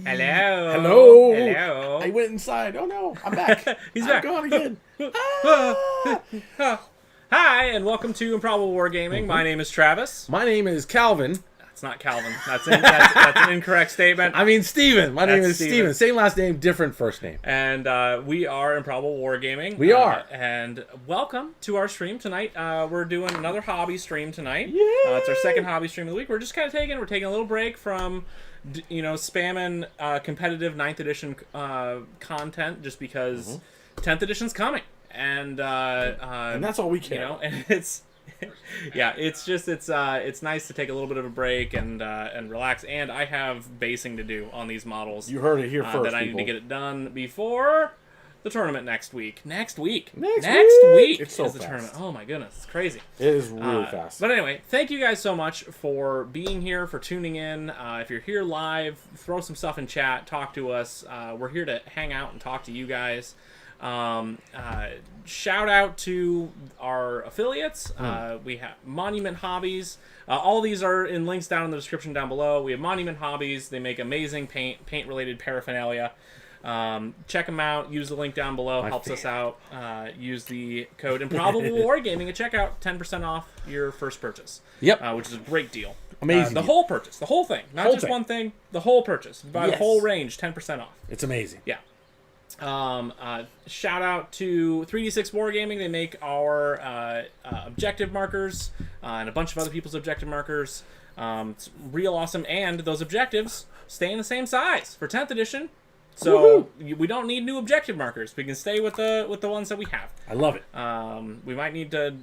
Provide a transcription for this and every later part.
Hello. Hello. Hello. I went inside. Oh no, I'm back. He's I'm back. gone again. Hi, and welcome to Improbable Wargaming. My name is Travis. My name is Calvin. That's not Calvin. That's an incorrect statement. I mean Steven. My name is Steven. Steven. Same last name, different first name. And we are Improbable Wargaming. We are. And welcome to our stream tonight. We're doing another hobby stream tonight. Yay! It's our second hobby stream of the week. We're just kind of taking a little break from, spamming competitive 9th edition content just because 10th edition's coming. And that's all we care. And it's it's nice to take a little bit of a break and relax. And I have basing to do on these models. You heard it here first. That I need to get it done before the tournament next week. Next week. It's so is the fast. tournament. Oh my goodness, it's crazy. It is really fast. But anyway, thank you guys so much for being here, for tuning in. If you're here live, throw some stuff in chat, talk to us. We're here to hang out and talk to you guys. Shout out to our affiliates. We have Monument Hobbies. All these are in links down in the description down below. We have Monument Hobbies. They make amazing paint related paraphernalia. Check them out. Use the link down below. Helps us out. Use the code Improbable Wargaming at checkout. 10% off your first purchase. Yep. Which is a great deal. Amazing. The whole purchase. The whole thing. Not Whole just thing. one thing. The whole purchase. Buy the whole range. 10% off. It's amazing. Yeah. Shout out to 3D6 Wargaming. They make our objective markers and a bunch of other people's objective markers. It's real awesome, and those objectives stay in the same size for 10th edition. So we don't need new objective markers. We can stay with the ones that we have. I love it. We might need to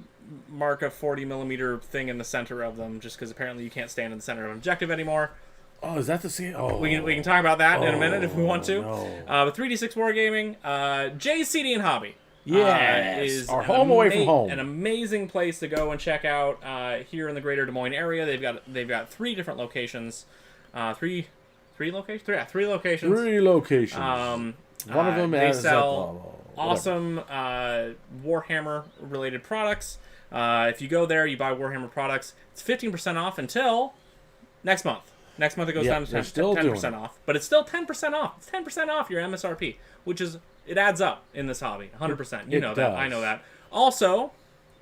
mark a 40mm thing in the center of them, just because apparently you can't stand in the center of an objective anymore. Oh, is that the same? Oh, We can talk about that in a minute if we want to. No. But 3D6 Wargaming, JCD and Hobby. Yes. Is Our home away from home. An amazing place to go and check out here in the greater Des Moines area. They've got 3 different locations. Three locations? Yeah, 3 locations. 3 locations. One of them they has sell awesome Warhammer related products. If you go there, you buy Warhammer products. It's 15% off until next month. Next month it goes down to 10% off. But it's still 10% off. It's 10% off your MSRP, which is, it adds up in this hobby. 100%. You know that. I know that. Also,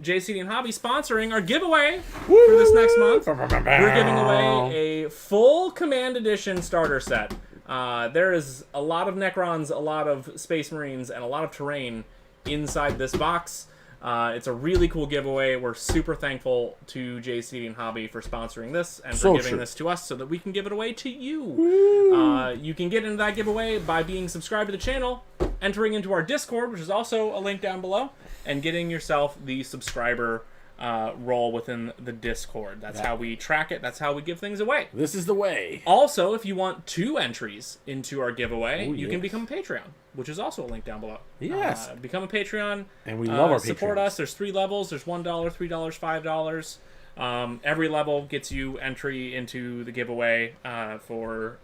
JCD and Hobby sponsoring our giveaway for this next month. We're giving away a full Command Edition starter set. There is a lot of Necrons, a lot of Space Marines, and a lot of terrain inside this box. It's a really cool giveaway. We're super thankful to JCD and Hobby for sponsoring this and for giving this to us so that we can give it away to you. You can get into that giveaway by being subscribed to the channel, entering into our Discord, which is also a link down below, and getting yourself the subscriber role within the Discord. That's how we track it. That's how we give things away. This is the way. Also, if you want 2 entries into our giveaway, you can become a Patreon, which is also a link down below. Yes. Become a Patreon. And we love our support Patreons. us. There's 3 levels. There's $1, $3, $5. Every level gets you entry into the giveaway for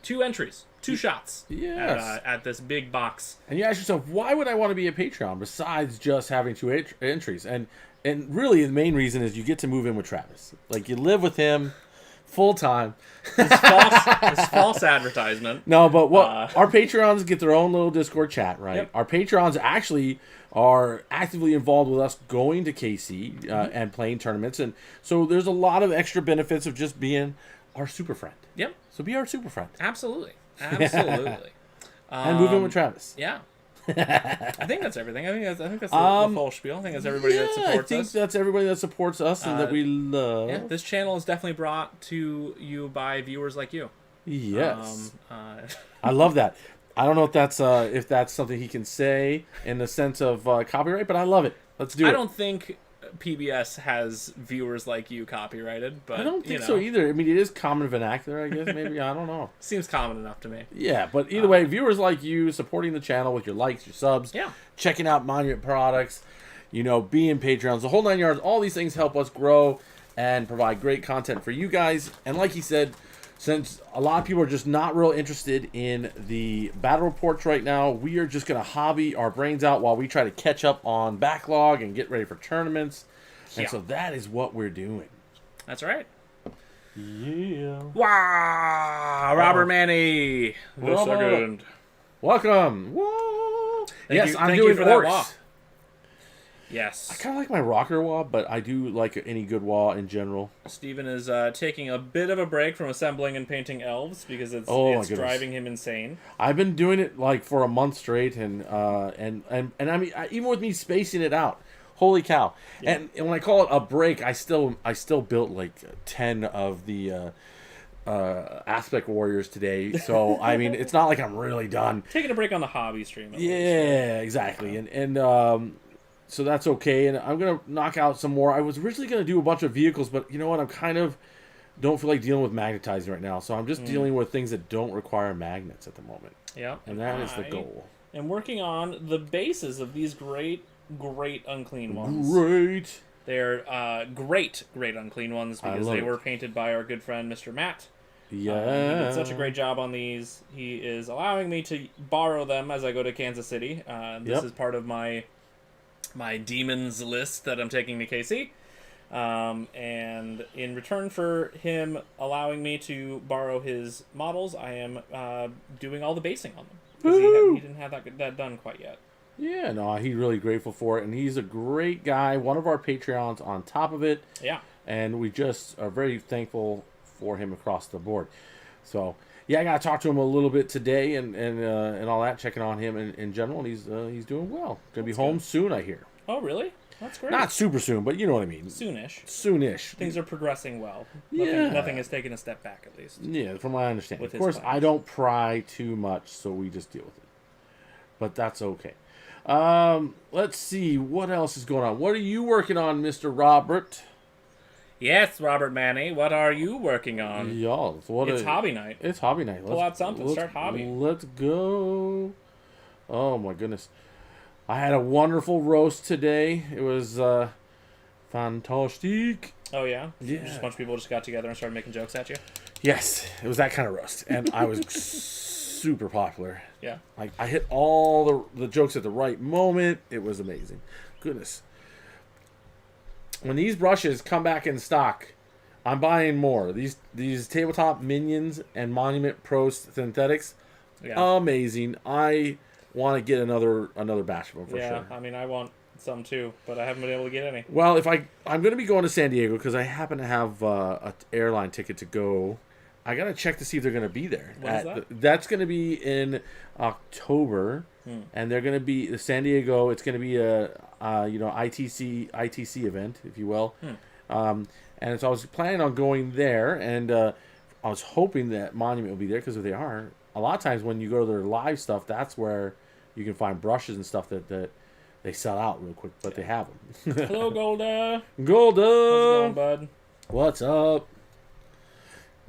2 entries, 2 shots. Yes. At this big box. And you ask yourself, why would I want to be a Patreon besides just having 2 entries? And really, the main reason is you get to move in with Travis. Like, you live with him full time. It's false advertisement. No, but our Patreons get their own little Discord chat, right? Yep. Our Patreons actually are actively involved with us going to KC and playing tournaments. And so there's a lot of extra benefits of just being our super friend. Yep. So be our super friend. Absolutely. And move in with Travis. Yeah. I think that's everything. I think that's the full spiel. I think that's everybody that supports us. I think that's everybody that supports us and that we love. Yeah, this channel is definitely brought to you by viewers like you. Yes. I love that. I don't know if that's something he can say in the sense of copyright, but I love it. Let's do it. I don't think PBS has viewers like you copyrighted, but I don't think so either. I mean, it is common vernacular, I guess. Maybe I don't know. Seems common enough to me. Yeah, but either way, viewers like you supporting the channel with your likes, your subs, checking out Monument products, being Patreons, the whole 9 yards. All these things help us grow and provide great content for you guys. And like he said, since a lot of people are just not real interested in the battle reports right now, we are just going to hobby our brains out while we try to catch up on backlog and get ready for tournaments. And so that is what we're doing. That's right. Yeah. Wow, Robert Manny. The second. Welcome. Whoa. Yes, I'm doing orcs. Wah. Yes. I kind of like my rocker wall, but I do like any good wall in general. Steven is taking a bit of a break from assembling and painting elves because it's driving him insane. I've been doing it like for a month straight, and I mean, even with me spacing it out, holy cow! Yeah. And when I call it a break, I still built like 10 of the aspect warriors today. So I mean, it's not like I'm really done. Taking a break on the hobby stream. Yeah, exactly, and so that's okay, and I'm going to knock out some more. I was originally going to do a bunch of vehicles, but you know what? I'm kind of don't feel like dealing with magnetizing right now, so I'm just dealing with things that don't require magnets at the moment. Yeah. And that is the goal. And working on the bases of these great unclean ones. Great. They're great unclean ones because they were painted by our good friend, Mr. Matt. Yeah. He did such a great job on these. He is allowing me to borrow them as I go to Kansas City. This is part of my demons list that I'm taking to KC. And in return for him allowing me to borrow his models, I am doing all the basing on them. Because he didn't have that done quite yet. Yeah, no, he's really grateful for it. And he's a great guy, one of our Patreons on top of it. Yeah. And we just are very thankful for him across the board. So, yeah, I got to talk to him a little bit today and all that, checking on him in general. And he's doing well. Going to be home soon, I hear. Oh, really? That's great. Not super soon, but you know what I mean. Soonish. Things are progressing well. Nothing has taken a step back, at least. Yeah, from my understanding. Of course, I don't pry too much, so we just deal with it. But that's okay. Let's see. What else is going on? What are you working on, Mr. Robert? Yes, Robert Manny. What are you working on? Y'all, it's hobby night. It's hobby night. Pull out something. Start hobby. Let's go. Oh, my goodness. I had a wonderful roast today. It was fantastic. Oh, yeah? Just a bunch of people just got together and started making jokes at you? Yes, it was that kind of roast. And I was super popular. Yeah. Like, I hit all the jokes at the right moment. It was amazing. Goodness. When these brushes come back in stock, I'm buying more. These tabletop minions and Monument Pro synthetics, amazing. I want to get another batch of them for sure. Yeah, I mean, I want some too, but I haven't been able to get any. Well, I'm going to be going to San Diego because I happen to have an airline ticket to go. I got to check to see if they're going to be there. When is that? That's going to be in October, and they're going to be San Diego. It's going to be a ITC event, if you will. And so I was planning on going there, and I was hoping that Monument will be there because if they are, a lot of times when you go to their live stuff, that's where you can find brushes and stuff that they sell out real quick, but they have them. Hello, Golda. Golda. How's it going, bud? What's up?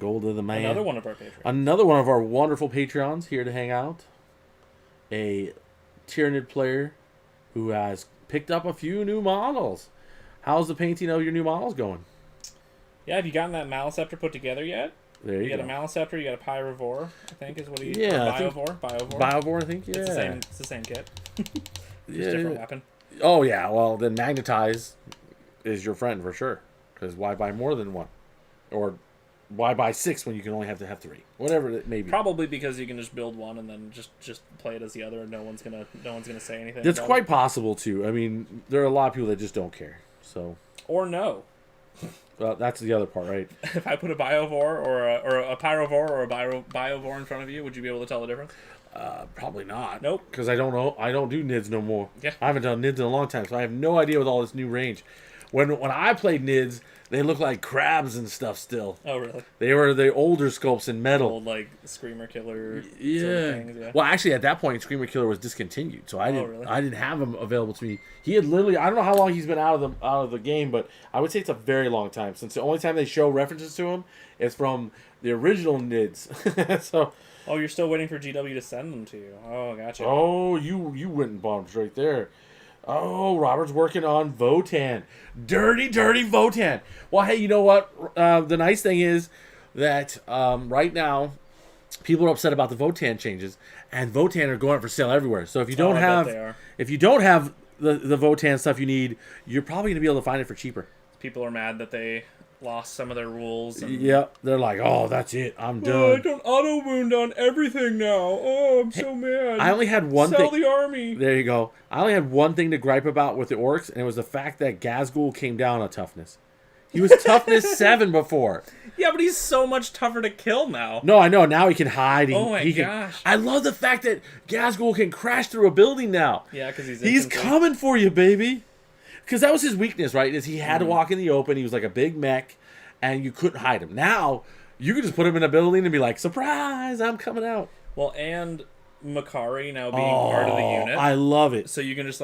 Golda the man. Another one of our Patreons. Another one of our wonderful Patreons here to hang out. A Tyranid player who has picked up a few new models. How's the painting of your new models going? Yeah, have you gotten that Maliceptor put together yet? There you go. You got a Maliceptor, you got a Pyrovore, I think is what he... Yeah. Biovore, I think, yeah. It's the same kit. Just different weapon. Oh, yeah, well, then Magnetize is your friend for sure. Because why buy more than one? Or why buy 6 when you can only have to have 3? Whatever it may be. Probably because you can just build one and then just play it as the other and no one's gonna say anything. It's quite possible, too. I mean, there are a lot of people that just don't care. So. Or no. Well, that's the other part, right? If I put a Biovore or a Pyrovore or a Biovore in front of you, would you be able to tell the difference? Probably not. Nope. Because I don't know. I don't do NIDS no more. Yeah. I haven't done NIDS in a long time, so I have no idea with all this new range. When I played NIDS, they looked like crabs and stuff still. Oh, really? They were the older sculpts in metal. Old, like, Screamer Killer sort of things, yeah. Well, actually, at that point, Screamer Killer was discontinued, so I really? didn't have him available to me. He had literally, I don't know how long he's been out of the game, but I would say it's a very long time, since the only time they show references to him is from the original NIDS. So. Oh, you're still waiting for GW to send them to you. Oh, gotcha. Oh, you went and bought them right there. Oh, Robert's working on Votann. Dirty Votann. Well, hey, you know what? The nice thing is that right now, people are upset about the Votann changes, and Votann are going up for sale everywhere. So if you don't have the Votann stuff you need, you're probably going to be able to find it for cheaper. People are mad that they lost some of their rules. And... Yep, they're like, oh, that's it, I'm done. Oh, I don't auto wound on everything now. Oh, I'm so mad. I only had one thing. Sell the army. There you go. I only had one thing to gripe about with the orcs, and it was the fact that Gazgul came down on toughness. He was toughness 7 before. Yeah, but he's so much tougher to kill now. No, I know. Now he can hide. Oh my gosh. I love the fact that Gazgul can crash through a building now. Yeah, because he's coming for you, baby. Because that was his weakness, right? Is he had to walk in the open. He was like a big mech, and you couldn't hide him. Now, you can just put him in a building and be like, surprise, I'm coming out. Well, and Makari now being part of the unit. I love it. So you can just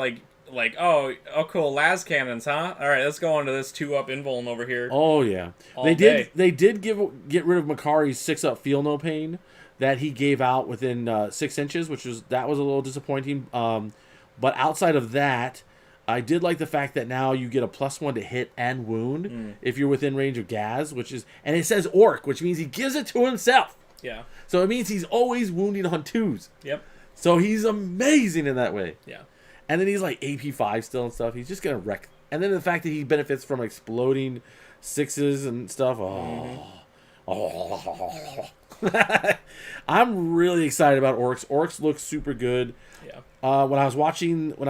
oh cool, las cannons, huh? All right, let's go on to this 2-up invuln over here. Oh yeah, they did get rid of Makari's 6-up feel no pain that he gave out within 6 inches, was a little disappointing. But outside of that, I did like the fact that now you get a +1 to hit and wound if you're within range of Gaz, and it says orc, which means he gives it to himself. Yeah. So it means he's always wounding on 2s. Yep. So he's amazing in that way. Yeah. And then he's like AP5 still and stuff. He's just going to wreck. And then the fact that he benefits from exploding 6s and stuff. I'm really excited about orcs. Orcs look super good. Yeah. When I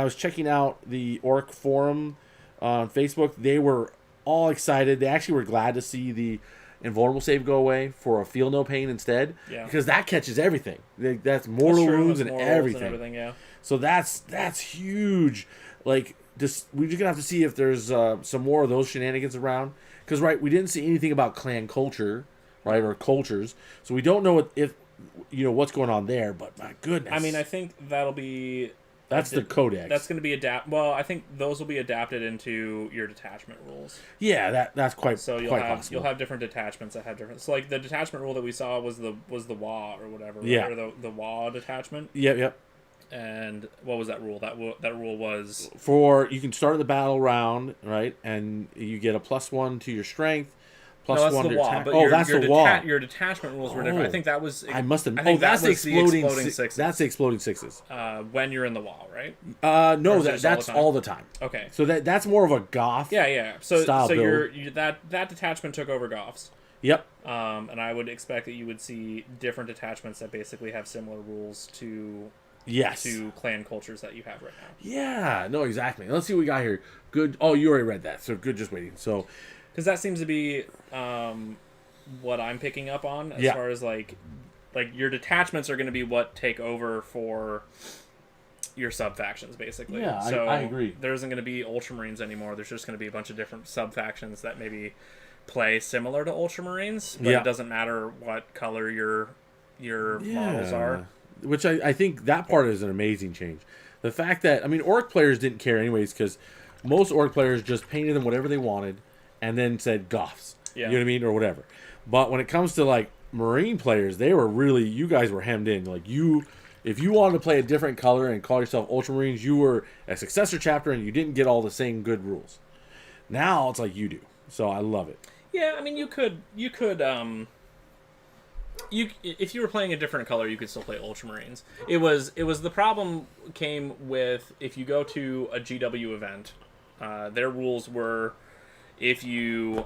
was checking out the orc forum on Facebook, they were all excited. They actually were glad to see the invulnerable save go away for a feel no pain instead. Yeah. Because that catches everything. That's mortal wounds and everything. Yeah. So that's huge. Like, we're just gonna have to see if there's some more of those shenanigans around. Because we didn't see anything about clan culture, right, or cultures. So we don't know if what's going on there. But my goodness, I mean, I think that'll be that's the codex. That's going to be Well, I think those will be adapted into your detachment rules. Yeah, that's quite possible. You'll have different detachments that have different. So like the detachment rule that we saw was the WA or whatever. Yeah. Right? Or the WA detachment. Yep. And what was that rule? That rule was you can start the battle round, right, and you get a +1 to your strength, +1 to your attack. That's the WA. Your detachment rules were different. I think that was. I must have. That's the exploding 6s. That's the exploding 6s. When you're in the WA, right? No, that's all the time. Okay. So that's more of a goth. Yeah. So build. that detachment took over goths. Yep. And I would expect that you would see different detachments that basically have similar rules to clan cultures that you have right now. Yeah, no, exactly. Let's see what we got here. Good. Oh, you already read that, so good. Just waiting. So, because that seems to be what I'm picking up on as far as like your detachments are going to be what take over for your sub factions, basically. Yeah, so I agree. There isn't going to be Ultramarines anymore. There's just going to be a bunch of different sub factions that maybe play similar to Ultramarines, but it doesn't matter what color your models are. Which I think that part is an amazing change. The fact that, orc players didn't care anyways, because most orc players just painted them whatever they wanted and then said goths. Yeah. You know what I mean? Or whatever. But when it comes to, like, marine players, you guys were hemmed in. Like, if you wanted to play a different color and call yourself Ultramarines, you were a successor chapter and you didn't get all the same good rules. Now it's like you do. So I love it. Yeah, you could if you were playing a different color, you could still play Ultramarines. It was the problem came with if you go to a GW event, their rules were if your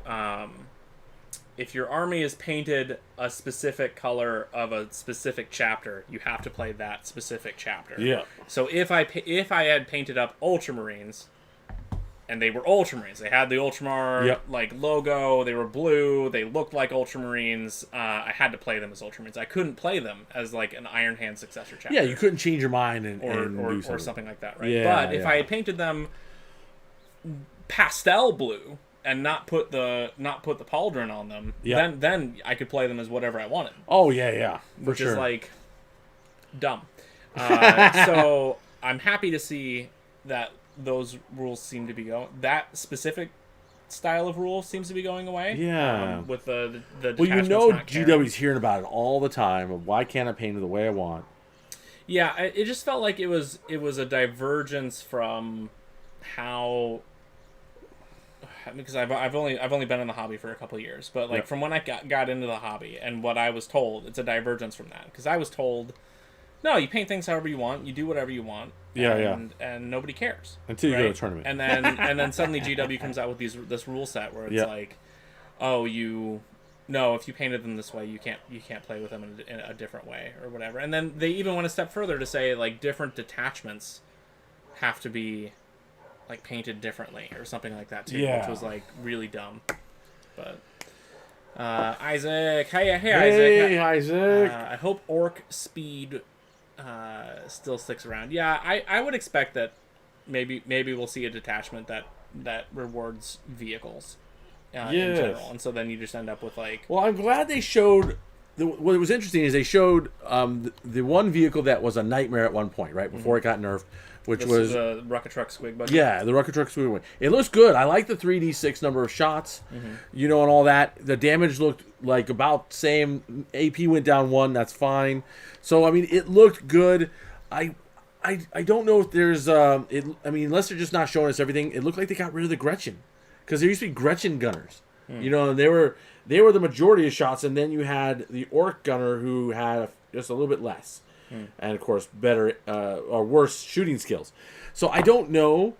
army is painted a specific color of a specific chapter, you have to play that specific chapter. Yeah. So if I had painted up Ultramarines, and they were Ultramarines. They had the Ultramar logo. They were blue. They looked like Ultramarines. I had to play them as Ultramarines. I couldn't play them as like an Iron Hand successor chapter. Yeah, you couldn't change your mind or something like that, right? Yeah, but if I had painted them pastel blue and not put the pauldron on them, then I could play them as whatever I wanted. Oh yeah, which is like dumb. So I'm happy to see that those rules seem to be going. That specific style of rule seems to be going away. Yeah. With the GW's hearing about it all the time. Of why can't I paint it the way I want? Yeah, it just felt like it was a divergence from how. Because I've only been in the hobby for a couple of years, but like from when I got into the hobby and what I was told, it's a divergence from that. Because I was told, no, you paint things however you want, you do whatever you want. And nobody cares until you go to a tournament, and then suddenly GW comes out with this rule set where it's like, oh, no, if you painted them this way, you can't play with them in a different way or whatever. And then they even went a step further to say like different detachments have to be like painted differently or something like that too, which was like really dumb. But Isaac, hey Isaac, hey Isaac. I hope Orc Speed still sticks around. Yeah, I would expect that maybe we'll see a detachment that rewards vehicles in general, and so then you just end up with like. Well, I'm glad they showed. What was interesting is they showed the one vehicle that was a nightmare at one point, right before it got nerfed, which was the Rocket Truck Squig Buggy. Yeah, the Rocket Truck Squig Buggy. It looks good. I like the 3d6 number of shots, and all that. The damage looked like about same. AP went down 1. That's fine. So I mean, it looked good. I don't know if there's I mean, unless they're just not showing us everything. It looked like they got rid of the Gretchen, because there used to be Gretchen gunners. And they were the majority of shots, and then you had the Orc gunner who had just a little bit less, and of course better or worse shooting skills. So I don't know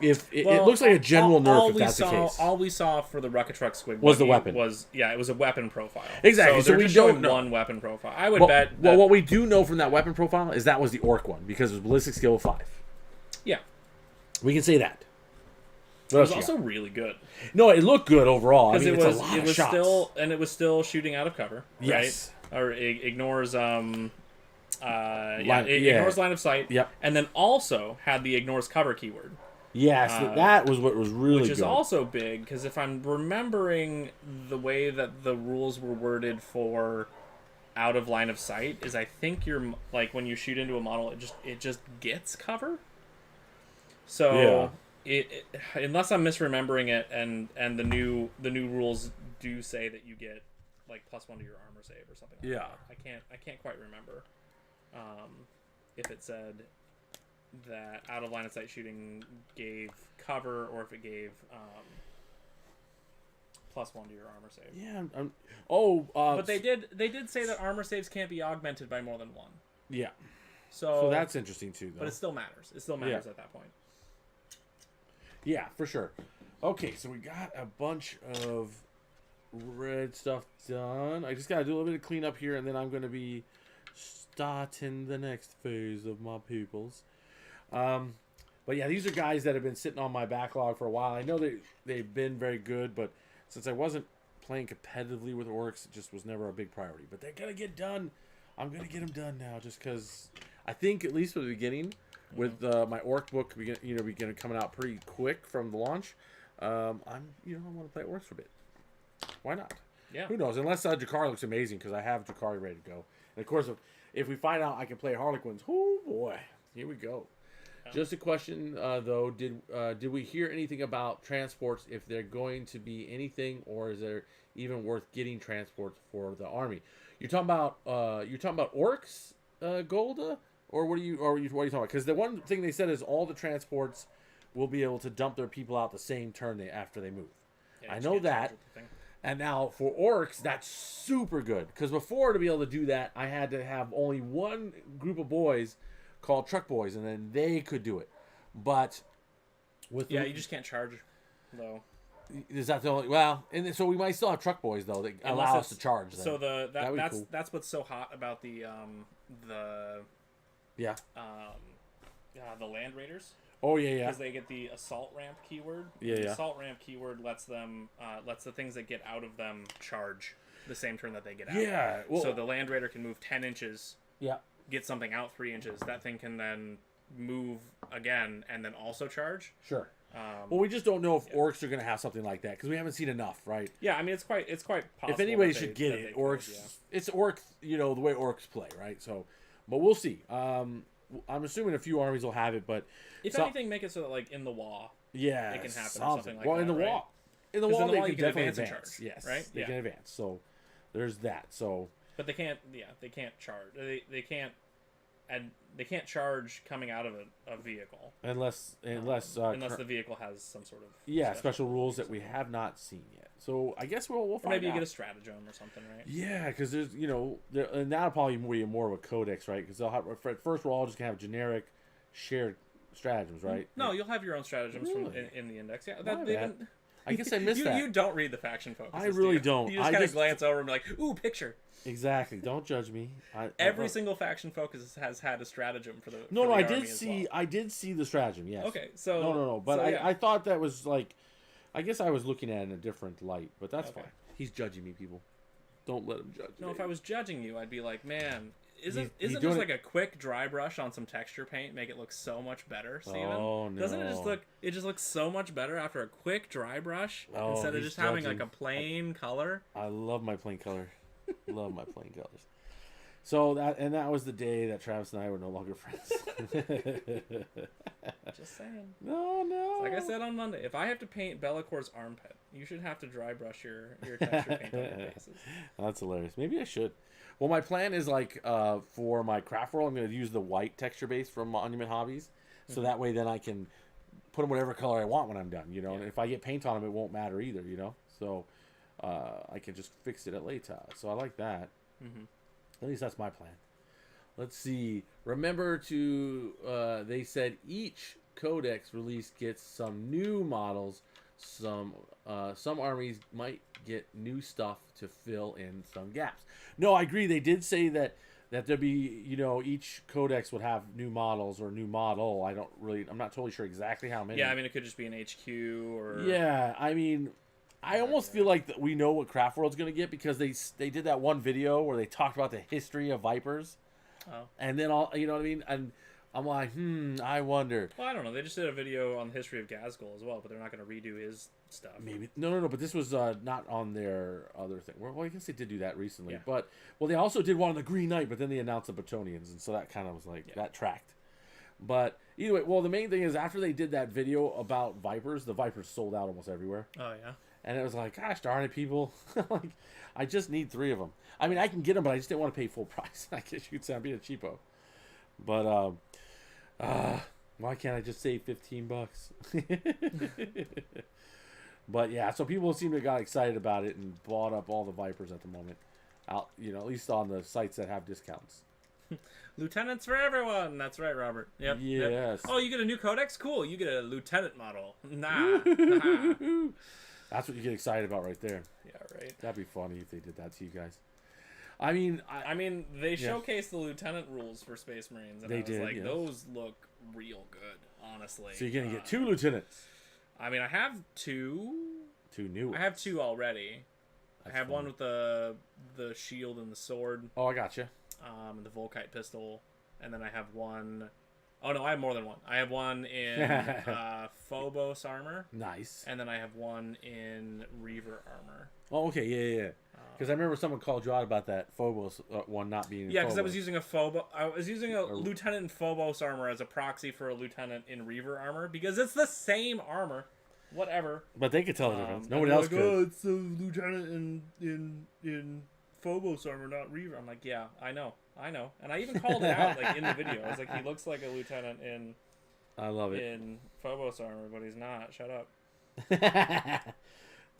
if it looks like a general nerf if that's the case. All we saw for the Rocket Truck Squig was the weapon. It was a weapon profile. Exactly. So we don't know one weapon profile. I would bet. Well, what we do know from that weapon profile is that was the Orc one, because it was ballistic skill 5. Yeah, we can say that. It was also really good. No, it looked good overall. I mean, it was shots. It was still shooting out of cover. Yes. Right? Or it ignores ignores line of sight. Yep. And then also had the ignores cover keyword. Yes, that was what was really good. Which is also big, because if I'm remembering the way that the rules were worded for out of line of sight, is I think you're like when you shoot into a model, it just gets cover. So unless I'm misremembering it, and the new rules do say that you get like +1 to your armor save or something like that. I can't quite remember if it said that out of line of sight shooting gave cover, or if it gave +1 to your armor save. Yeah. But they did say that armor saves can't be augmented by more than 1. Yeah. So that's interesting too, though. But it still matters. It still matters at that point. Yeah, for sure. Okay, so we got a bunch of red stuff done. I just got to do a little bit of cleanup here, and then I'm going to be starting the next phase of my pupils. But yeah, these are guys that have been sitting on my backlog for a while. I know they've been very good, but since I wasn't playing competitively with Orcs, it just was never a big priority. But they're going to get done. I'm going to get them done now, just because I think, at least for the beginning, with my Orc book, beginning coming out pretty quick from the launch. I want to play Orcs for a bit. Why not? Yeah. Who knows? Unless Jakar looks amazing, because I have Jakari ready to go. And of course, if we find out I can play Harlequins, oh boy, here we go. Yeah. Just a question though: did we hear anything about transports? If they're going to be anything, or is there even worth getting transports for the army? You're talking about Orcs, Golda. Or what are you talking about? Because the one thing they said is all the transports will be able to dump their people out the same turn after they move. Yeah, I know that. And now for Orcs, that's super good. Because before, to be able to do that, I had to have only one group of boys called Truck Boys, and then they could do it. But with you just can't charge, though. Is that the only? Well, and so we might still have Truck Boys though that allow us to charge. Then. So that's what's so hot about the Land Raiders. Oh yeah. Because they get the assault ramp keyword. The assault ramp keyword lets the things that get out of them charge the same turn that they get out. Yeah. Well, so the Land Raider can move 10 inches. Yeah. Get something out 3 inches. That thing can then move again and then also charge. Sure. Well, we just don't know if Orcs are going to have something like that, because we haven't seen enough, right? Yeah, I mean it's quite possible. If anybody should get it, Orcs. It's Orcs, the way Orcs play, right? So, but we'll see. I'm assuming a few armies will have it, but if anything, make it so that like in the WoW, it can happen or something like that. Well, in the WoW, they can definitely advance. Charge, yes, right? They can advance. So there's that. So, but they can't. Yeah, they can't charge. They can't. And they can't charge coming out of a vehicle unless the vehicle has some sort of special rules that we have not seen yet. So I guess we'll find out. Maybe you get a stratagem or something, right? Yeah, because there's and that'll probably be more of a codex, right? Because they'll have first we're all just gonna have generic shared stratagems, right? No, you'll have your own stratagems in the index. Yeah, I guess I missed that. You don't read the faction focuses. I really don't. You just kind of glance over and be like, "Ooh, picture." Exactly. Don't judge me. Every single faction focus has had a stratagem for the. No, for the I did see. Well. I did see the stratagem. Yes. Okay, so no. But I thought that was like, I guess I was looking at it in a different light. But that's fine. He's judging me, people. Don't let him judge me. No, if I was judging you, I'd be like, man, isn't just like a quick dry brush on some texture paint make it look so much better, Steven? Oh no! Doesn't it just look? It just looks so much better after a quick dry brush instead of just having like a plain color. I love my plain color. Love my plain colors. So that was the day that Travis and I were no longer friends. Just saying. No. Like I said on Monday, if I have to paint Bellacor's armpit, you should have to dry brush your texture paint on your faces. That's hilarious. Maybe I should. Well, my plan is like for my craft roll, I'm going to use the white texture base from Monument Hobbies, so that way then I can put them whatever color I want when I'm done. You know, and if I get paint on them, it won't matter either. You know, so I can just fix it at later. So I like that. Mm-hmm. At least that's my plan. Let's see. Remember to, they said each codex release gets some new models. Some armies might get new stuff to fill in some gaps. No, I agree. They did say that there'd be, each codex would have new models or new model. I'm not totally sure exactly how many. Yeah, I mean, it could just be an HQ or... Yeah, I mean... I almost feel like that we know what Craft World's going to get because they did that one video where they talked about the history of Vipers. Oh. And then you know what I mean? And I'm like, I wonder. Well, I don't know. They just did a video on the history of Gazgul as well, but they're not going to redo his stuff. Maybe. No, but this was not on their other thing. Well, I guess they did do that recently. Yeah. But, they also did one on the Green Knight, but then they announced the Batonians, and so that kind of was like, that tracked. But either way, the main thing is after they did that video about Vipers, the Vipers sold out almost everywhere. Oh, yeah? And it was like, gosh darn it, people. Like, I just need 3 of them. I mean, I can get them, but I just didn't want to pay full price. I guess you could say I'm being a cheapo. But, why can't I just save $15? But, yeah, so people seem to have got excited about it and bought up all the Vipers at the moment. At least on the sites that have discounts. Lieutenants for everyone. That's right, Robert. Yep. Yes. Yep. Oh, you get a new codex? Cool. You get a lieutenant model. Nah. That's what you get excited about right there. Yeah, right. That'd be funny if they did that to you guys. I mean, they showcased the lieutenant rules for Space Marines, and those look real good, honestly. So you're gonna get 2 lieutenants. I mean, I have 2. 2 new ones. I have 2 already. That's I have funny. one with the shield and the sword. Oh, I gotcha. The Volkite pistol, and then I have one. Oh no, I have more than one. I have one in Phobos armor. Nice. And then I have one in Reaver armor. Oh, okay, yeah. Because I remember someone called you out about that Phobos one not being. Yeah, because I was using a lieutenant in Phobos armor as a proxy for a lieutenant in Reaver armor because it's the same armor. Whatever. But they could tell the difference. Nobody else could. Oh, it's a lieutenant in Phobos armor, not Reaver. I'm like, yeah, I know, and I even called it out like in the video. I was like, he looks like a lieutenant in. I love it. In Phobos armor, but he's not. Shut up.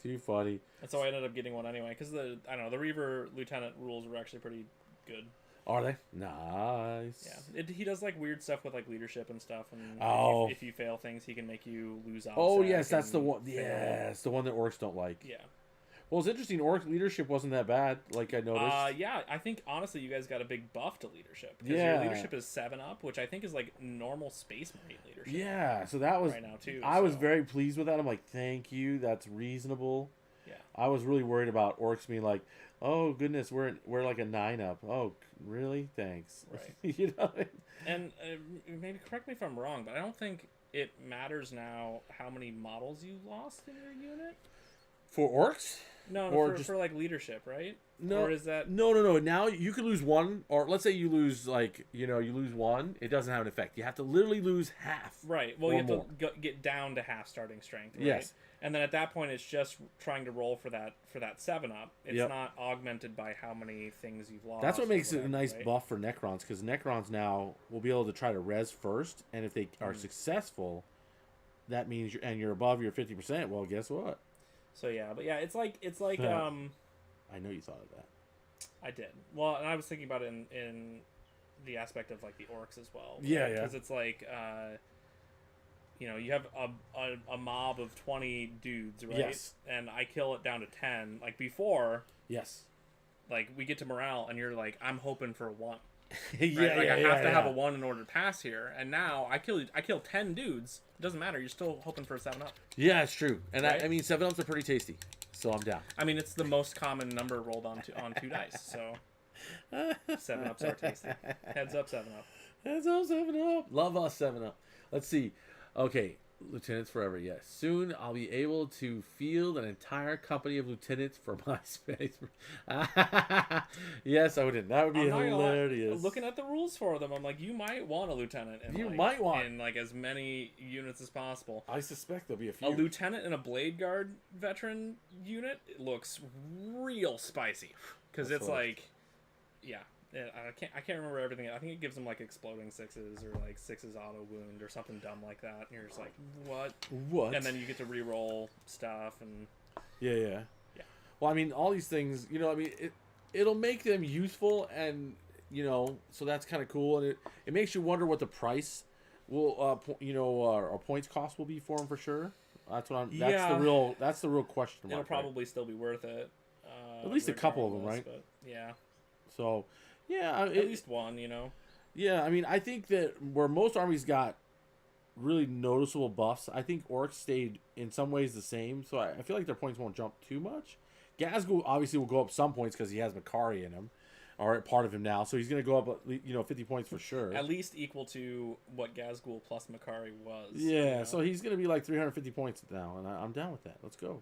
Too funny. And so I ended up getting one anyway because the Reaver lieutenant rules were actually pretty good. Are they? Nice. Yeah, he does like weird stuff with like leadership and stuff, and if you fail things, he can make you lose. Oh yes, that's the one. Yes, the one that orcs don't like. Yeah. Well, it's interesting. Orc leadership wasn't that bad, like I noticed. Yeah, I think honestly, you guys got a big buff to leadership. Because your leadership is 7-up, which I think is like normal Space Marine leadership. Yeah, so that was right now too. I was very pleased with that. I'm like, thank you. That's reasonable. Yeah. I was really worried about orcs being like, oh goodness, we're like a 9-up. Oh, really? Thanks. Right. You know. And maybe correct me if I'm wrong, but I don't think it matters now how many models you lost in your unit. For orcs? No, for like leadership, right? No. Or is that... No. Now you could lose 1, or let's say you lose, you lose 1. It doesn't have an effect. You have to literally lose half. Right. Well, you have to get down to half starting strength, right? Yes. And then at that point, it's just trying to roll for that 7-up. It's not augmented by how many things you've lost. That's what makes it a nice buff for Necrons, because Necrons now will be able to try to res first, and if they are successful, that means you're above your 50%. Well, guess what? So it's like I know you thought of that. I did. Well, and I was thinking about it in the aspect of like the orcs as well. Yeah, Because it's like you have a mob of 20 dudes, right? Yes. And I kill it down to 10. Like before, yes, like we get to morale, and you're like, I'm hoping for a 1. yeah, right? Like yeah, I have to yeah. have a 1 in order to pass here. And now I kill 10 dudes. It doesn't matter. You're still hoping for a 7-up. Yeah, it's true. And right? I mean, 7-ups are pretty tasty, so I'm down. I mean, it's the most common number rolled on 2 dice, so 7-ups are tasty. Heads up, 7-up. Heads up, 7-up. Love us, 7-up. Let's see. Okay, Lieutenants Forever, yes. Soon I'll be able to field an entire company of lieutenants for my space. Yes, Odin. That would be hilarious. Looking at the rules for them, I'm like, you might want a lieutenant. In like as many units as possible. I suspect there'll be a few. A lieutenant in a Blade Guard veteran unit, it looks real spicy. Because it's like, yeah. I can't remember everything. I think it gives them like exploding 6s or like 6s auto wound or something dumb like that. And you're just like, what? And then you get to reroll stuff and yeah. Well, I mean, all these things, I mean, it'll make them useful, and so that's kind of cool, and it makes you wonder what the price will, our points cost will be for them for sure. That's what I'm. That's the real question mark. It'll probably still be worth it. At least a couple of them, right? But, yeah. So. Yeah, at least one, Yeah, I mean, I think that where most armies got really noticeable buffs, I think Orcs stayed in some ways the same. So I feel like their points won't jump too much. Gazgul obviously will go up some points because he has Makari in him, or part of him now. So he's going to go up, 50 points for sure. At least equal to what Gazgul plus Makari was. Yeah, so he's going to be like 350 points now, and I'm down with that. Let's go.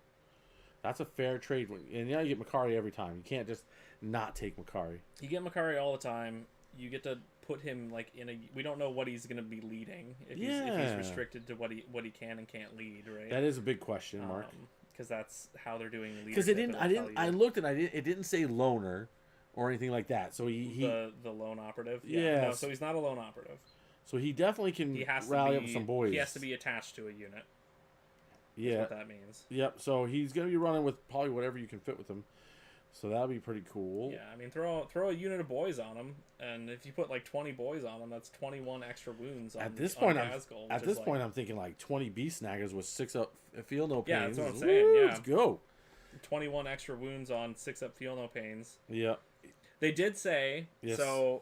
That's a fair trade. And you get Makari every time. You can't just not take Makari. You get Makari all the time. You get to put him like in a... We don't know what he's going to be leading. If he's restricted to what he can and can't lead, right? That is a big question mark. Because that's how they're doing leadership. Because I looked and it didn't say loner or anything like that. So the lone operative. Yeah. No, so he's not a lone operative. So he definitely can rally up some boys. He has to be attached to a unit. Yeah, that's what that means. Yep. So he's gonna be running with probably whatever you can fit with him. So that'll be pretty cool. Yeah, I mean, throw a unit of boys on him, and if you put like 20 boys on him, that's 21 extra wounds. At this point, I'm thinking like 20 beast snaggers with 6-up feel no pains. Yeah, that's what I'm saying. Yeah, let's go. 21 extra wounds on 6-up feel no pains. Yeah. They did say so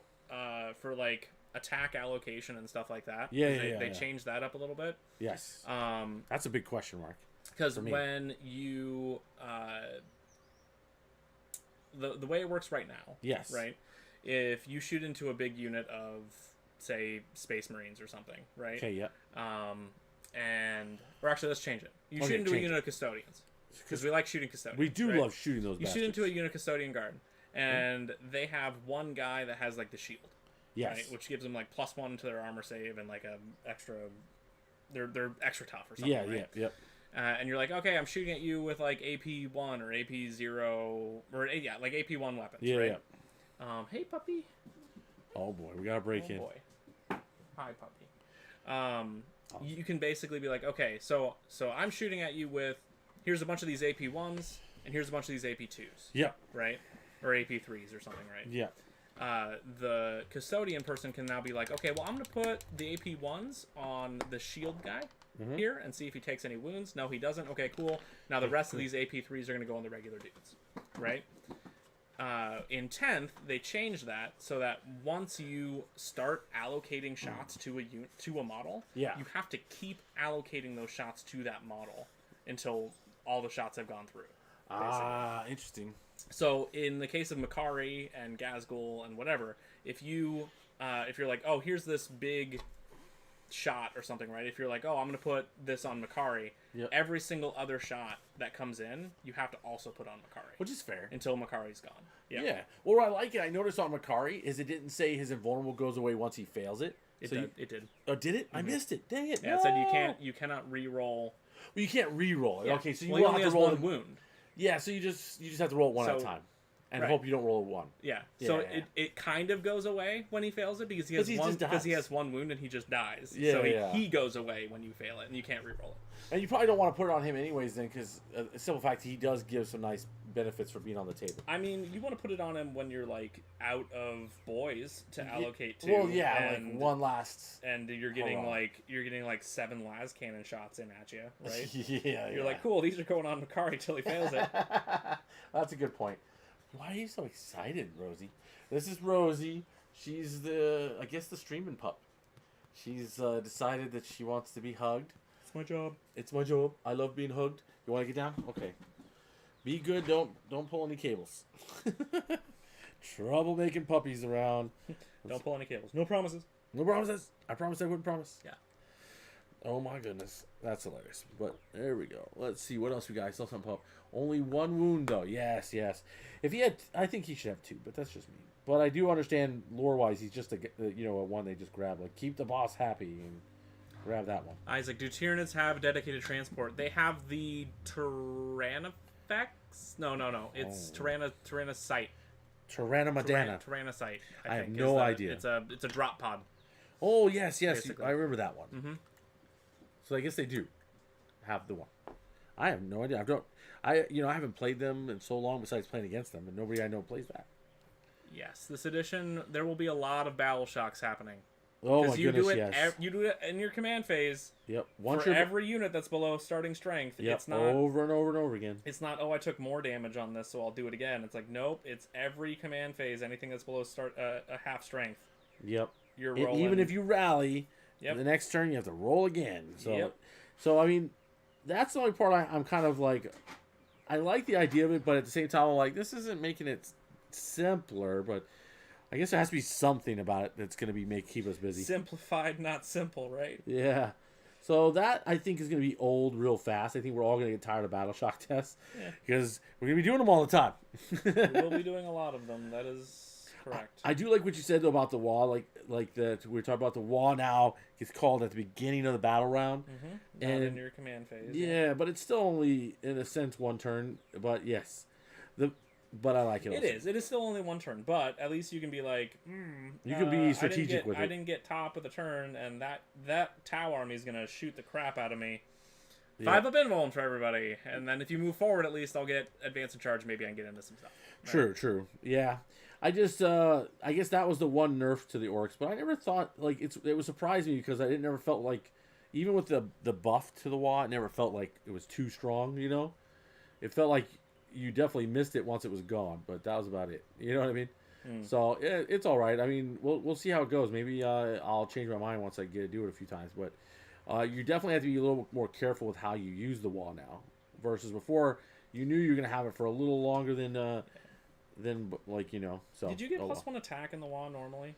for like attack allocation and stuff like that. They changed that up a little bit. Yes. That's a big question mark. Because when you the way it works right now. Yes. Right. If you shoot into a big unit of, say, Space Marines or something, right? Okay. Yeah. Or actually, let's change it. You shoot into a unit of Custodians because we like shooting Custodians. We do love shooting those. You shoot into a unit of Custodian Guard, and they have one guy that has like the shield. Yes. Right? Which gives them like +1 to their armor save and like a extra. They're extra tough or something. Yeah. Right? Yeah. And you're like, okay, I'm shooting at you with like AP1 or AP0 or like AP1 weapons. Yeah. Right? Yeah. Hey, puppy. Oh boy, we gotta break in. Boy. Hi, puppy. You can basically be like, okay, so I'm shooting at you with, here's a bunch of these AP1s and here's a bunch of these AP2s. Yeah. Right? Or AP3s or something, right? Yeah. The custodian person can now be like, okay, well, I'm going to put the AP1s on the shield guy here and see if he takes any wounds. No, he doesn't. Okay, cool. Now the rest of these AP3s are going to go on the regular dudes, right? In 10th, they changed that so that once you start allocating shots to a model, you have to keep allocating those shots to that model until all the shots have gone through. Basically. Interesting. So in the case of Makari and Gazgul and whatever, if you're like, oh, here's this big shot or something, right? If you're like, oh, I'm going to put this on Makari, every single other shot that comes in, you have to also put on Makari. Which is fair. Until Makari's gone. Yeah. Well, I like it. I noticed on Makari is it didn't say his invulnerable goes away once he fails it. It did. Oh, did it? Mm-hmm. I missed it. Dang it. Yeah, it said you cannot re-roll. Well, you can't re-roll it. Yeah. Okay, so you only have to roll one wound. Yeah, so you just have to roll it one at a time. And hope you don't roll a 1. Yeah. So it kind of goes away when he fails it because he has one wound and he just dies. Yeah, so he goes away when you fail it and you can't re-roll it. And you probably don't want to put it on him anyways then because the simple fact he does give some nice benefits for being on the table. I mean, you want to put it on him when you're like out of boys to allocate to. Well, yeah, like one last, and you're getting like 7 las cannon shots in at you, right? You're like, cool. These are going on Makari till he fails it. That's a good point. Why are you so excited, Rosie? This is Rosie. She's I guess the streaming pup. She's decided that she wants to be hugged. It's my job. It's my job. I love being hugged. You want to get down? Okay. Be good. Don't pull any cables. Trouble making puppies around. Don't pull any cables. No promises. No promises. I promised I wouldn't promise. Yeah. Oh my goodness. That's hilarious. But there we go. Let's see what else we got. I still some pup. Only 1 wound though. Yes. If he had, I think he should have 2, but that's just me. But I do understand lore-wise, he's just a one they just grab. Like, keep the boss happy and grab that one. Isaac, do Tyranids have dedicated transport? They have the Tyrannifex? No. It's Tyrannocyte. Tyrannomadana. Tyrannocyte. I have no idea. It's a drop pod. Oh, yes. Basically. I remember that one. Mm-hmm. So I guess they do have the one. I have no idea. I haven't played them in so long besides playing against them, and nobody I know plays that. Yes, this edition, there will be a lot of battle shocks happening. Oh my goodness, yes. You do it in your command phase. Yep. For every unit that's below starting strength. Yep. It's not over and over and over again. It's not, I took more damage on this, so I'll do it again. It's like, nope, it's every command phase, anything that's below a half strength. Yep. You're rolling. Even if you rally, the next turn you have to roll again. So I mean, that's the only part I'm kind of like, I like the idea of it, but at the same time, I'm like, this isn't making it simpler, but I guess there has to be something about it that's going to keep us busy. Simplified, not simple, right? Yeah. So that, I think, is going to be old real fast. I think we're all going to get tired of battle shock tests because we're going to be doing them all the time. We will be doing a lot of them. That is correct. I do like what you said, though, about the wall. Like that we were talking about the wall now gets called at the beginning of the battle round. Mm-hmm. Not in your command phase. Yeah, but it's still only, in a sense, 1 turn. But yes. But I like it. It is. It is still only 1 turn, but at least you can be like, you can be strategic with it. I didn't get top of the turn, and that Tau army is going to shoot the crap out of me. 5 up invuln for everybody, and then if you move forward, at least I'll get advance and charge. Maybe I can get into some stuff. Right? True. Yeah, I guess that was the one nerf to the orcs, but I never thought like it was surprising me because I never felt like, even with the buff to the wall, it never felt like it was too strong. You know, it felt like you definitely missed it once it was gone, but that was about it. You know what I mean? So it's all right. I mean, we'll see how it goes. Maybe I'll change my mind once I get to do it a few times. But you definitely have to be a little more careful with how you use the wall now, versus before you knew you were going to have it for a little longer than like, you know. So did you get +1 attack in the wall normally?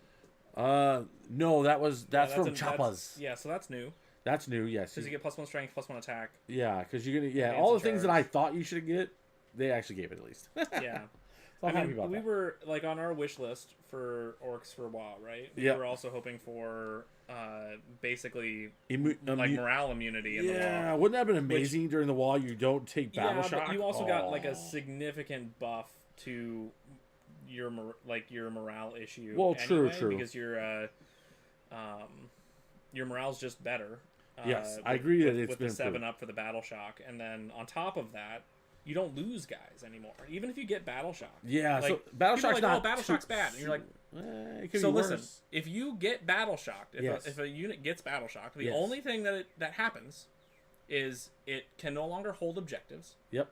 No, that's from Chappas. Yeah, so that's new. That's new. Yes, because you get +1 strength, +1 attack. Yeah, because you're gonna all the things that I thought you should get. They actually gave it at least. Yeah. So I'm happy about we that. were like on our wish list for orcs for WoW, right? We were also hoping for basically morale immunity in the WoW. Yeah, wouldn't that have been amazing during the WoW? You don't take battle shock. But you also got like a significant buff to your morale issue. Well, anyway, true. Because your morale's just better. Yes, I agree that it's with been the 7-up for the battle shock, and then on top of that, you don't lose guys anymore, even if you get battle shock. Yeah, like, so battle shock's not. Battle shock's bad, and you're like, it could so be listen, worse. if you get battle shocked, if a unit gets battle shocked, the only thing that happens is it can no longer hold objectives. Yep.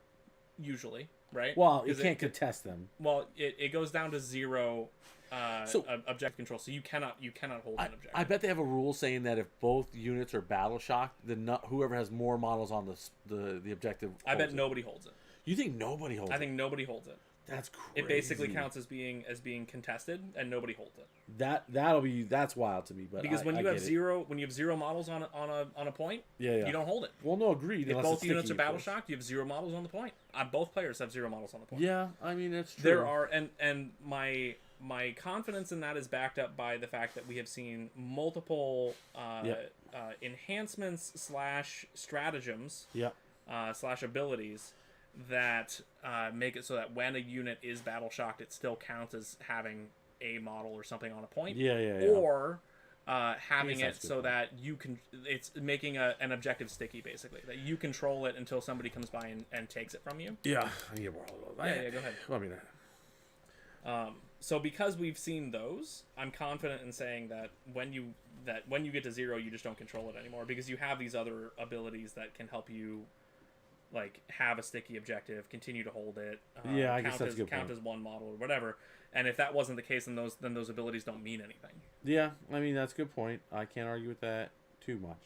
Usually, right? Well, you can't contest them. Well, it goes down to 0 objective control, so you cannot hold an objective. I bet they have a rule saying that if both units are battle shocked, then whoever has more models on the objective. I bet nobody holds it. You think nobody holds it? I think nobody holds it. That's crazy. It basically counts as being contested, and nobody holds it. That's wild to me. But because when you have 0 models on a point, you don't hold it. Well, no, agreed. If both units are battle shocked, you have 0 models on the point. Both players have 0 models on the point. Yeah, I mean that's true. There are and my confidence in that is backed up by the fact that we have seen multiple enhancements / stratagems / abilities that make it so that when a unit is battle shocked, it still counts as having a model or something on a point. Yeah. Or having it so that you can, it's making an objective sticky, basically, that you control it until somebody comes by and takes it from you. Yeah, I need more of those. Yeah, go ahead. I mean, so because we've seen those, I'm confident in saying that when you get to 0, you just don't control it anymore, because you have these other abilities that can help you, like, have a sticky objective, continue to hold it. I guess that's a good point. Count as one model or whatever. And if that wasn't the case, then those abilities don't mean anything. Yeah, I mean, that's a good point. I can't argue with that too much.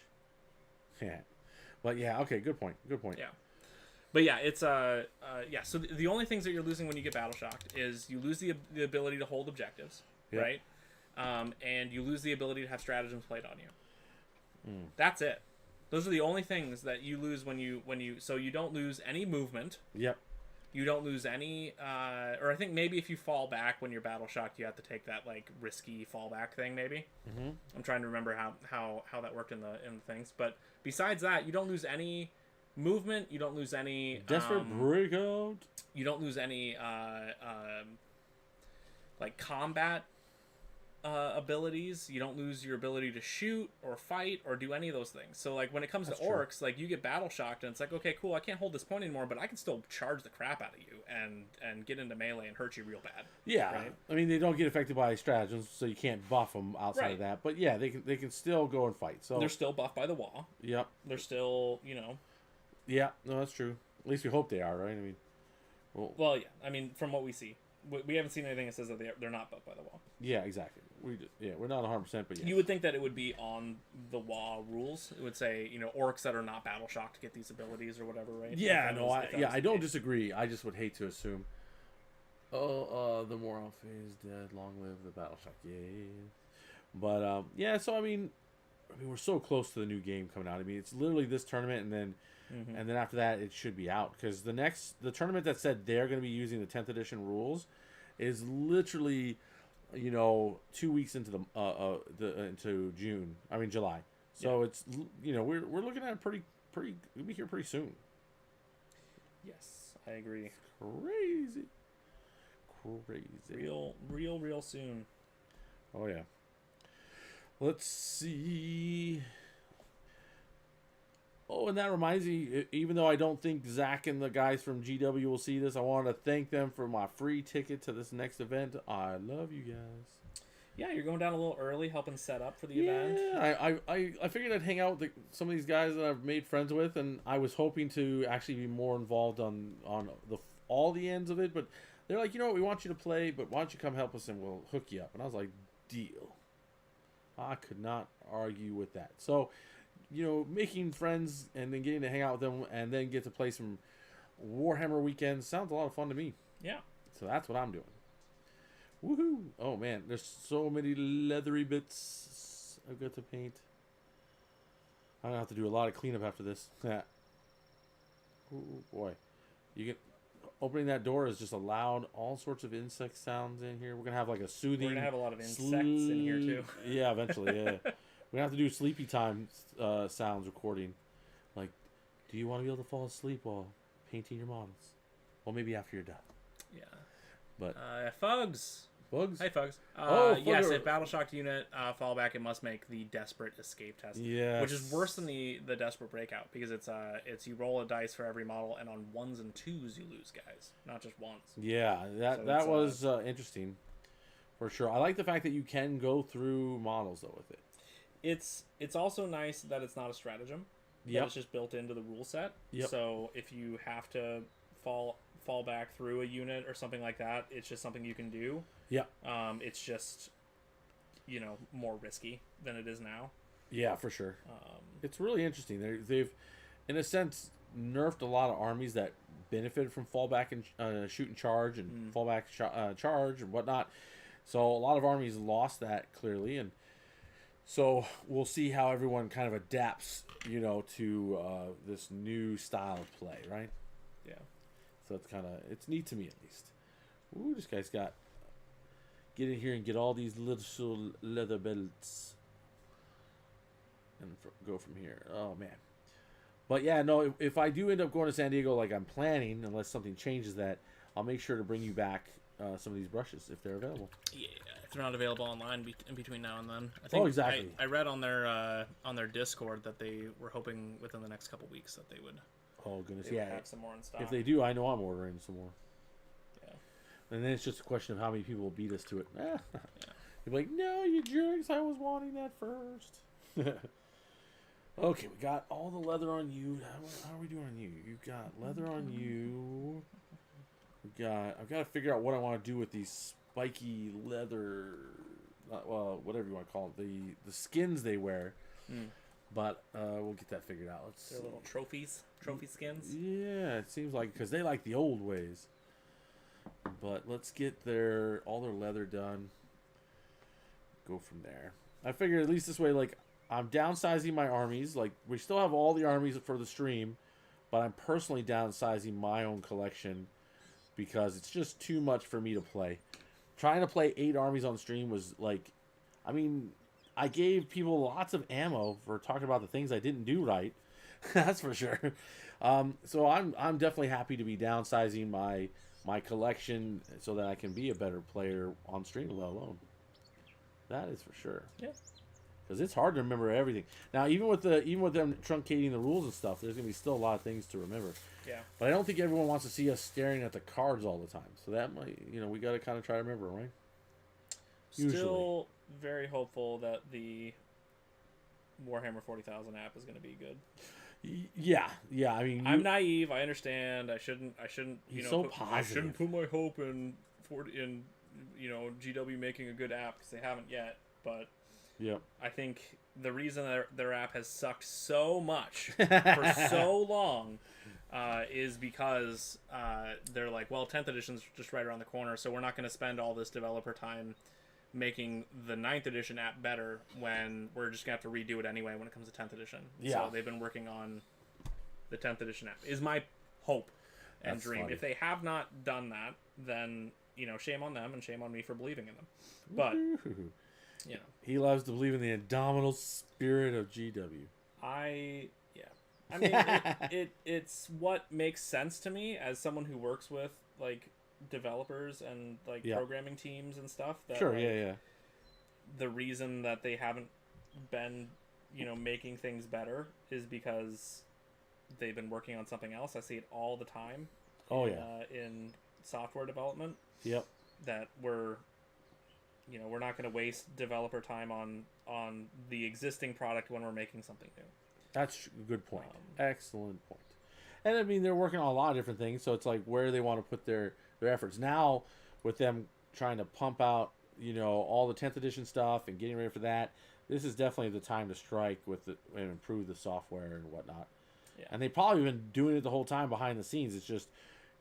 Yeah, but yeah, okay, good point. Good point. Yeah. But yeah, it's yeah. So the only things that you're losing when you get battle shocked is you lose the ability to hold objectives, right? And you lose the ability to have stratagems played on you. That's it. Those are the only things that you lose when you. So you don't lose any movement. Yep. You don't lose any, or I think maybe if you fall back when you're battle shocked, you have to take that, like, risky fallback thing. Maybe. I'm trying to remember how that worked in the things. But besides that, you don't lose any movement. You don't lose any desperate breakout. You don't lose any like combat abilities. You don't lose your ability to shoot or fight or do any of those things. So, like, when it comes to orcs, like, you get battle shocked and it's like, okay, cool, I can't hold this point anymore, but I can still charge the crap out of you and get into melee and hurt you real bad. Yeah, right? I mean, they don't get affected by stratagems, so you can't buff them outside of that. But yeah, they can still go and fight. So they're still buffed by the wall. Yep. They're still, Yeah, no, that's true. At least we hope they are, right? I mean, well, yeah. I mean, from what we see. We haven't seen anything that says that they're not buffed by the wall. Yeah, exactly. We're not 100%, but yeah. You would think that it would be on the wall rules. It would say, orcs that are not battle shocked get these abilities or whatever, right? Yeah, I don't disagree. I just would hate to assume. The moral phase dead. Long live the battle shock. Yeah. But yeah. So I mean, we're so close to the new game coming out. I mean, it's literally this tournament, and then. And then after that, it should be out, because the tournament that said they're going to be using the 10th edition rules is literally, 2 weeks into into July. So it's we're looking at pretty we'll be here pretty soon. Yes, I agree. Crazy. Real soon. Oh yeah. Let's see. Oh, and that reminds me, even though I don't think Zach and the guys from GW will see this, I want to thank them for my free ticket to this next event. I love you guys. Yeah, you're going down a little early, helping set up for the event. Yeah, I figured I'd hang out with some of these guys that I've made friends with, and I was hoping to actually be more involved on all the ends of it, but they're like, we want you to play, but why don't you come help us and we'll hook you up. And I was like, deal. I could not argue with that. So... making friends and then getting to hang out with them and then get to play some Warhammer weekends sounds a lot of fun to me. Yeah. So that's what I'm doing. Woohoo! Oh man, there's so many leathery bits I've got to paint. I'm gonna have to do a lot of cleanup after this. Yeah. Oh boy. Opening that door is just allowed all sorts of insect sounds in here. We're gonna have like a soothing. We're gonna have a lot of insects in here too. Yeah, eventually, yeah. We're going to have to do sleepy time sounds recording. Like, do you want to be able to fall asleep while painting your models? Well, maybe after you're done. Yeah. But Fugs. Bugs? Hi, Fugs. Yes, if battle shocked unit fall back, it must make the desperate escape test. Yeah. Which is worse than the desperate breakout, because it's you roll a dice for every model, and on 1s and 2s you lose, guys, not just once. Yeah, that was interesting, for sure. I like the fact that you can go through models though with it. It's also nice that it's not a stratagem. Yeah. It's just built into the rule set. Yep. So if you have to fall back through a unit or something like that, it's just something you can do. Yeah. It's just more risky than it is now. Yeah, for sure. It's really interesting. They've in a sense nerfed a lot of armies that benefited from fallback and shoot and charge and fallback charge and whatnot. So a lot of armies lost that clearly, and so we'll see how everyone kind of adapts, to this new style of play, right? Yeah. So it's neat to me at least. Ooh, this guy's get in here and get all these little leather belts. And go from here. Oh, man. But yeah, no, if I do end up going to San Diego like I'm planning, unless something changes that, I'll make sure to bring you back some of these brushes if they're available. Yeah, if they're not available online in between now and then. I think exactly. I read on their Discord that they were hoping within the next couple weeks that they would. Oh goodness, would have some more in stock. If they do, I know I'm ordering some more. Yeah. And then it's just a question of how many people will beat us to it. Yeah. You'll be like, no, you jerks! I was wanting that first. Okay, we got all the leather on you. How are we doing on you? You got leather on you. I've got to figure out what I want to do with these spiky leather, well, whatever you want to call it, the skins they wear. But we'll get that figured out. They're little trophy skins. Yeah, it seems like because they like the old ways. But let's get all their leather done. Go from there. I figure at least this way, like, I'm downsizing my armies. Like, we still have all the armies for the stream, but I'm personally downsizing my own collection because it's just too much for me to play. Trying to play 8 armies on stream was like, I mean, I gave people lots of ammo for talking about the things I didn't do right. That's for sure. So I'm definitely happy to be downsizing my collection so that I can be a better player on stream, let alone. That is for sure. Yeah. Because it's hard to remember everything. Now, even with them truncating the rules and stuff, there's gonna be still a lot of things to remember. Yeah. But I don't think everyone wants to see us staring at the cards all the time. So that might, we got to kind of try to remember, right? Still very hopeful that the Warhammer 40,000 app is going to be good. Yeah. I mean, I'm naive. I understand. I shouldn't. Positive. I shouldn't put my hope in GW making a good app because they haven't yet. But yep. I think the reason their app has sucked so much for so long is because they're like, well, 10th edition's just right around the corner, so we're not going to spend all this developer time making the 9th edition app better when we're just going to have to redo it anyway when it comes to 10th edition. Yeah. So they've been working on the 10th edition app, is my hope and That's dream. funny. If they have not done that, then, shame on them and shame on me for believing in them. But... Ooh. He loves to believe in the indomitable spirit of GW. I mean, it's what makes sense to me as someone who works with like developers and like programming teams and stuff. That, sure, like, the reason that they haven't been, making things better is because they've been working on something else. I see it all the time. In software development. Yep. That we're not going to waste developer time on the existing product when we're making something new. That's a good point. Excellent point. And I mean, they're working on a lot of different things, so it's like where they want to put their efforts. Now, with them trying to pump out, all the 10th edition stuff and getting ready for that, this is definitely the time to strike with it and improve the software and whatnot. Yeah. And they've probably been doing it the whole time behind the scenes. It's just,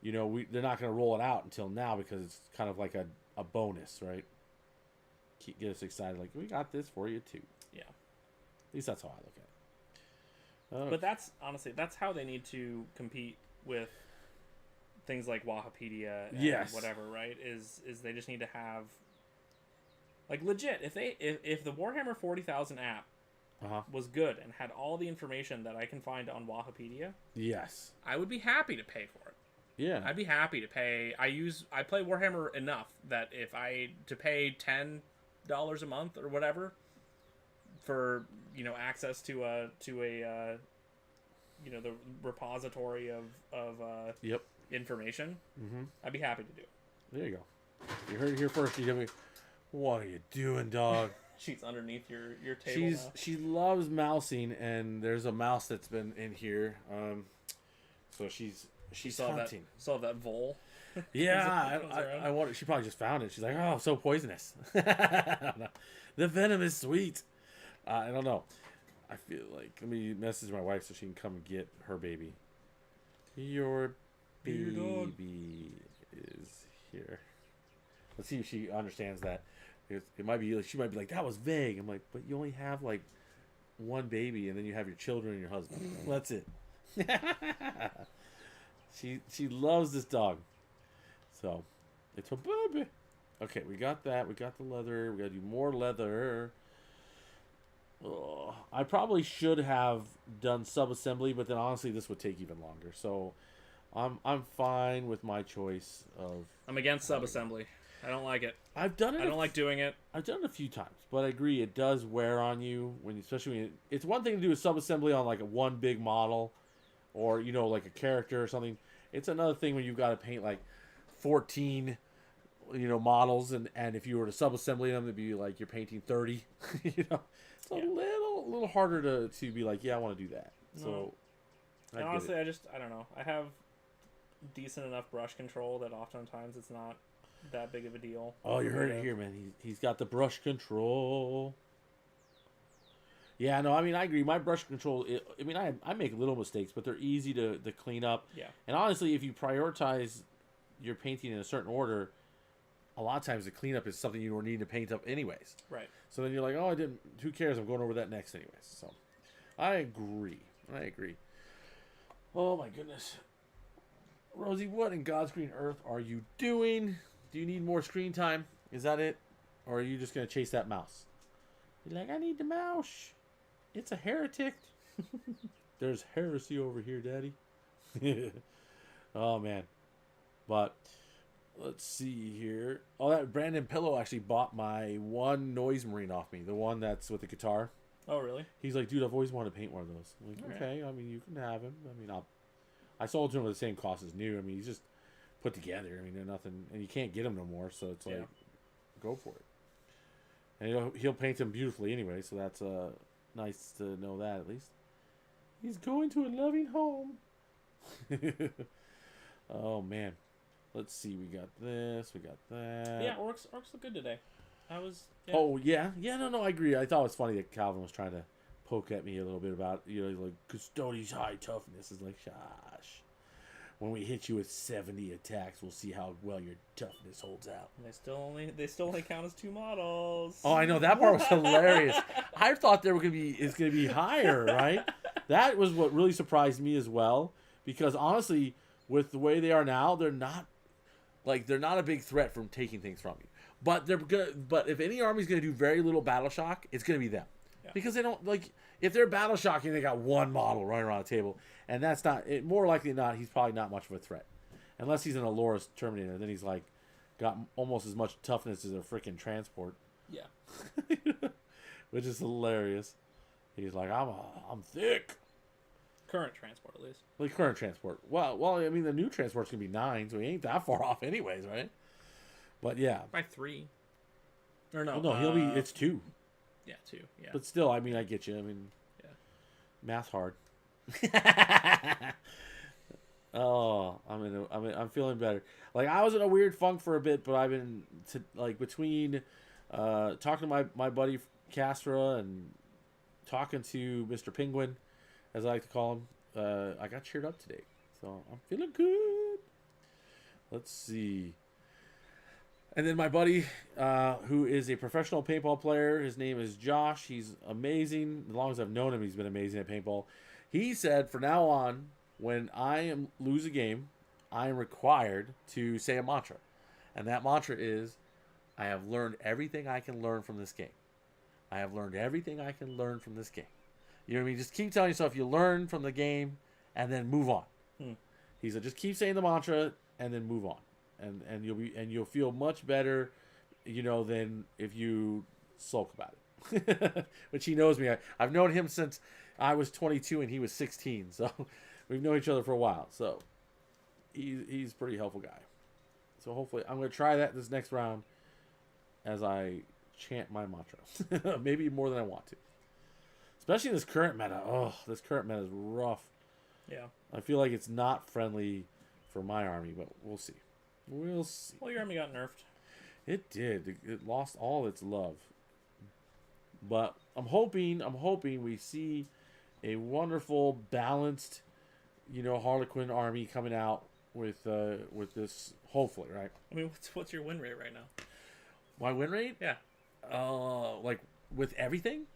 they're not going to roll it out until now because it's kind of like a bonus, right? Get us excited, like, we got this for you too. Yeah. At least that's how I look at it. But that's how they need to compete with things like Wahapedia and whatever, right? Is they just need to have, like, legit, if the Warhammer 40,000 app was good and had all the information that I can find on Wahapedia, yes, I would be happy to pay for it. Yeah. I'd be happy to pay. I play Warhammer enough that if to pay $10 a month or whatever for access to the repository of information, I'd be happy to do it. There you go. You heard it here first. What are you doing, dog? She's underneath your table now. She loves mousing, and there's a mouse that's been in here. So she's hunting. Saw that vole. Yeah, I wonder. She probably just found it. She's like, oh, so poisonous. The venom is sweet. I don't know. I feel like, let me message my wife so she can come and get her baby. Your baby is here. Let's see if she understands that. It might be. She might be like, that was vague. I'm like, but you only have like one baby, and then you have your children and your husband. That's it. She loves this dog. So, it's her baby. Okay, we got that. We got the leather. We got to do more leather. I probably should have done sub-assembly, but then honestly, this would take even longer. So, I'm fine with my choice of. I'm against subassembly. I don't like it. I've done it. I don't like doing it. I've done it a few times, but I agree it does wear on you especially when it's one thing to do a subassembly on like one big model, or like a character or something. It's another thing when you've got to paint like 14, models, and if you were to subassembly them, it'd be like you're painting 30. It's a little harder to be like, I want to do that. So, honestly, I don't know. I have decent enough brush control that oftentimes it's not that big of a deal. Oh, you heard it here, man. He's got the brush control. Yeah, no, I mean, I agree. My brush control, I make little mistakes, but they're easy to clean up. Yeah. And honestly, if you prioritize your painting in a certain order, a lot of times the cleanup is something you were needing to paint up anyways. Right. So then you're like, oh, I didn't. Who cares? I'm going over that next anyways. So, I agree. Oh my goodness, Rosie, what in God's green earth are you doing? Do you need more screen time? Is that it, or are you just gonna chase that mouse? You're like, I need the mouse. It's a heretic. There's heresy over here, Daddy. Oh man, but. Let's see here. Oh, that Brandon Pillow actually bought my one Noise Marine off me. The one that's with the guitar. Oh, really? He's like, dude, I've always wanted to paint one of those. I'm like, okay. Right. I mean, you can have him. I mean, I sold to him at the same cost as new. I mean, he's just put together. I mean, they're nothing. And you can't get him no more. So it's like, go for it. And he'll paint them beautifully anyway. So that's nice to know that at least. He's going to a loving home. Oh, man. Let's see, we got this, we got that. Yeah, orcs look good today. Oh, yeah? Yeah, no, I agree. I thought it was funny that Calvin was trying to poke at me a little bit about, like, Custodes high toughness. Is like, shush. When we hit you with 70 attacks, we'll see how well your toughness holds out. And they still only count as 2 models. Oh, I know. That part was hilarious. I thought it's gonna be higher, right? That was what really surprised me as well. Because, honestly, with the way they are now, they're not a big threat from taking things from you. But But if any army's gonna do very little battle shock, it's gonna be them, because they don't if they're battle shocking, they got one model running around the table, and that's not it. More likely than not, he's probably not much of a threat, unless he's an Aloris Terminator. Then he's got almost as much toughness as a freaking transport. Yeah, which is hilarious. He's like, I'm thick. Current transport, at least. Like current transport. Well, I mean, the new transport's gonna be 9, so he ain't that far off, anyways, right? But yeah, by 3. Or no? Well, no, it's 2. Yeah, 2. Yeah. But still, I mean, I get you. I mean, math's hard. Oh, I'm feeling better. Like, I was in a weird funk for a bit, but I've been between talking to my buddy Castra and talking to Mr. Penguin, as I like to call him, I got cheered up today. So I'm feeling good. Let's see. And then my buddy, who is a professional paintball player, his name is Josh. He's amazing. As long as I've known him, he's been amazing at paintball. He said, from now on, when I lose a game, I am required to say a mantra. And that mantra is, I have learned everything I can learn from this game. I have learned everything I can learn from this game. You know what I mean? Just keep telling yourself you learn from the game and then move on. He said, just keep saying the mantra and then move on. And you'll feel much better, than if you sulk about it. Which he knows me. I've known him since I was 22 and he was 16. So we've known each other for a while. So he's a pretty helpful guy. So hopefully I'm going to try that this next round as I chant my mantra. Maybe more than I want to. Especially in this current meta. Oh, this current meta is rough. Yeah. I feel like it's not friendly for my army, but we'll see. We'll see. Well, your army got nerfed. It did. It lost all its love. But I'm hoping we see a wonderful, balanced, Harlequin army coming out with this, hopefully, right? I mean, what's your win rate right now? My win rate? Yeah. With everything?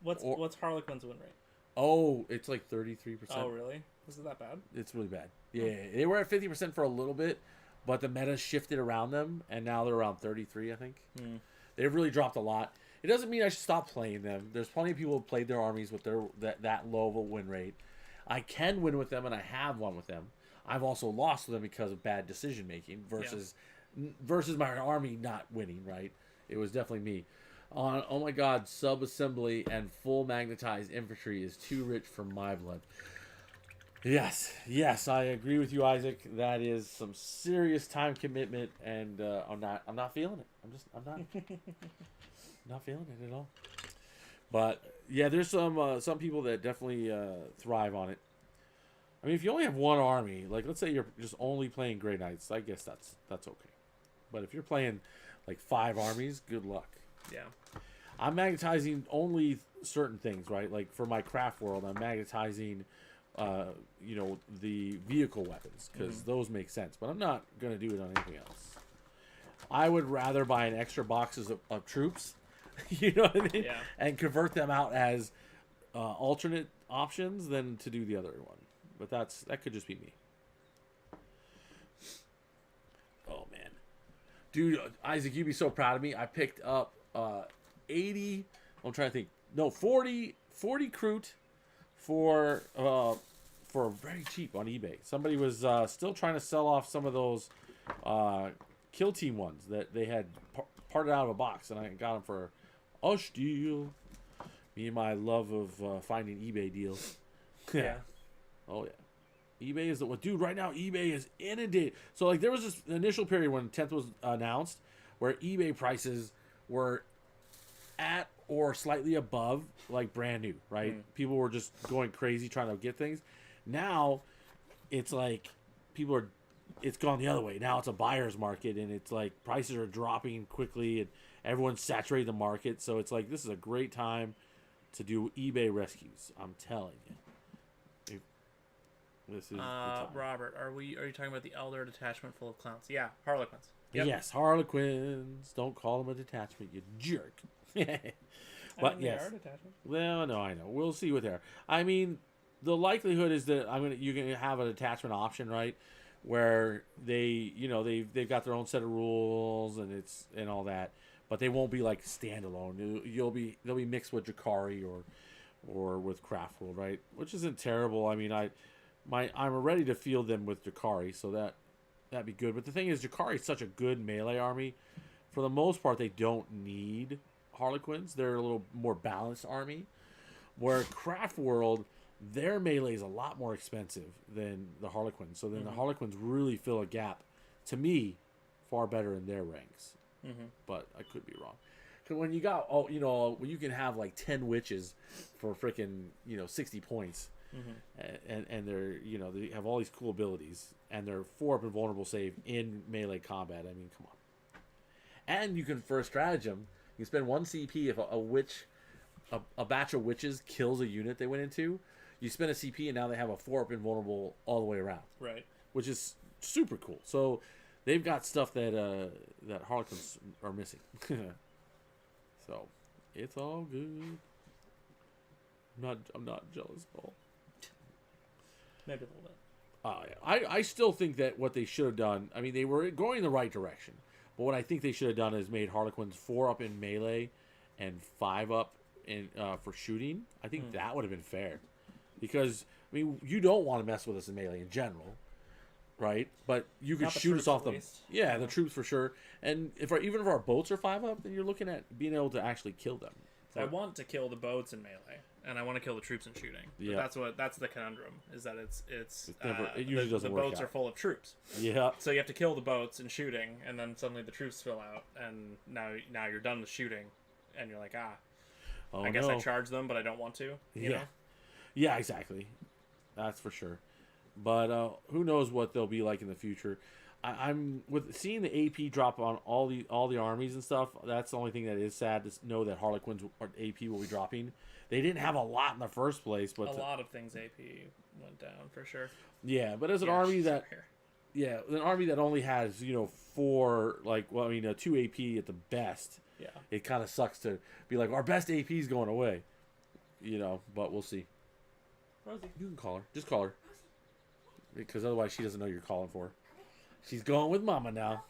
What's Harlequin's win rate? Oh, it's like 33%. Oh, really? Is it that bad? It's really bad. Yeah, they were at 50% for a little bit, but the meta shifted around them, and now they're around 33, I think. They've really dropped a lot. It doesn't mean I should stop playing them. There's plenty of people who played their armies with that low of a win rate. I can win with them, and I have won with them. I've also lost them because of bad decision making versus my army not winning. Right? It was definitely me. Oh my God, sub-assembly and full magnetized infantry is too rich for my blood. Yes, I agree with you, Isaac. That is some serious time commitment, and I'm not feeling it. I'm not not feeling it at all. But yeah, there's some people that definitely thrive on it. I mean, if you only have one army, like let's say you're just only playing Grey Knights, I guess that's okay. But if you're playing like 5 armies, good luck. Yeah. I'm magnetizing only certain things, right? Like for my craft world, I'm magnetizing, the vehicle weapons because those make sense. But I'm not going to do it on anything else. I would rather buy an extra boxes of troops, you know what I mean? Yeah. And convert them out as alternate options than to do the other one. But that could just be me. Oh, man. Dude, Isaac, you'd be so proud of me. I picked up 80, I'm trying to think, no, 40 Kroot for very cheap on eBay. Somebody was still trying to sell off some of those Kill Team ones that they had parted out of a box, and I got them for a steal. Me and my love of finding eBay deals. Yeah. Oh, yeah. eBay is the one. Dude, right now, eBay is inundated. So, like, there was this initial period when 10th was announced where eBay prices were at or slightly above, like, brand new, right? People were just going crazy trying to get things. Now, it's like it's gone the other way. Now it's a buyer's market, and it's like prices are dropping quickly, and everyone's saturated the market. So it's like this is a great time to do eBay rescues. I'm telling you. This is Robert, are you talking about the Elder detachment full of clowns? Yeah, Harlequins. Yep. Yes, Harlequins. Don't call them a detachment, you jerk. But yes, they are detachments. Well, no, I know. We'll see what they are. I mean, the likelihood is that you're gonna have a detachment option, right? Where they've got their own set of rules and all that, but they won't be like standalone. They'll be mixed with Jakari or with Craftworld, right? Which isn't terrible. I mean, I'm ready to field them with Jakari, so that'd be good. But the thing is, Jakari is such a good melee army. For the most part, they don't need Harlequins. They're a little more balanced army. Where Craftworld, their melee is a lot more expensive than the Harlequins. So then the Harlequins really fill a gap, to me, far better in their ranks. But I could be wrong. Because when you got, when you can have like 10 witches for freaking, 60 points. And they're they have all these cool abilities, and they're 4-up invulnerable save in melee combat. I mean, come on. And you can, for a stratagem, you spend 1 CP if a witch, a batch of witches kills a unit they went into. You spend a CP, and now they have a 4-up invulnerable all the way around. Right. Which is super cool. So they've got stuff that Harlequins are missing. So it's all good. I'm not jealous at all. Maybe a little bit. I still think that what they should have done, I mean, they were going in the right direction. But what I think they should have done is made Harlequins 4-up in melee and 5-up in for shooting. I think that would have been fair. Because, I mean, you don't want to mess with us in melee in general, right? But you could shoot us off the... Yeah, the troops for sure. And even if our boats are 5-up, then you're looking at being able to actually kill them. So I want to kill the boats in melee, and I want to kill the troops in shooting. But that's the conundrum, is that it usually doesn't work out. The boats are full of troops. Yeah. So you have to kill the boats in shooting, and then suddenly the troops fill out, and now you're done with shooting, and you're like, I guess I charge them, but I don't want to. You know? Yeah, exactly. That's for sure. But who knows what they'll be like in the future. I'm with seeing the AP drop on all the armies and stuff. That's the only thing that is sad to know that Harlequins AP will be dropping. They didn't have a lot in the first place, but a lot of things AP went down for sure. Yeah, but as an army that an army that only has 4 2 AP at the best. Yeah, it kind of sucks to be like our best AP is going away. But we'll see. Rosie, you can call her. Just call her, because otherwise she doesn't know you're calling for her. She's going with Mama now.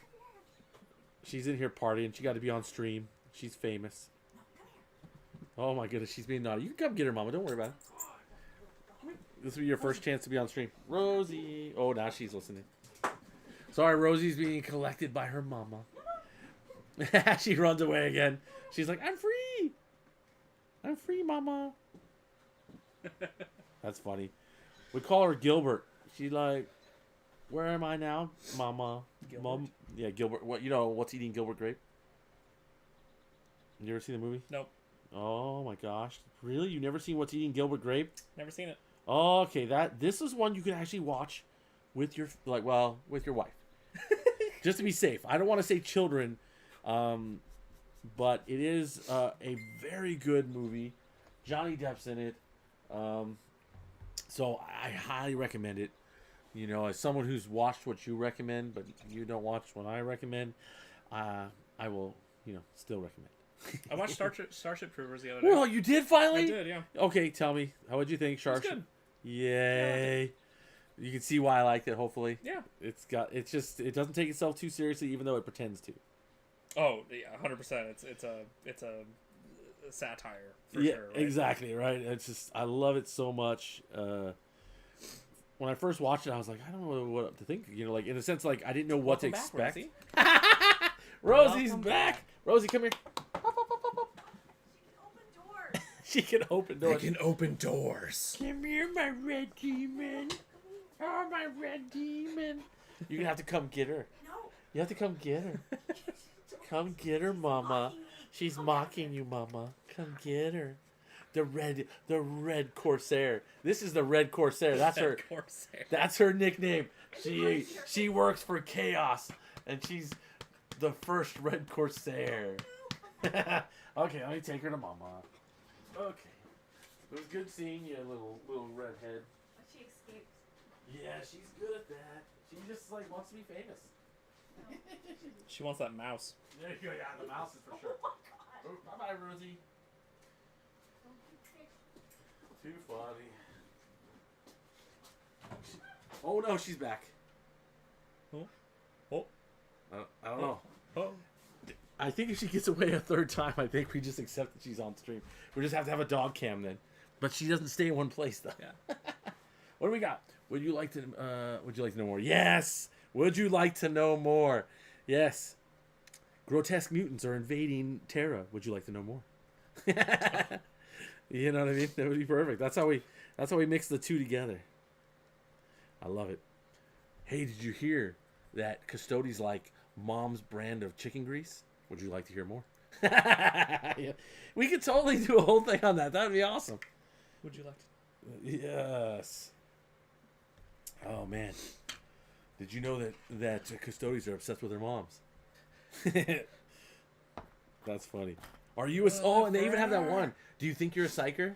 She's in here partying. She got to be on stream. She's famous. Oh my goodness, she's being naughty. You can come get her, Mama. Don't worry about it. This will be your first chance to be on stream. Rosie. Oh, now she's listening. Sorry, Rosie's being collected by her mama. She runs away again. She's like, I'm free. I'm free, mama. That's funny. We call her Gilbert. She's like, where am I now, mama? Gilbert? Mom? Yeah, Gilbert. What, you know, What's Eating Gilbert Grape? You ever seen the movie? Nope. Oh my gosh. Really? You never seen What's Eating Gilbert Grape? Never seen it. Oh, okay, this is one you can actually watch with your with your wife. Just to be safe. I don't want to say children, but it is a very good movie. Johnny Depp's in it. So I highly recommend it. You know, as someone who's watched what you recommend, but you don't watch what I recommend, I will, still recommend. I watched Starship Troopers the other day. Well, you did finally? I did, yeah. Okay, tell me. How would you think, Starship? It's good. Yay. Yeah, you can see why I liked it, hopefully. Yeah. It doesn't take itself too seriously, even though it pretends to. Oh, yeah, 100%. It's a satire, for sure. Right? Exactly, right? It's just, I love it so much. When I first watched it, I was like, I don't know what to think. Like, in a sense, like, I didn't know what to expect. Rosie. Rosie's back! Rosie, come here. She can open doors. They can open doors. Come here, my red demon. Oh, my red demon. You're going to have to come get her. No. You have to come get her. Come get her, Mama. She's mocking you, Mama. Come get her. The red Corsair. This is the Red Corsair. That's her. Corsair. That's her nickname. She works for Chaos, and she's the first Red Corsair. Okay, let me take her to Mama. Okay. It was good seeing you, little redhead. She escaped. Yeah, she's good at that. She just wants to be famous. No. She wants that mouse. There you go. Yeah, the mouse is for sure. Oh my God. Bye, Rosie. Too funny. Oh no, she's back. Oh. I don't know. Oh. I think if she gets away a third time, I think we just accept that she's on stream. We just have to have a dog cam then. But she doesn't stay in one place though. Yeah. What do we got? Would you like to know more? Yes. Would you like to know more? Yes. Grotesque mutants are invading Terra. Would you like to know more? You know what I mean? That would be perfect. That's how we mix the two together. I love it. Hey, did you hear that Custodes like Mom's brand of chicken grease? Would you like to hear more? Yeah. We could totally do a whole thing on that. That would be awesome. Would you like to? Yes. Oh man. Did you know that Custodes are obsessed with their moms? That's funny. Are you a... Oh, and they even have that one. Do you think you're a psyker?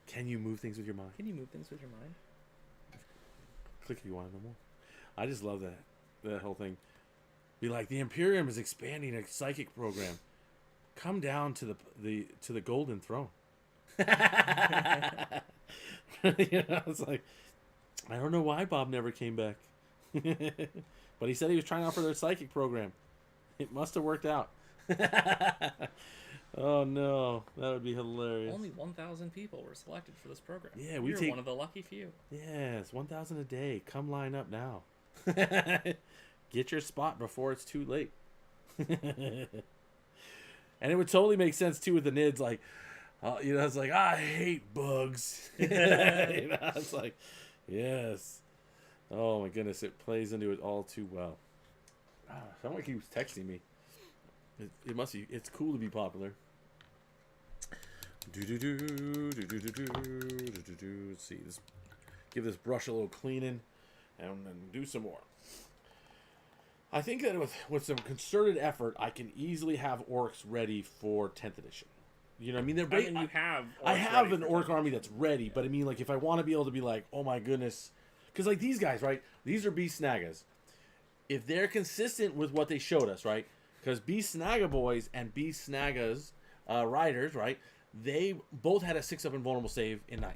Can you move things with your mind? Can you move things with your mind? Click if you want to know more. I just love that whole thing. Be like, the Imperium is expanding a psychic program. Come down to the Golden Throne. It's like, I don't know why Bob never came back. But he said he was trying out for their psychic program. It must have worked out. Oh no, that would be hilarious. Only 1,000 people were selected for this program. Yeah, You're one of the lucky few. Yes, 1,000 a day. Come line up now. Get your spot before it's too late. And it would totally make sense too with the NIDs, like, it's like, I hate bugs. It's like, yes. Oh my goodness, it plays into it all too well. Someone keeps texting me. It must be. It's cool to be popular. Let's see. Give this brush a little cleaning, and then do some more. I think that with some concerted effort, I can easily have orcs ready for 10th edition. You know what I mean? You have. I have an orc army that's ready, but I mean, like, if I want to be able to be like, oh my goodness, because like these guys, right? These are Beast Snagas. If they're consistent with what they showed us, right? Because Beast Snaga boys and Beast Snagas riders, right? They both had a 6-up invulnerable save in 9th.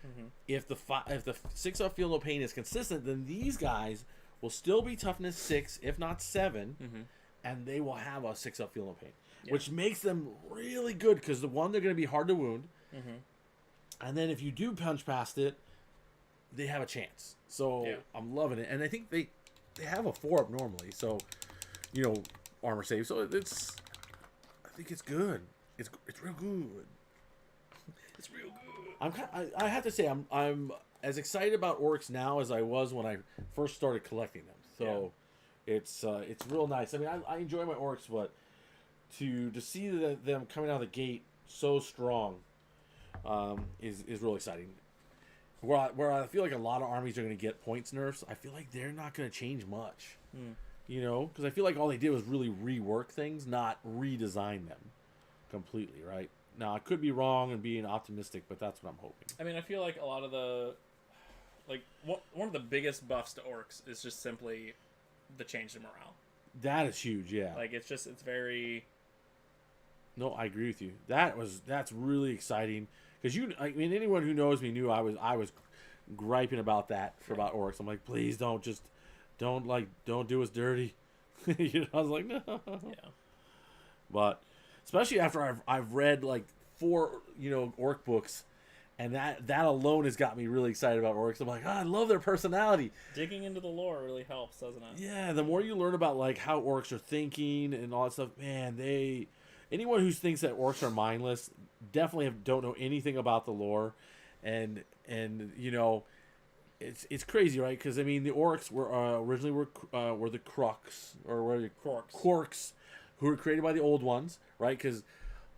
Mm-hmm. If the 6-up feel no pain is consistent, then these guys will still be toughness 6, if not 7, mm-hmm. and they will have a 6-up feel no pain, which makes them really good because they're going to be hard to wound, mm-hmm. and then if you do punch past it, they have a chance. So Yeah. I'm loving it, and I think they have a 4-up normally. So armor save. So I think it's good. It's real good. It's real good. I have to say I'm as excited about orcs now as I was when I first started collecting them. So it's real nice. I mean, I enjoy my orcs, but to see them coming out of the gate so strong is real exciting. Where I feel like a lot of armies are going to get points nerfs, I feel like they're not going to change much. Because I feel like all they did was really rework things, not redesign them completely, right? Now, I could be wrong and being optimistic, but that's what I'm hoping. I mean, I feel like a lot of one of the biggest buffs to orcs is just simply the change to morale. That is huge, yeah. Like, it's very... No, I agree with you. That's really exciting. Because anyone who knows me knew I was griping about that about orcs. I'm like, please don't do us dirty. I was like, no. Yeah. But especially after I've read like 4 orc books, and that alone has got me really excited about orcs. I'm like, I love their personality. Digging into the lore really helps, doesn't it? Yeah, the more you learn about like how orcs are thinking and all that stuff, man, anyone who thinks that orcs are mindless definitely don't know anything about the lore, and it's crazy, right? Because I mean, the orcs were originally were the Crux or were the Quarks, who were created by the old ones, right? Because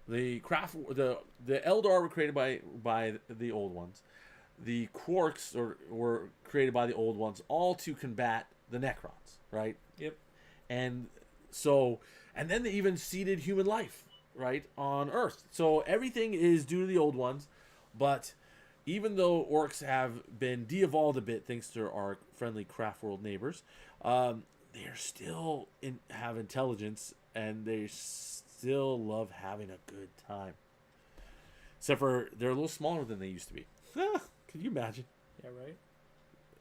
the Eldar were created by the old ones. The Quarks were created by the old ones, all to combat the Necrons, right? Yep. And then they even seeded human life, right, on Earth. So everything is due to the old ones, but even though orcs have been de-evolved a bit thanks to our friendly craft world neighbors, they're still have intelligence, and they still love having a good time. Except for they're a little smaller than they used to be. Can you imagine? Yeah, right.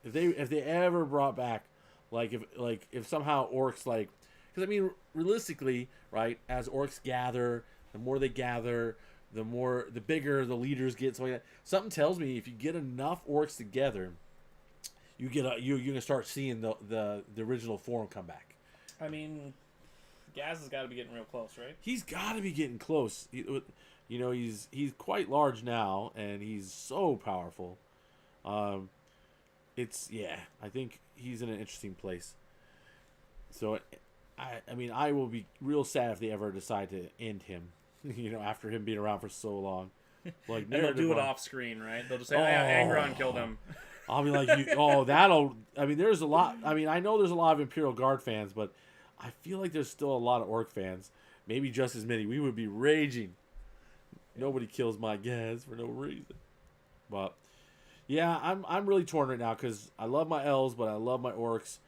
If they ever brought back, if somehow orcs because I mean realistically, right, as orcs gather, the more they gather, the bigger the leaders get. Something tells me if you get enough orcs together, you're gonna start seeing the original form come back. I mean, Gaz has got to be getting real close, right? He's got to be getting close. He's quite large now, and he's so powerful. I think he's in an interesting place. So, I will be real sad if they ever decide to end him. After him being around for so long. Like, they'll do it off screen, right? They'll just say, Angron killed him. I'll be like, there's a lot. I mean, I know there's a lot of Imperial Guard fans, but I feel like there's still a lot of orc fans. Maybe just as many. We would be raging. Nobody kills my Gaz for no reason. But yeah, I'm really torn right now because I love my elves, but I love my orcs.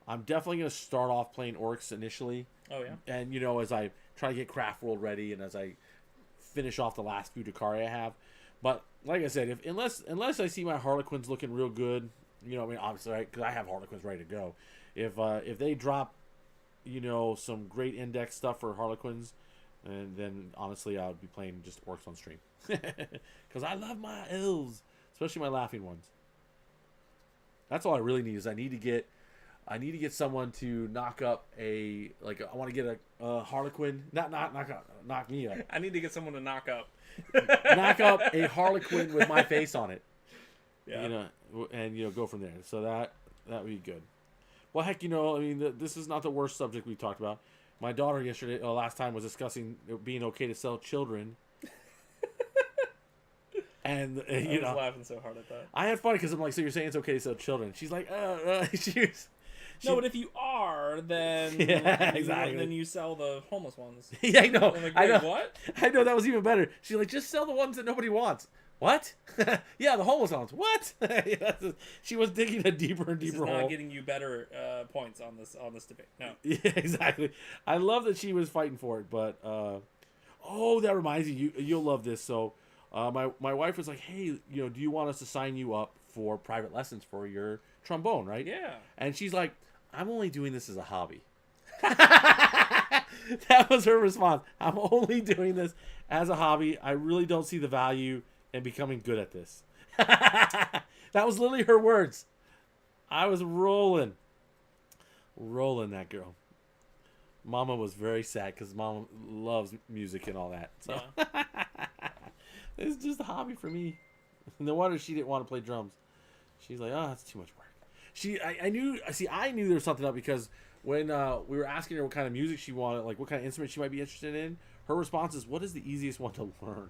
I'm definitely gonna start off playing orcs initially. Oh yeah. And as I try to get Craft World ready, and as I finish off the last few Dakari I have. But like I said, unless I see my Harlequins looking real good, obviously, right? Because I have Harlequins ready to go. If they drop, some great index stuff for Harlequins, and then honestly, I would be playing just orcs on stream because I love my elves, especially my laughing ones. That's all I really need. I need to get someone to knock up I want to get a Harlequin, not knock me up. I need to get someone to knock up a Harlequin with my face on it. Yeah. And go from there. So that would be good. Well, heck, this is not the worst subject we talked about. My daughter last time was discussing it being okay to sell children. And I was laughing so hard at that. I had fun because I'm like, so you're saying it's okay to sell children? She's like, no, but if you are, then exactly. Then you sell the homeless ones. Yeah, I know. Like, I know. What? I know, that was even better. She's like, just sell the ones that nobody wants. What? Yeah, the homeless ones. What? She was digging a deeper and deeper hole. This is not getting you better points on this debate. No. Yeah, exactly. I love that she was fighting for it, but that reminds me, you'll love this. So, my wife was like, hey, do you want us to sign you up for private lessons for your trombone, right? Yeah. And she's like, I'm only doing this as a hobby. That was her response. I'm only doing this as a hobby. I really don't see the value in becoming good at this. That was literally her words. I was rolling that girl. Mama was very sad because Mama loves music and all that. So it's just a hobby for me. No wonder she didn't want to play drums. She's like, oh, that's too much work. I knew there was something up because when we were asking her what kind of music she wanted, like what kind of instrument she might be interested in, her response is, what is the easiest one to learn?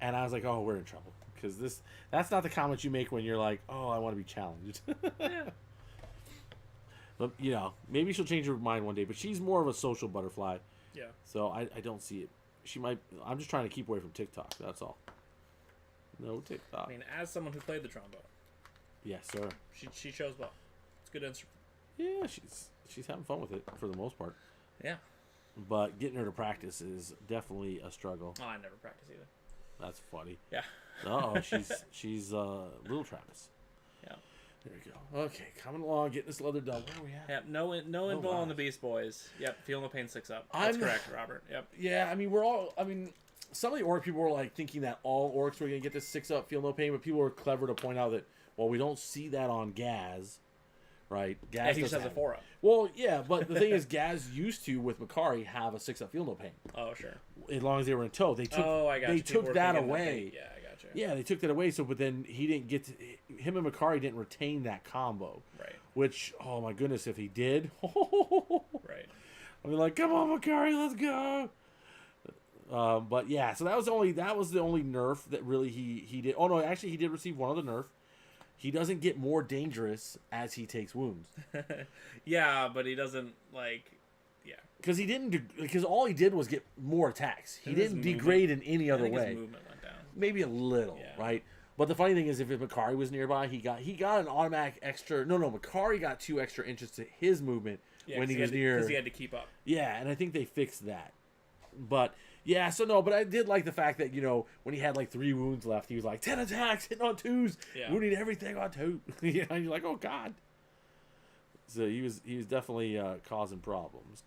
And I was like, oh, we're in trouble. Because that's not the comment you make when you're like, oh, I want to be challenged. Yeah. But, you know, maybe she'll change her mind one day. But she's more of a social butterfly. Yeah. So I don't see it. She might. I'm just trying to keep away from TikTok. That's all. No TikTok. I mean, as someone who played the trombone. Yes, sir. She chose well. It's a good instrument. Yeah, she's having fun with it for the most part. Yeah. But getting her to practice is definitely a struggle. Oh, I never practice either. That's funny. Yeah. Oh, she's little Travis. Yeah. There we go. Okay, coming along, getting this leather done. Where are we at? Yep. No info on the Beast Boys. Yep. Feel no pain 6 up. That's correct, Robert. Yep. Yeah, I mean some of the orc people were like thinking that all orcs were gonna get this 6 up, feel no pain, but people were clever to point out that we don't see that on Gaz. Right, Gaz he just has a 4 up. Well, yeah, but the thing is, Gaz used to with Makari have a 6 up, feel no pain. Oh, sure. As long as they were in tow, they took that away. Yeah, I got you. Yeah, they took that away. So, but then he didn't get him and Makari didn't retain that combo. Right. Which, oh my goodness, if he did, right. I'd be like, come on, Makari, let's go. But yeah, so that was the only nerf that really he did. Oh no, actually he did receive one other nerf. He doesn't get more dangerous as he takes wounds. Yeah, but he doesn't because all he did was get more attacks. He didn't degrade in any other way. His movement went down. Maybe a little, right? But the funny thing is, if Makari was nearby, he got an automatic extra. No, Makari got 2 extra inches to his movement when he was near. Because he had to keep up. Yeah, and I think they fixed that. But yeah, but I did like the fact that, you know, when he had like 3 wounds left, he was like 10 attacks, hitting on 2s, wounding everything on 2. You know, and you're like, oh god. So he was definitely causing problems,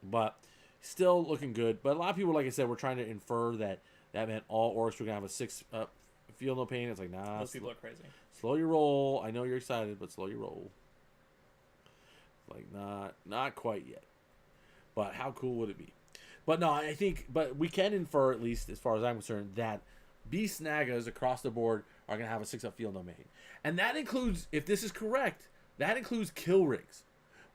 but still looking good. But a lot of people, like I said, were trying to infer that meant all orcs were gonna have a 6 up, feel no pain. It's like, nah. Those people are crazy. Slow your roll. I know you're excited, but slow your roll. Like not quite yet. But how cool would it be? But no, I think, but we can infer, at least as far as I'm concerned, that Beast Nagas across the board are going to have a 6 up field domain. And that includes, if this is correct, that includes kill rigs,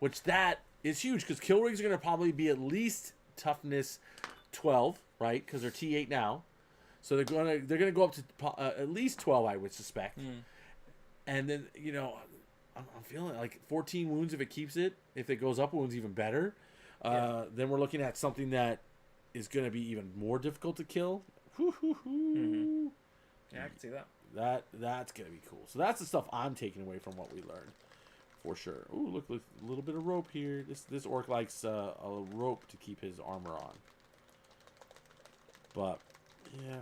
which that is huge because kill rigs are going to probably be at least toughness 12, right? Because they're T8 now. So they're going to go up to at least 12, I would suspect. And then, you know, I'm feeling like 14 wounds if it keeps it. If it goes up wounds, even better. Then we're looking at something that is going to be even more difficult to kill. Mm-hmm. Yeah, I can see that. That's going to be cool. So that's the stuff I'm taking away from what we learned, for sure. Ooh, look, a little bit of rope here. This orc likes a rope to keep his armor on. But yeah.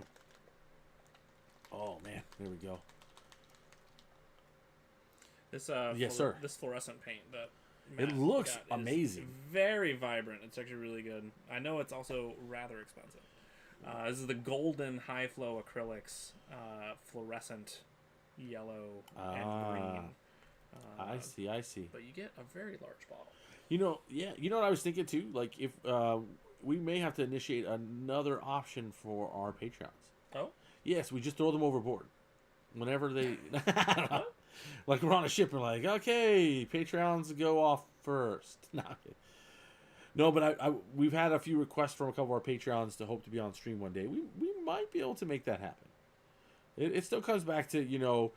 Oh man, there we go. This yes, sir. This fluorescent paint that it looks amazing. Very vibrant. It's actually really good. I know it's also rather expensive. This is the golden high flow acrylics, fluorescent yellow and green. I see. But you get a very large bottle. You know what I was thinking too? Like if we may have to initiate another option for our Patreons. Oh? Yes, we just throw them overboard. Whenever they like we're on a ship and like, okay, Patreons go off first. No, but we've had a few requests from a couple of our Patreons to hope to be on stream one day. We might be able to make that happen. It still comes back to, you know,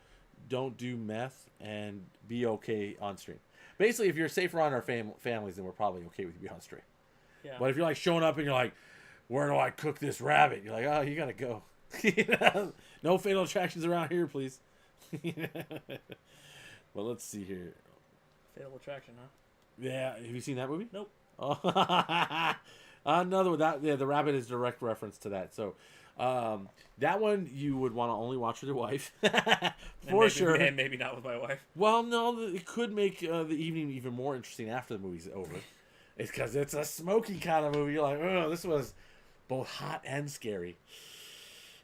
don't do meth and be okay on stream. Basically, if you're safe around our families, then we're probably okay with you on stream. Yeah. But if you're like showing up and you're like, where do I cook this rabbit? You're like, oh, you gotta go. No fatal attractions around here, please. Well, let's see here. Fatal Attraction, huh? Yeah, have you seen that movie? Nope. Oh, another one. The rabbit is direct reference to that. So, that one you would want to only watch with your wife, for sure. And maybe not with my wife. Well, no, it could make the evening even more interesting after the movie's over. It's because it's a smoky kind of movie. You're like, oh, this was both hot and scary.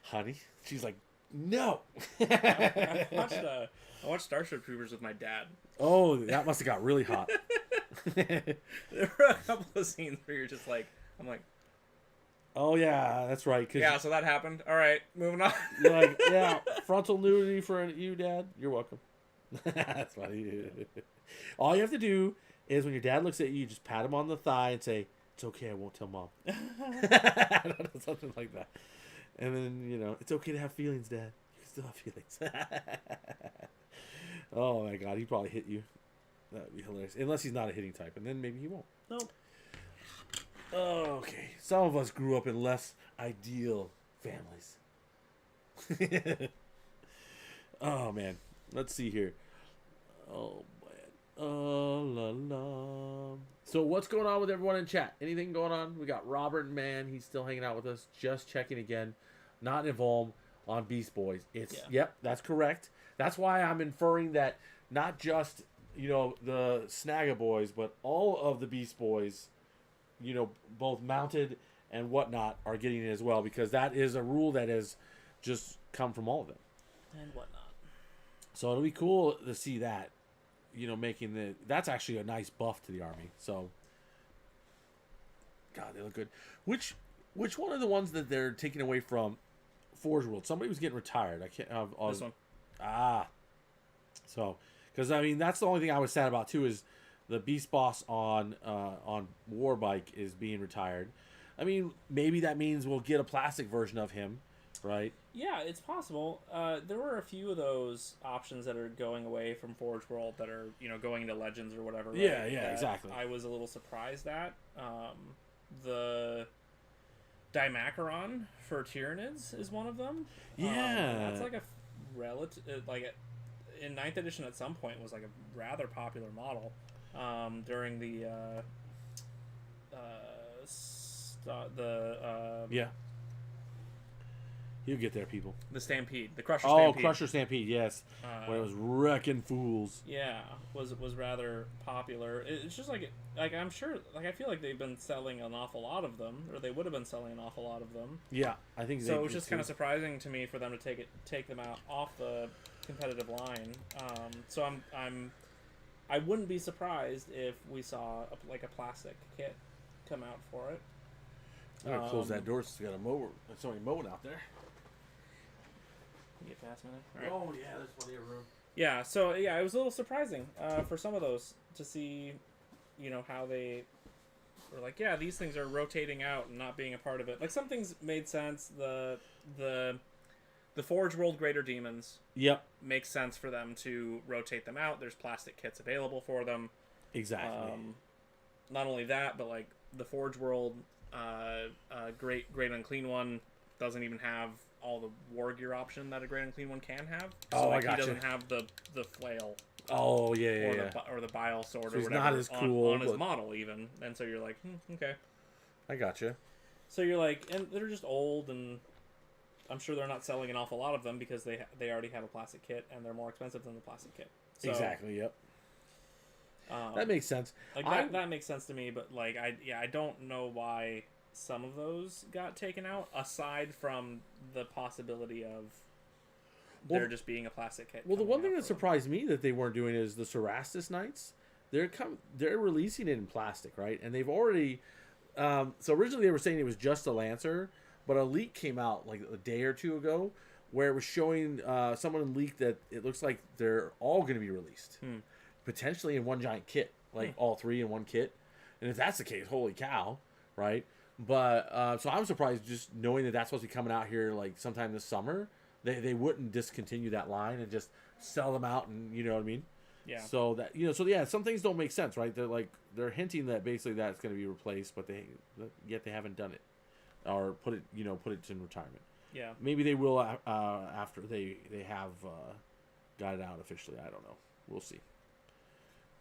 Honey, she's like, No. I watched Starship Troopers with my dad. Oh, that must have got really hot. There were a couple of scenes where you're just like, I'm like, oh yeah, that's right. 'Cause yeah, so that happened. All right, moving on. you're like, yeah, frontal nudity for you, Dad. You're welcome. That's funny. All you have to do is when your dad looks at you, just pat him on the thigh and say, "It's okay, I won't tell Mom." I don't know, something like that. And then it's okay to have feelings, Dad. You can still have feelings. Oh my God, he'd probably hit you. That'd be hilarious. Unless he's not a hitting type, and then maybe he won't. Nope. Okay, some of us grew up in less ideal families. Oh man, let's see here. Oh man, la la. So what's going on with everyone in chat? Anything going on? We got Robert and Man. He's still hanging out with us. Just checking again. Not involved on Beast Boys. Yep, that's correct. That's why I'm inferring that not just the Snagga Boys, but all of the Beast Boys, both mounted and whatnot, are getting it as well, because that is a rule that has just come from all of them. And whatnot. So it'll be cool to see that, making that's actually a nice buff to the army. So, God, they look good. Which one of the ones that they're taking away from Forge World? Somebody was getting retired. I can't. This one. So, because that's the only thing I was sad about too, is the Beast Boss on Warbike is being retired. Maybe that means we'll get a plastic version of him, right? Yeah, it's possible. There were a few of those options that are going away from Forge World that are going into Legends or whatever. Right? Yeah, exactly. I was a little surprised at the Dimacaron for Tyranids is one of them. Yeah, that's like a relative in 9th edition at some point was like a rather popular model during the yeah. He'll get there, people. The Stampede, the Crusher Stampede. Oh, Crusher Stampede, yes. When it was wrecking fools. Yeah, was rather popular. It's just I'm sure, I feel like they've been selling an awful lot of them, or they would have been selling an awful lot of them. Yeah, I think so. It was just kind of surprising to me for them to take them out off the competitive line. So I wouldn't be surprised if we saw a plastic kit come out for it. I'm gonna close that door. So got a mower. There's somebody mowing out there. Get past me then. Right. Oh yeah, there's plenty of room. Yeah, so it was a little surprising for some of those to see, how they were like, yeah, these things are rotating out and not being a part of it. Like some things made sense. The Forge World Greater Demons. Yep. Makes sense for them to rotate them out. There's plastic kits available for them. Exactly. Not only that, but the Forge World Great Unclean One doesn't even have all the war gear option that a Great Unclean One can have. So I got he doesn't have the flail. Oh yeah. Or the bile sword, so or whatever. Not as cool on his model even, and so you're like, okay. I gotcha. So you're like, and they're just old, and I'm sure they're not selling an awful lot of them because they already have a plastic kit, and they're more expensive than the plastic kit. So, exactly. Yep. That makes sense. That makes sense to me, but I don't know why some of those got taken out, aside from the possibility of there just being a plastic kit. Well, the one thing that surprised me that they weren't doing is the Cerastus Knights. They're releasing it in plastic, right? And they've already. So originally they were saying it was just a Lancer, but a leak came out like a day or two ago where it was showing someone leaked that it looks like they're all going to be released, potentially in one giant kit, all three in one kit. And if that's the case, holy cow, right? But so I'm surprised just knowing that that's supposed to be coming out here sometime this summer. They wouldn't discontinue that line and just sell them out, and you know what I mean. Yeah. So that some things don't make sense, right? They're hinting that basically that's going to be replaced, but yet they haven't done it or put it in retirement. Yeah. Maybe they will after they have got it out officially. I don't know. We'll see.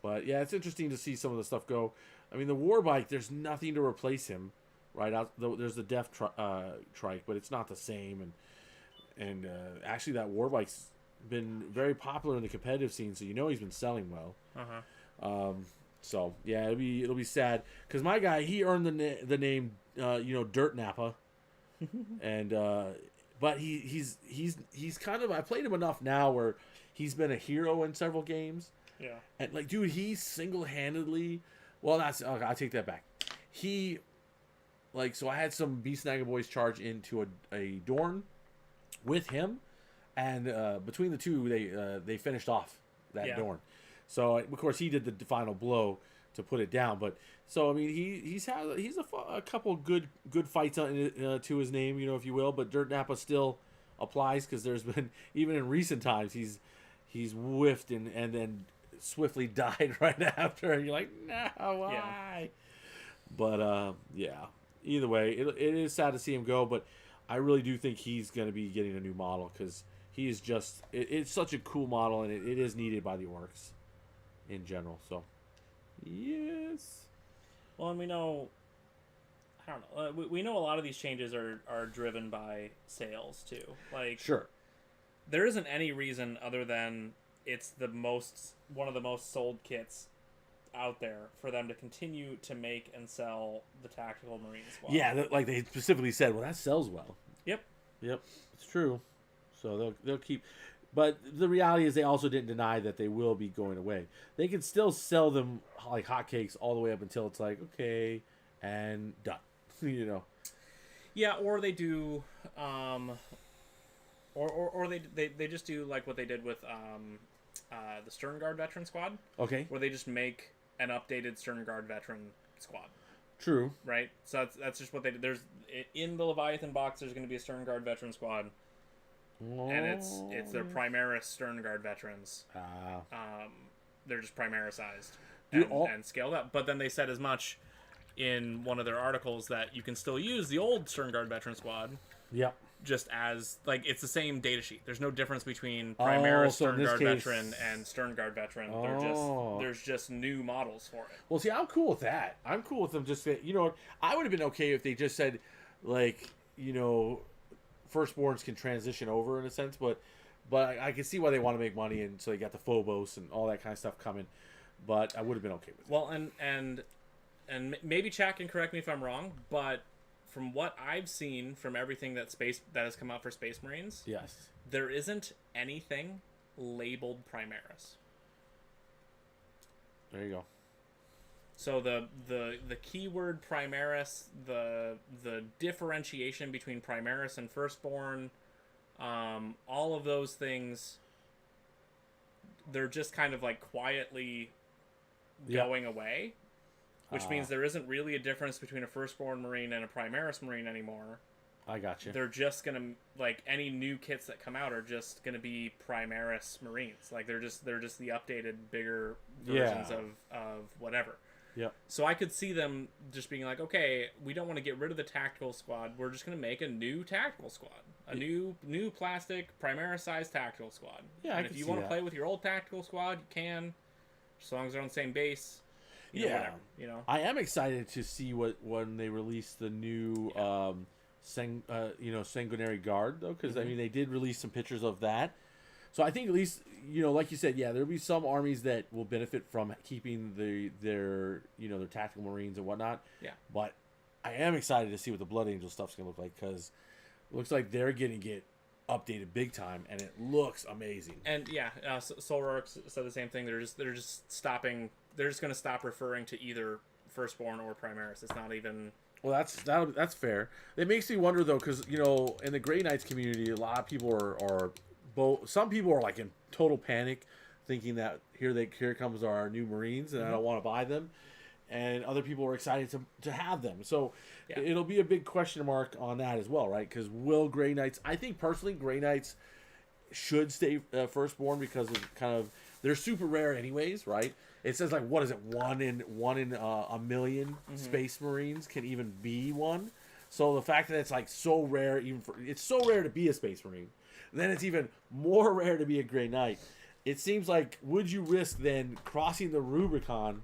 But yeah, it's interesting to see some of the stuff go. The Warbike, there's nothing to replace him. Right out, there's the Death Trike, but it's not the same. And actually, that Warbike's been very popular in the competitive scene, so he's been selling well. So yeah, it'll be sad because my guy, he earned the name Dirt Nappa, and but he's kind of, I played him enough now where he's been a hero in several games. Yeah. And like, dude, he single-handedly. Well, that's okay, I'll take that back. He, like, so I had some Beast Snagger boys charge into a Dorn with him, and between the two, they finished off that Dorn. So of course he did the final blow to put it down. But so I mean he's a couple good fights on, to his name, if you will. But Dirt Nappa still applies because there's been, even in recent times, he's whiffed and then swiftly died right after, and you're like, no, why? Yeah. But yeah, either way, it is sad to see him go, but I really do think he's going to be getting a new model because he is just it's such a cool model, and it is needed by the orcs in general. So yes. Well, and we know, I don't know, we know a lot of these changes are driven by sales too. Like, sure, there isn't any reason other than it's one of the most sold kits out there for them to continue to make and sell the Tactical Marine Squad. Yeah, like they specifically said, well, that sells well. Yep, it's true. So they'll keep, but the reality is they also didn't deny that they will be going away. They can still sell them like hotcakes all the way up until it's like, okay, and done. Yeah, or they do, or they just do like what they did with the Stern Guard Veteran Squad. Okay. Where they just make an updated Stern Guard Veteran Squad. True. Right? So that's just what they did. There's, in the Leviathan box, there's going to be a Stern Guard Veteran Squad. Oh. And it's their Primaris Stern Guard Veterans. They're just Primarisized and scaled up. But then they said as much in one of their articles that you can still use the old Stern Guard Veteran Squad. Yep. Just as, like, it's the same data sheet. There's no difference between Primaris Stern Guard Veteran and Stern Guard Veteran. There's just new models for it. Well, see, I'm cool with that. I'm cool with them just saying, I would have been okay if they just said, like, Firstborns can transition over in a sense, but I can see why they want to make money, and so they got the Phobos and all that kind of stuff coming. But I would have been okay with it. Well, and maybe Chad can correct me if I'm wrong, but from what I've seen from everything that has come out for Space Marines, yes, there isn't anything labeled Primaris. There you go. So the keyword Primaris, the differentiation between Primaris and Firstborn, all of those things, they're just kind of like quietly going away. Which means there isn't really a difference between a Firstborn Marine and a Primaris Marine anymore. I got you. They're just going to, like, any new kits that come out are just going to be Primaris Marines. Like, they're just the updated, bigger versions of whatever. Yep. So I could see them just being like, okay, we don't want to get rid of the Tactical Squad. We're just going to make a new Tactical Squad. A new plastic, Primaris-sized Tactical Squad. Yeah, and if you want to play with your old Tactical Squad, you can. As long as they're on the same base. Whatever, I am excited to see when they release the new Sanguinary Guard, though, because I mean they did release some pictures of that. So I think at least like you said, there'll be some armies that will benefit from keeping their tactical Marines and whatnot. Yeah. But I am excited to see what the Blood Angel stuff's gonna look like, because it looks like they're gonna get updated big time, and it looks amazing. And Solrock said the same thing. They're just stopping. They're just going to stop referring to either Firstborn or Primaris. It's not even. Well, that's fair. It makes me wonder though, because in the Grey Knights community, a lot of people are both. Some people are like in total panic, thinking that here comes our new Marines, and I don't want to buy them. And other people are excited to have them. So it'll be a big question mark on that as well, right? Because will Grey Knights... I think personally Grey Knights should stay Firstborn because of kind of... They're super rare anyways, right? It says like, what is it? One in a million Space Marines can even be one. So the fact that it's like so rare, it's so rare to be a Space Marine. Then it's even more rare to be a Grey Knight. It seems like, would you risk then crossing the Rubicon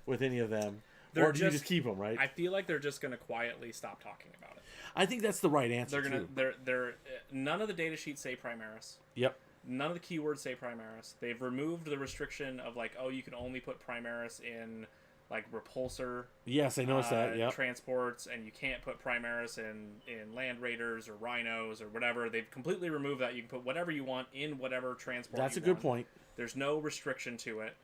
with any of them, or do you just keep them, right? I feel like they're just going to quietly stop talking about it. I think that's the right answer. They're none of the data sheets say Primaris. Yep. None of the keywords say Primaris. They've removed the restriction of like, oh, you can only put Primaris in like repulsor. Yes, I noticed that. Yeah. Transports, and you can't put Primaris in Land Raiders or Rhinos or whatever. They've completely removed that. You can put whatever you want in whatever transport. That's you a good want. point. There's no restriction to it.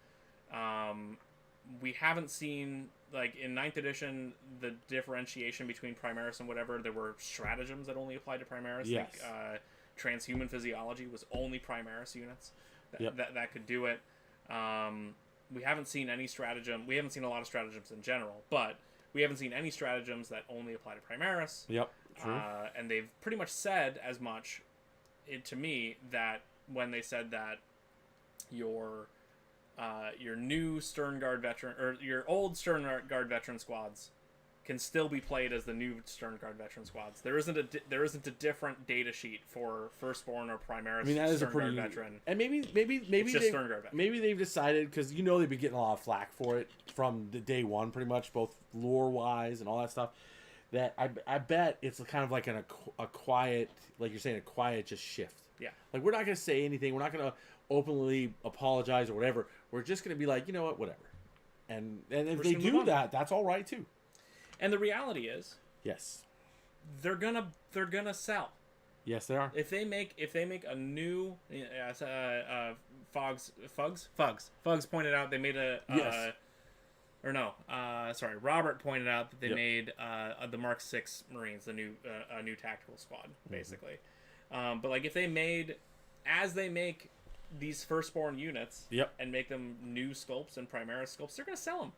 We haven't seen, like, in 9th edition, the differentiation between Primaris and whatever. There were stratagems that only applied to Primaris. Yes. Like, transhuman physiology was only Primaris units Yep. that could do it. We haven't seen any stratagem. We haven't seen a lot of stratagems in general, but we haven't seen any stratagems that only apply to Primaris. Yep. True. And they've pretty much said as much to me that when they said that your new Stern Guard veteran or your old Stern Guard veteran squads can still be played as the new Stern Guard veteran squads. There isn't a different data sheet for Firstborn or Primaris. I mean, that is Stern a pretty Guard veteran. And maybe It's just Stern Guard veteran. maybe they've decided, because they've been getting a lot of flack for it from the day one, pretty much, both lore wise and all that stuff. That I bet it's kind of like a quiet, like you're saying, a quiet just shift. Yeah. Like, we're not going to say anything. We're not going to openly apologize or whatever. We're just going to be like, you know what, whatever. And if they do that, that's all right too. And the reality is, yes, they're gonna sell. Yes, they are. If they make a new, Fugs pointed out they made a. Yes. Robert pointed out that they made the Mark 6 Marines, a new tactical squad, basically. But like, if they make these Firstborn units, and make them new sculpts and Primaris sculpts, they're gonna sell them.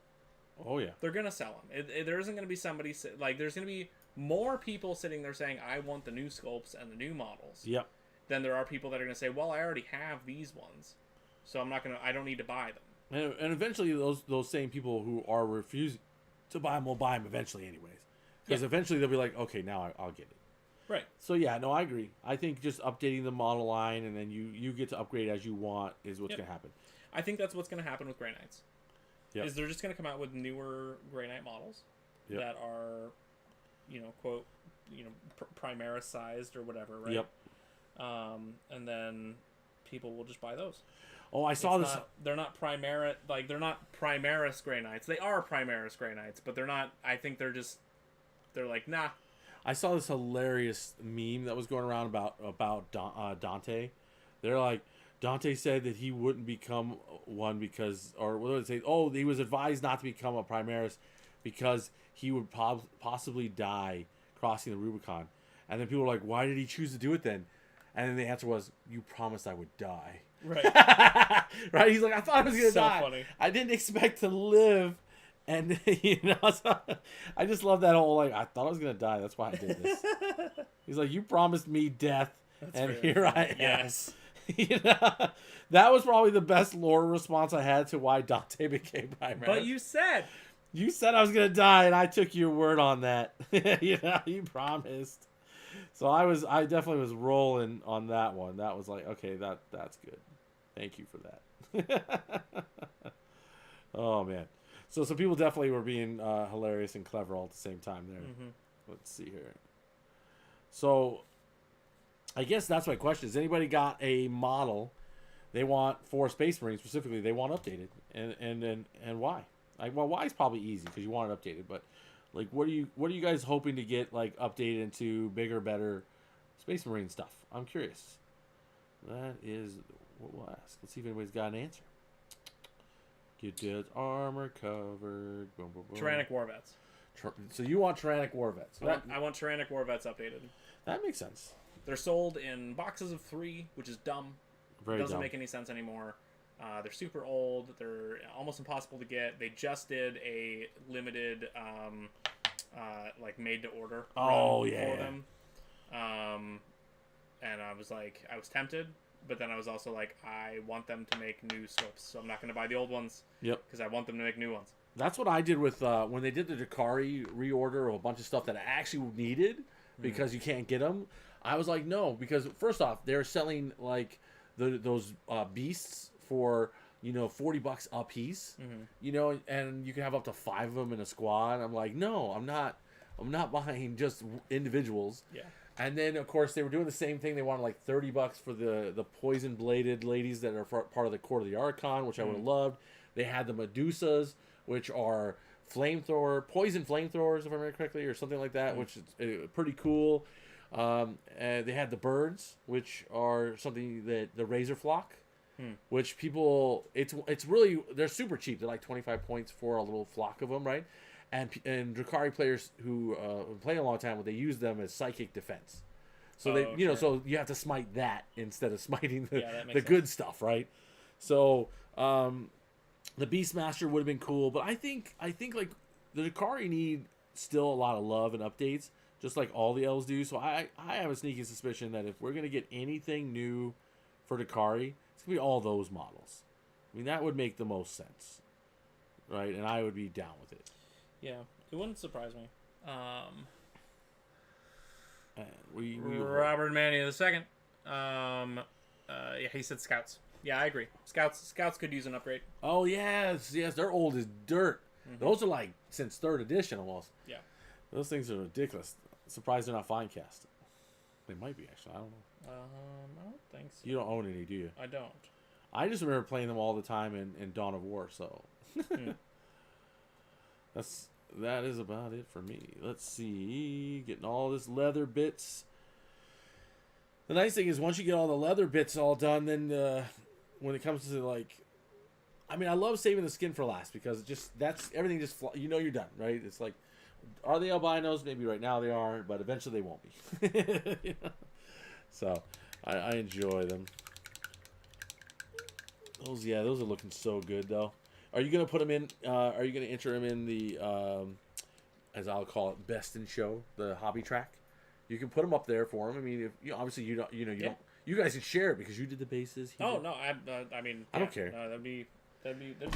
Oh yeah, they're gonna sell them. There isn't gonna be somebody there's gonna be more people sitting there saying, "I want the new sculpts and the new models." Yep. Than there are people that are gonna say, "Well, I already have these ones, so I don't need to buy them." And eventually, those same people who are refusing to buy them will buy them eventually, anyways. Because eventually they'll be like, "Okay, now I'll get it." Right. So yeah, no, I agree. I think just updating the model line and then you get to upgrade as you want is what's gonna happen. I think that's what's gonna happen with Grey Knights. Yep. Is they're just going to come out with newer Grey Knight models that are, quote, Primaris sized or whatever, right? Yep. And then people will just buy those. Oh, I saw this. They're not Primaris, they're not Primaris Grey Knights. They are Primaris Grey Knights, but they're not. I think they're like, nah. I saw this hilarious meme that was going around about Dante. They're like, Dante said that he wouldn't become one because, or what did they say? Oh, he was advised not to become a Primaris because he would possibly die crossing the Rubicon. And then people were like, why did he choose to do it then? And then the answer was, you promised I would die. Right. Right? He's like, I thought I was going to die. Funny. I didn't expect to live. And, so I just love that whole, like, I thought I was going to die. That's why I did this. He's like, you promised me death. And here I am. Yes. That was probably the best lore response I had to why Dante became Primaris. But you said I was gonna die, and I took your word on that. You promised. So I definitely was rolling on that one. That was like, okay, that's good. Thank you for that. Oh man. So some people definitely were being hilarious and clever all at the same time there. Mm-hmm. Let's see here. So I guess that's my question. Has anybody got a model they want for Space Marine specifically? They want updated, and why? Why is probably easy because you want it updated. But like, what are you guys hoping to get like updated into bigger, better Space Marine stuff? I'm curious. That is what we'll ask. Let's see if anybody's got an answer. Get that armor covered. Boom, boom, boom. Tyrannic War Vets. So you want Tyrannic War Vets? I want Tyrannic War Vets updated. That makes sense. They're sold in boxes of 3, which is dumb. Very doesn't dumb. make any sense anymore. They're super old. They're almost impossible to get. They just did a limited, like made to order. Oh run yeah. For them. And I was tempted, but then I was also like, I want them to make new scopes, so I'm not going to buy the old ones. Yep. Because I want them to make new ones. That's what I did with when they did the Dakari reorder of a bunch of stuff that I actually needed because you can't get them. I was like, no, because first off, they're selling like those beasts for $40 a piece, and you can have up to 5 of them in a squad. I'm like, no, I'm not buying just individuals. Yeah. And then of course they were doing the same thing. They wanted like $30 for the poison bladed ladies that are part of the Court of the Archon, which I would have loved. They had the Medusas, which are poison flamethrowers, if I remember correctly, or something like that, which is pretty cool. And they had the birds, which are something that the razor flock, which people it's really they're super cheap. They're like 25 points for a little flock of them, right? And Drakari players who play a long time, they use them as psychic defense. So so you have to smite that instead of smiting the good stuff, right? So the Beastmaster would have been cool, but I think like the Drakari need still a lot of love and updates, just like all the elves do. So I have a sneaky suspicion that if we're gonna get anything new for Drakari, it's gonna be all those models. I mean, that would make the most sense, right? And I would be down with it. Yeah, it wouldn't surprise me. Robert Manny II. Yeah, he said scouts. Yeah, I agree. Scouts could use an upgrade. Oh yes, they're old as dirt. Those are like since 3rd edition almost. Yeah, those things are ridiculous. Surprised they're not fine cast. They might be actually. I don't know. I don't think so. You don't own any, do you? I don't. I just remember playing them all the time in Dawn of War. So that is about it for me. Let's see, getting all this leather bits. The nice thing is once you get all the leather bits all done, then when it comes to like, I mean, I love saving the skin for last because that's everything. You're done, right? It's like, are they albinos? Maybe right now they aren't, but eventually they won't be. So I enjoy them. Those are looking so good though. Are you gonna put them in? Are you gonna enter them in the, as I'll call it, best in show, the hobby track? You can put them up there for them. I mean, if obviously you don't, don't. You guys can share it because you did the bases. No, I mean, I don't care. That'd be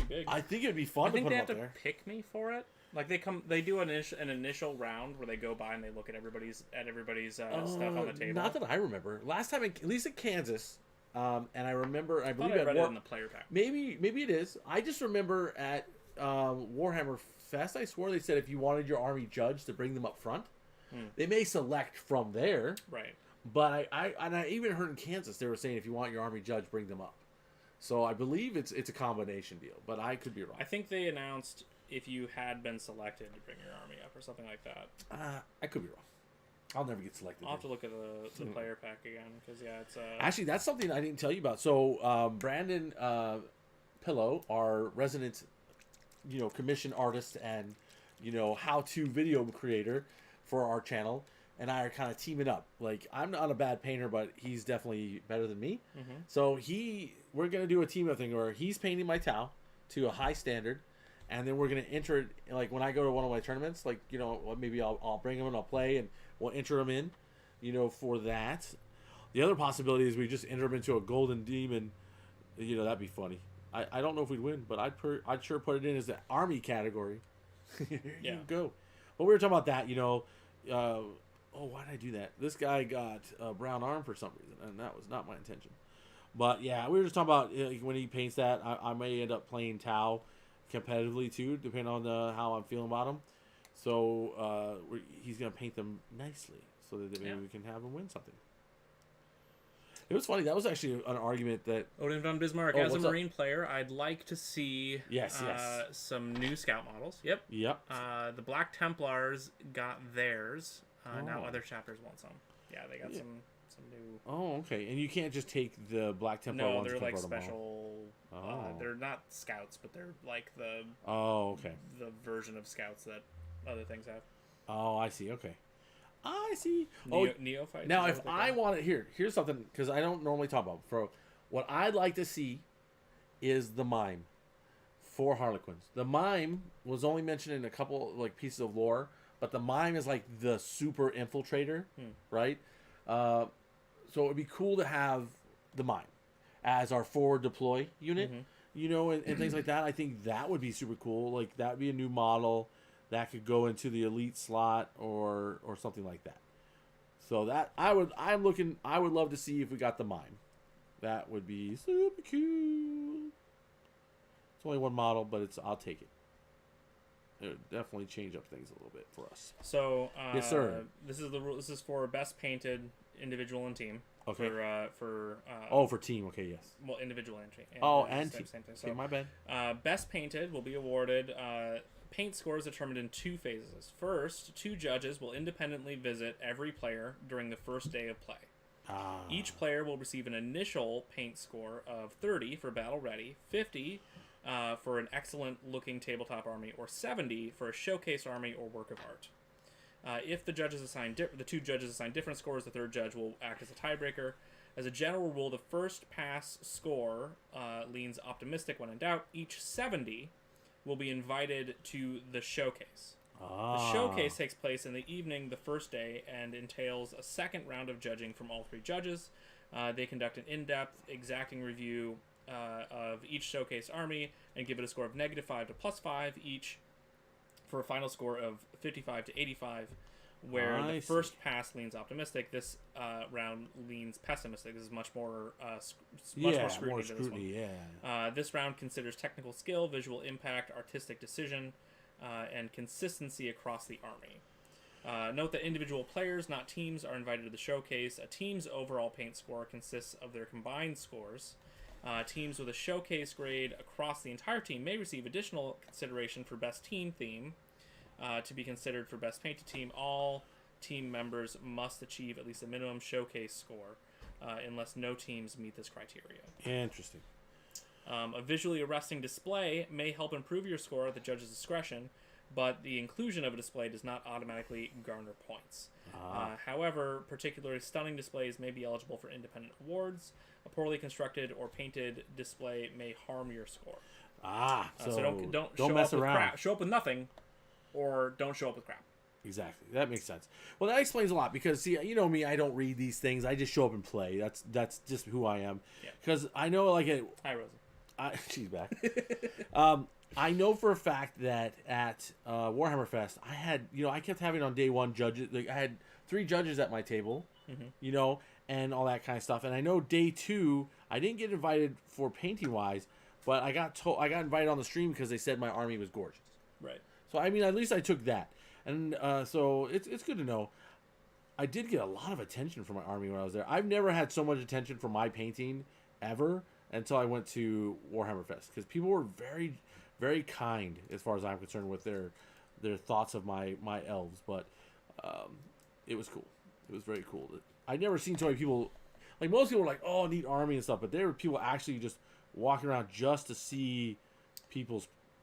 big. I think it'd be fun. I think to they put have them to up there. pick me for it. Like they do an initial round where they go by and they look at everybody's stuff on the table. Not that I remember. Last time, at least in Kansas, and I remember, I believe I read it in the player pack. Maybe it is. I just remember at Warhammer Fest, I swore they said if you wanted your army judged to bring them up front, they may select from there. Right. But I even heard in Kansas they were saying if you want your army judged, bring them up. So I believe it's a combination deal, but I could be wrong. I think they announced if you had been selected to bring your army up or something like that. I could be wrong. I'll never get selected. I'll have to look at the player pack again because it's actually that's something I didn't tell you about. So Brandon Pillow, our resident, commission artist and how-to video creator for our channel, and I are kind of teaming up. Like, I'm not a bad painter, but he's definitely better than me. So we're gonna do a team up thing where he's painting my Tau to a high standard. And then we're going to enter it, like, when I go to one of my tournaments, like, maybe I'll bring them and I'll play and we'll enter them in, for that. The other possibility is we just enter them into a golden demon. That'd be funny. I don't know if we'd win, but I'd sure put it in as the army category. You go. But we were talking about that, why did I do that? This guy got a brown arm for some reason, and that was not my intention. But, yeah, we were just talking about when he paints that, I may end up playing Tau competitively too, depending on how I'm feeling about him. So he's gonna paint them nicely so that maybe we can have him win something. It was funny. That was actually an argument that Odin von Bismarck, as a Marine player, I'd like to see some new scout models. Yep. The Black Templars got theirs. Now other chapters want some. Yeah, they got some new. Oh, okay. And you can't just take the Black Templar ones. No, they're like special. They're not scouts, but they're like the. Oh, okay. The version of scouts that other things have. Oh, I see. Okay. I see. Neophytes. Now, if I want it here's something because I don't normally talk about. For what I'd like to see is the mime for Harlequins. The mime was only mentioned in a couple like pieces of lore, but the mime is like the super infiltrator, right? So it would be cool to have the mime as our forward deploy unit, and things like that. I think that would be super cool. Like that would be a new model that could go into the elite slot or something like that. So that I would love to see if we got the mime. That would be super cool. It's only one model, but I'll take it. It would definitely change up things a little bit for us. So yes, sir. This is the rule. This is for best painted individual and team. Okay. For team. Okay, yes. Well, individual entry. And team. Same thing. So, So, my bad. best painted will be awarded. Paint scores determined in 2 phases. First, 2 judges will independently visit every player during the first day of play. Each player will receive an initial paint score of 30 for battle ready, 50 for an excellent looking tabletop army, or 70 for a showcase army or work of art. If the judges the 2 judges assign different scores, the 3rd judge will act as a tiebreaker. As a general rule, the first pass score leans optimistic when in doubt. Each 70 will be invited to the showcase. The showcase takes place in the evening the first day and entails a second round of judging from all 3 judges. They conduct an in-depth, exacting review of each showcase army and give it a score of -5 to +5 each for a final score of 55 to 85, where the first pass leans optimistic. This round leans pessimistic. This is much more scrutiny. This round considers technical skill, visual impact, artistic decision, and consistency across the army. Note that individual players, not teams, are invited to the showcase. A team's overall paint score consists of their combined scores. Teams with a showcase grade across the entire team may receive additional consideration for best team theme. To be considered for best painted team, all team members must achieve at least a minimum showcase score, unless no teams meet this criteria. Interesting. A visually arresting display may help improve your score at the judge's discretion, but the inclusion of a display does not automatically garner points. However, particularly stunning displays may be eligible for independent awards. A poorly constructed or painted display may harm your score. So don't show mess up with around. crap. Show up with nothing, or don't show up with crap. Exactly. That makes sense. Well, that explains a lot because, see, you know me, I don't read these things. I just show up and play. That's just who I am. Because I know, like, Hi, Rosie. She's back. I know for a fact that at Warhammer Fest, I kept having on day 1 judges. Like, I had 3 judges at my table, and all that kind of stuff. And I know day 2, I didn't get invited for painting wise, but I got invited on the stream because they said my army was gorgeous. Right. So I mean, at least I took that, and so it's good to know. I did get a lot of attention from my army when I was there. I've never had so much attention for my painting ever until I went to Warhammer Fest, because people were very, very kind as far as I'm concerned with their thoughts of my elves. But it was cool. It was very cool. I'd never seen so many people. Like, most people were like, "Oh, neat army" and stuff, but there were people actually just walking around just to see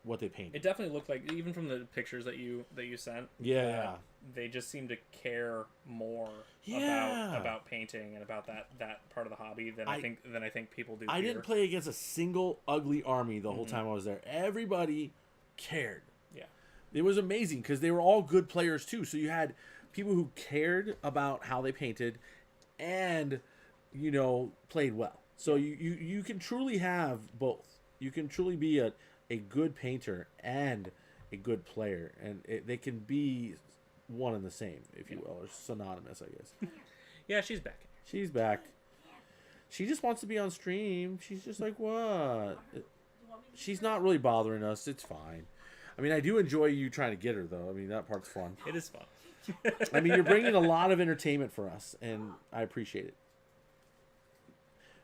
what they painted. It definitely looked like, even from the pictures that you sent, they just seemed to care more about painting and about that part of the hobby than I think people do. I didn't play against a single ugly army the whole time I was there. Everybody cared. Yeah, it was amazing because they were all good players too. So you had people who cared about how they painted and played well. So you can truly have both. You can truly be a good painter and a good player, and they can be one and the same, if you will, or synonymous, I guess. Yeah, she's back. She's back. She just wants to be on stream. She's just like, what? She's not really bothering us. It's fine. I mean, I do enjoy you trying to get her, though. I mean, that part's fun. It is fun. I mean, you're bringing a lot of entertainment for us, and I appreciate it.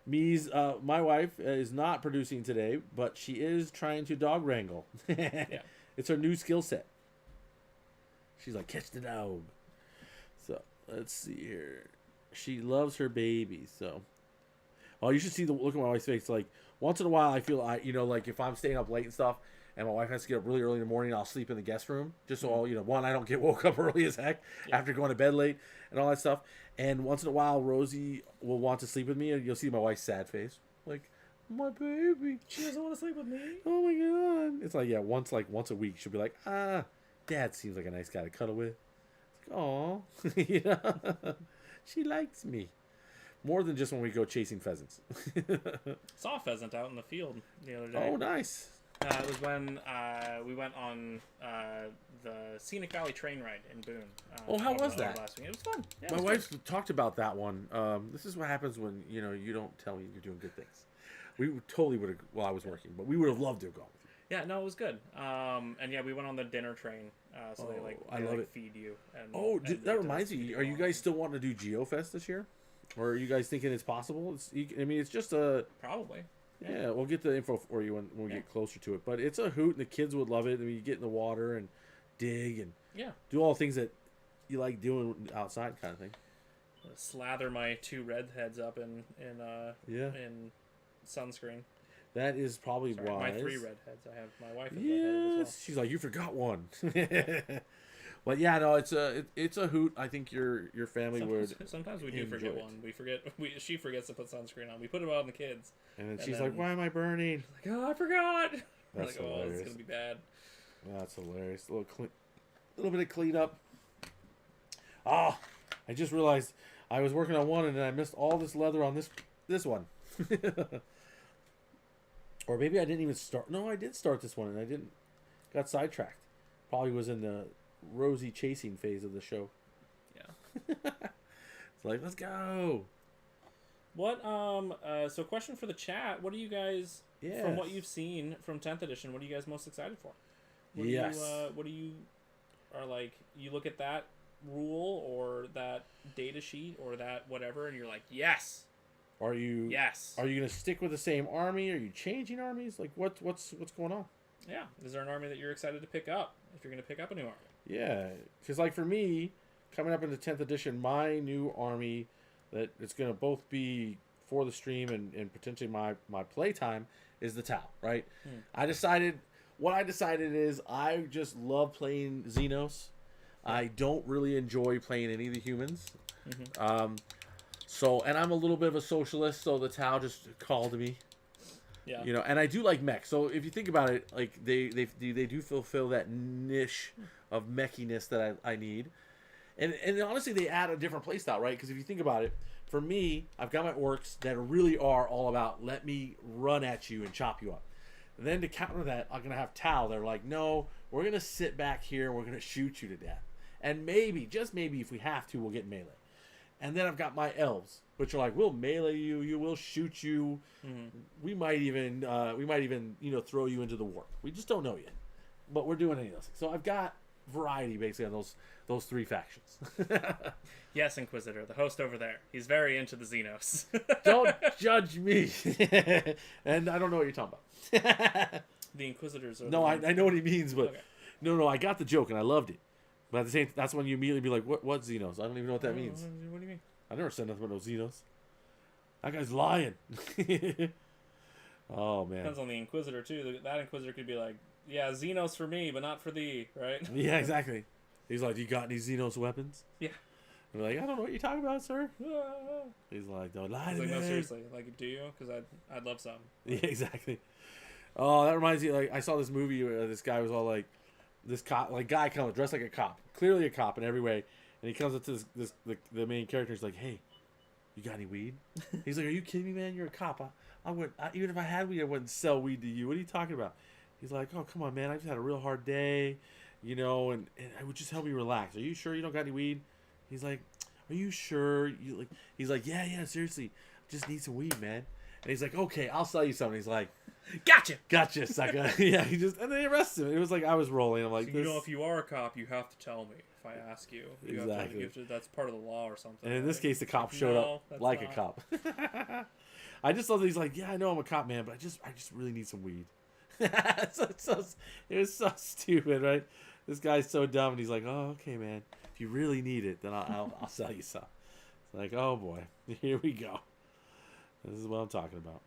My wife is not producing today, but she is trying to dog wrangle. Yeah. It's her new skill set. She's like, catch the dog. So, let's see here. She loves her baby, so. Oh, you should see the look on my wife's face. Like, once in a while, I feel, like if I'm staying up late and stuff, and my wife has to get up really early in the morning, I'll sleep in the guest room. Just so, I don't get woke up early as heck after going to bed late and all that stuff. And once in a while, Rosie will want to sleep with me, and you'll see my wife's sad face. Like, my baby. She doesn't want to sleep with me. Oh, my God. It's like, once a week, she'll be like, Dad seems like a nice guy to cuddle with. It's like, aw. She likes me. More than just when we go chasing pheasants. Saw a pheasant out in the field the other day. Oh, nice. It was when we went on the Scenic Valley train ride in Boone. How was that? Last week. It was fun. Yeah, My wife talked about that one. This is what happens when you don't tell me you're doing good things. We totally would have. Well, I was working, but we would have loved to have gone with you. Yeah, no, it was good. And yeah, we went on the dinner train. So they I love it. feed you. And, that reminds me. Are you guys still wanting to do GeoFest this year? Or are you guys thinking it's possible? It's just a... Probably. Yeah, we'll get the info for you when we get closer to it. But it's a hoot, and the kids would love it. I mean, you get in the water and dig and do all the things that you like doing outside kind of thing. Slather my 2 redheads up in sunscreen. That is probably wise. My 3 redheads. I have my wife is redheaded as well. She's like, you forgot one. But yeah, no, it's a hoot. I think your family would. Sometimes we do forget one. She forgets to put sunscreen on. We put it on the kids. And then she's like, "Why am I burning?" Like, oh, I forgot. We're like, hilarious. Oh, it's gonna be bad. That's hilarious. A little bit of cleanup. Ah, I just realized I was working on one and then I missed all this leather on this one. Or maybe I didn't even start. No, I did start this one and I didn't. Got sidetracked. Probably was in the rosy chasing phase of the show. Yeah. It's like, let's go. What so question for the chat, what are you guys from what you've seen from 10th edition, what are you guys most excited for? What do you are like, you look at that rule or that data sheet or that whatever and you're like, yes. Are you gonna stick with the same army? Are you changing armies? Like what's going on? Yeah. Is there an army that you're excited to pick up if you're gonna pick up a new army? Yeah. Because like for me, coming up into 10th edition, my new army that it's going to both be for the stream and potentially my playtime is the Tau, right? I decided is I just love playing Xenos. I don't really enjoy playing any of the humans. And I'm a little bit of a socialist, so the Tau just called to me. Yeah. You know, and I do like mech. So if you think about it, like they do fulfill that niche of mechiness that I need. And honestly, they add a different playstyle, right? Because if you think about it, for me, I've got my orcs that really are all about let me run at you and chop you up. And then to counter that, I'm going to have Tau. They're like, no, we're going to sit back here and we're going to shoot you to death. And maybe, just maybe, if we have to, we'll get melee. And then I've got my elves, which are like, we'll melee you, we'll shoot you. We might even throw you into the warp. We just don't know yet. But we're doing any of those. So I've got variety basically on those 3 factions. Yes, Inquisitor, the host over there. He's very into the Xenos. Don't judge me. And I don't know what you're talking about. The Inquisitors are I know what he means, but okay. No, I got the joke and I loved it. But at the same that's when you immediately be like, what Xenos? I don't even know what that means. What do you mean? I never said nothing about no Xenos. That guy's lying. Oh man. Depends on the Inquisitor too. That Inquisitor could be like, yeah, Xenos for me, but not for thee, right? Yeah, exactly. He's like, you got any Xenos weapons? Yeah. And we're like, I don't know what you're talking about, sir. He's like, don't lie to me. No, seriously. Like, do you? Because I'd love some. Yeah, exactly. Oh, that reminds me, like, I saw this movie where this guy was all like, this cop, like, guy comes dressed like a cop. Clearly a cop in every way. And he comes up to the main character. He's like, hey, you got any weed? He's like, are you kidding me, man? You're a cop. Even if I had weed, I wouldn't sell weed to you. What are you talking about? He's like, oh, come on, man. I just had a real hard day, you know, and I would just help me relax. Are you sure you don't got any weed? He's like, are you sure? He's like, yeah, seriously. I just need some weed, man. And he's like, okay, I'll sell you something. He's like, gotcha, sucker. Yeah, and they arrest him. It was like I was rolling. I'm like, so, you know, if you are a cop, you have to tell me if I ask you. Exactly. That's part of the law or something. And in this case, the cop showed up like a cop. I just love that he's like, yeah, I know I'm a cop, man, but I just really need some weed. It was so stupid, right? This guy's so dumb, and he's like, oh, okay, man. If you really need it, then I'll sell you some. It's like, oh boy, here we go. This is what I'm talking about.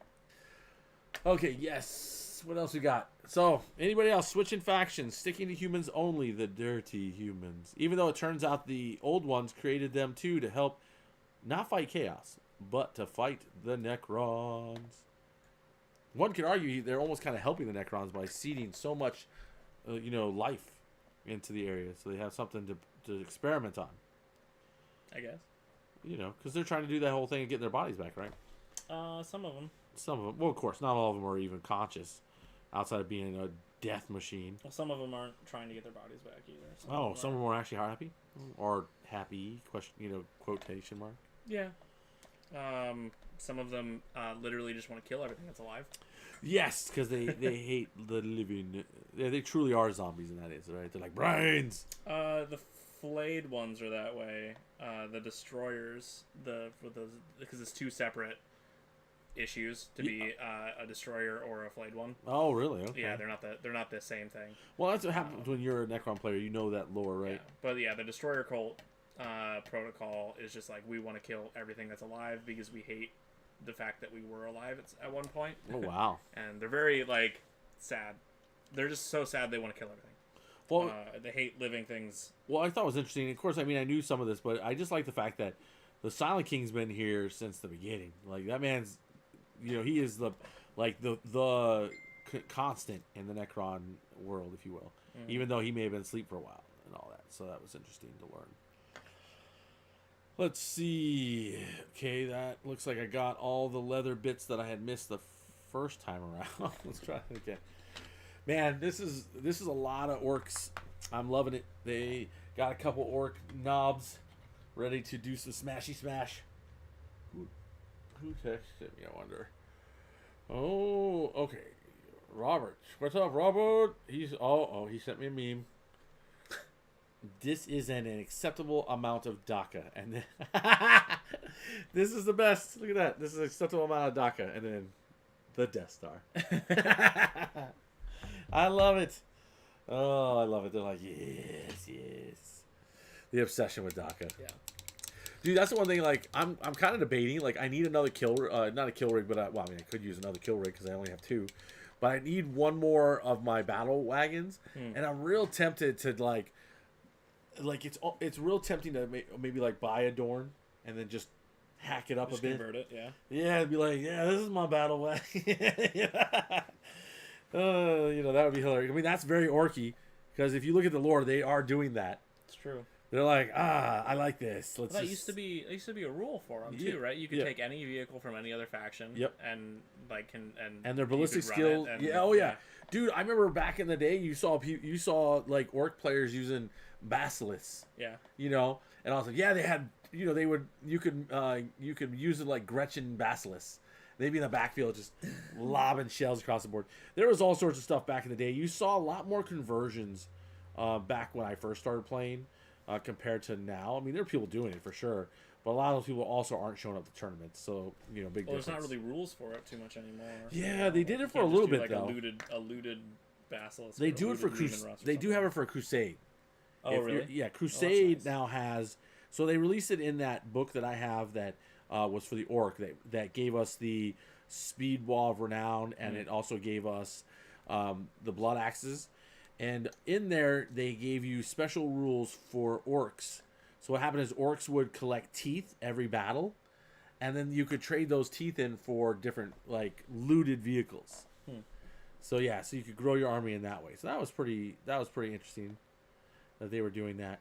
Okay, yes. What else we got? So, anybody else switching factions, sticking to humans only, the dirty humans. Even though it turns out the old ones created them too to help not fight chaos, but to fight the Necrons. One could argue they're almost kind of helping the Necrons by seeding so much, life into the area, so they have something to experiment on. I guess. Because they're trying to do that whole thing and get their bodies back, right? Some of them. Well, of course, not all of them are even conscious, outside of being a death machine. Well, some of them aren't trying to get their bodies back either. Some of them are actually happy, or happy? Quotation mark. Yeah. Some of them literally just want to kill everything that's alive. Yes, because they hate the living. They truly are zombies, and that is right. They're like brains. The flayed ones are that way. The destroyers, because it's two separate issues to be a destroyer or a flayed one. Oh, really? Okay. Yeah, they're not the same thing. Well, that's what happens when you're a Necron player. You know that lore, right? Yeah. But yeah, the destroyer cult protocol is just like, we want to kill everything that's alive because we hate the fact that we were alive at one point. Oh, wow. And they're very like sad. They're just so sad they want to kill everything. Well, they hate living things. Well, I thought it was interesting. Of course, I mean, I knew some of this, but I just like the fact that the Silent King's been here since the beginning. Like, that man's, he is the constant in the Necron world, if you will. Mm-hmm. Even though he may have been asleep for a while and all that. So that was interesting to learn. Let's see. Okay, that looks like I got all the leather bits that I had missed the first time around. Let's try it again. Man, this is a lot of orcs. I'm loving it. They got a couple orc knobs ready to do some smashy smash. Who texted me, I wonder? Oh, okay. Robert. What's up, Robert? He sent me a meme. This is an acceptable amount of DACA. And then this is the best. Look at that. This is an acceptable amount of DACA. And then the Death Star. I love it. Oh, I love it. They're like, yes. The obsession with DACA. Yeah. Dude, that's the one thing, like, I'm kind of debating. Like, I need another not a kill rig, but, I could use another kill rig because I only have 2. But I need one more of my battle wagons. And I'm real tempted to, like it's real tempting to maybe, like, buy a Dorn and then just hack it up a bit. Convert it, yeah. Yeah, it'd be like, yeah, this is my battle wagon. That would be hilarious. I mean, that's very orky because if you look at the lore, they are doing that. It's true. They're like, I like this. That used to be a rule for them too, right? You could take any vehicle from any other faction. Yep. And their ballistic skill. Yeah. Dude, I remember back in the day, you saw like orc players using basilisks. Yeah. And I was like, yeah, they had. You could use it like Gretchen basilisks. They'd be in the backfield just lobbing shells across the board. There was all sorts of stuff back in the day. You saw a lot more conversions back when I first started playing compared to now. I mean, there are people doing it for sure, but a lot of those people also aren't showing up to tournaments. So, big difference. There's not really rules for it too much anymore. Yeah, they did it for a little bit, like though. A looted basilisk. They do it for Crusade. They do have it for Crusade. Oh, really? Yeah, Crusade now has... So they released it in that book that I have that was for the Orc that gave us the Speed Wall of Renown, and it also gave us the Blood Axes. And in there, they gave you special rules for Orcs. So what happened is Orcs would collect teeth every battle, and then you could trade those teeth in for different, like, looted vehicles. So yeah, so you could grow your army in that way. So that was pretty interesting that they were doing that,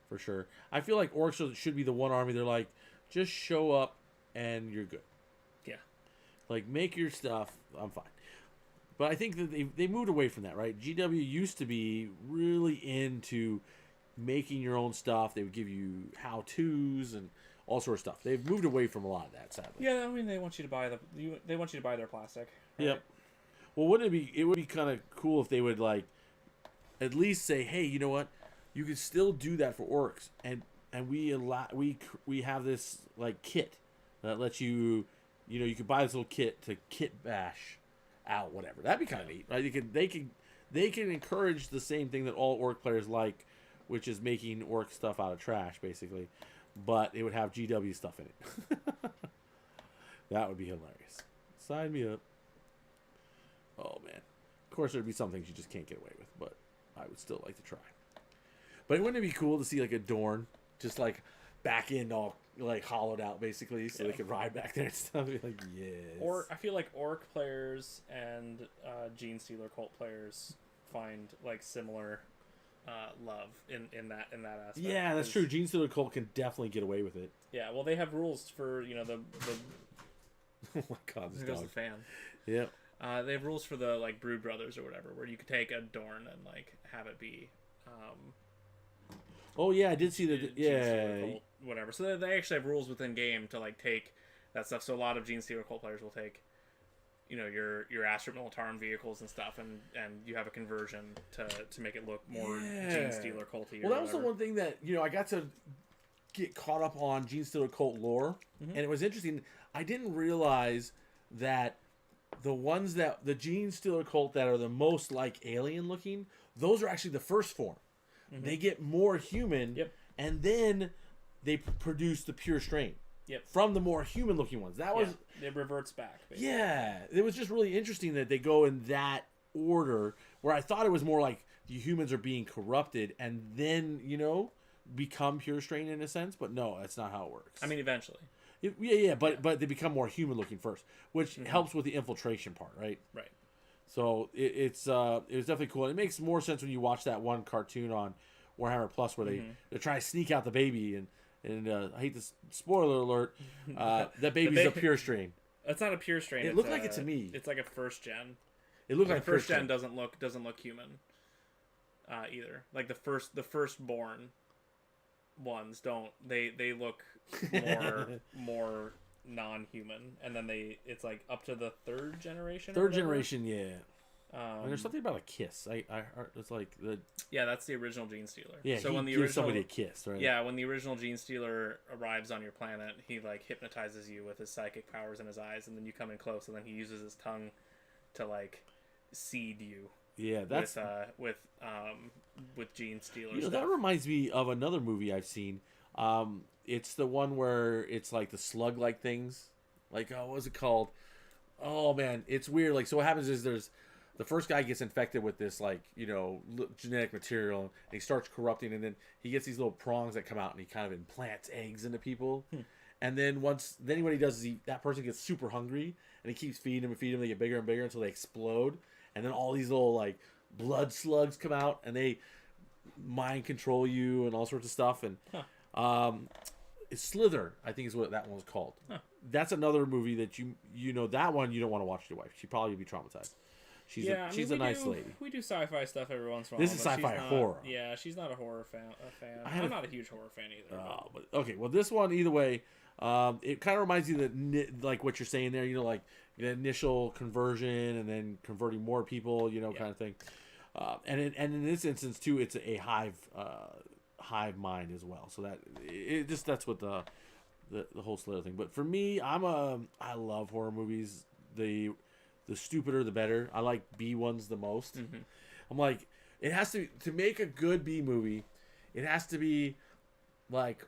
for sure. I feel like Orcs should be the one army. They're like, just show up and you're good. Yeah. Like, make your stuff. I'm fine. But I think that they moved away from that, right? GW used to be really into making your own stuff. They would give you how-tos and all sorts of stuff. They've moved away from a lot of that, sadly. Yeah, I mean, they want you to buy their plastic. Right? Yep. Well, it would be kind of cool if they would, like, at least say, hey, you know what? You can still do that for Orcs, and we have this, like, kit that lets you, you could buy this little kit to kit bash out, whatever. That'd be kind of neat, right? They can encourage the same thing that all Orc players like, which is making Orc stuff out of trash, basically, but it would have GW stuff in it. That would be hilarious. Sign me up. Oh man, of course there'd be some things you just can't get away with, but I would still like to try. But wouldn't it be cool to see like a Dorn just like back in all like hollowed out basically, so they could ride back there and stuff? Be like, yes. Or I feel like Orc players and Gene Stealer cult players find like similar love in that aspect. Yeah, that's true. Gene Stealer cult can definitely get away with it. Yeah, well, they have rules for the. Oh my God, this There's dog. the fan. Yep. They have rules for the like Brood Brothers or whatever, where you could take a Dorn and like have it be. Oh yeah, I did see that. Yeah. Cult, whatever. So they actually have rules within game to like take that stuff. So a lot of Gene Stealer cult players will take your Astra Militarum vehicles and stuff, and you have a conversion to make it look more Gene Stealer culty. Well, that was the one thing that I got to get caught up on Gene Stealer cult lore, and it was interesting. I didn't realize that the Gene Stealer cult that are the most like alien looking, those are actually the first form. They get more human, and then they produce the pure strain. From the more human looking ones. That was it reverts back. Basically. Yeah. It was just really interesting that they go in that order, where I thought it was more like the humans are being corrupted and then, become pure strain in a sense, but no, that's not how it works. I mean, eventually. But they become more human looking first, which helps with the infiltration part, right? Right. So it was definitely cool. It makes more sense when you watch that one cartoon on Warhammer Plus where they're trying to sneak out the baby and I hate this spoiler alert. That baby's a pure strain. It's not a pure strain. It looked like it to me. It's like a first gen. It looked like first gen doesn't look human either. Like the firstborn ones don't. They look more non-human, and then it's like up to the third generation. Third generation, yeah. And there's something about a kiss. I heard it's like the that's the original Gene Stealer. Yeah, so when somebody a kiss, right? Yeah, when the original Gene Stealer arrives on your planet, he like hypnotizes you with his psychic powers in his eyes, and then you come in close, and then he uses his tongue to like seed you. Yeah, that's with Gene Stealer. That reminds me of another movie I've seen. It's the one where it's like the slug-like things. Like, what was it called? Oh man, it's weird. Like, so what happens is the first guy gets infected with this, like, genetic material, and he starts corrupting, and then he gets these little prongs that come out, and he kind of implants eggs into people. And then what he does is that person gets super hungry, and he keeps feeding them and feeding them. They get bigger and bigger until they explode, and then all these little like blood slugs come out, and they mind control you and all sorts of stuff. And it's Slither, I think is what that one was called. That's another movie that that one you don't want to watch with your wife. She'd probably be traumatized. She's a nice lady. We do sci-fi stuff every once in a while. This is sci-fi horror. Yeah, she's not a horror fan. I'm not a huge horror fan either. But okay, well, this one either way, it kind of reminds you that like what you're saying there. Like the initial conversion and then converting more people. Kind of thing. And in this instance too, it's a hive mind as well. So that's what the whole Slither thing. But for me, I love horror movies. The stupider the better. I like B ones the most. I'm like, it has to make a good B movie. It has to be like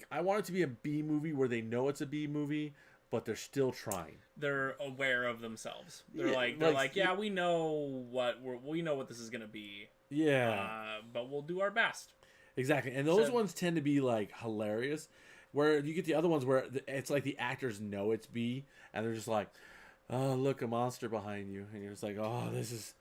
I want it to be a B movie where they know it's a B movie, but they're still trying. They're aware of themselves. They're like, yeah, we know what this is gonna be. Yeah, but we'll do our best. Exactly, and those ones tend to be like hilarious. Where you get the other ones where it's like the actors know it's B, and they're just like, oh, look, a monster behind you. And you're just like, oh, this is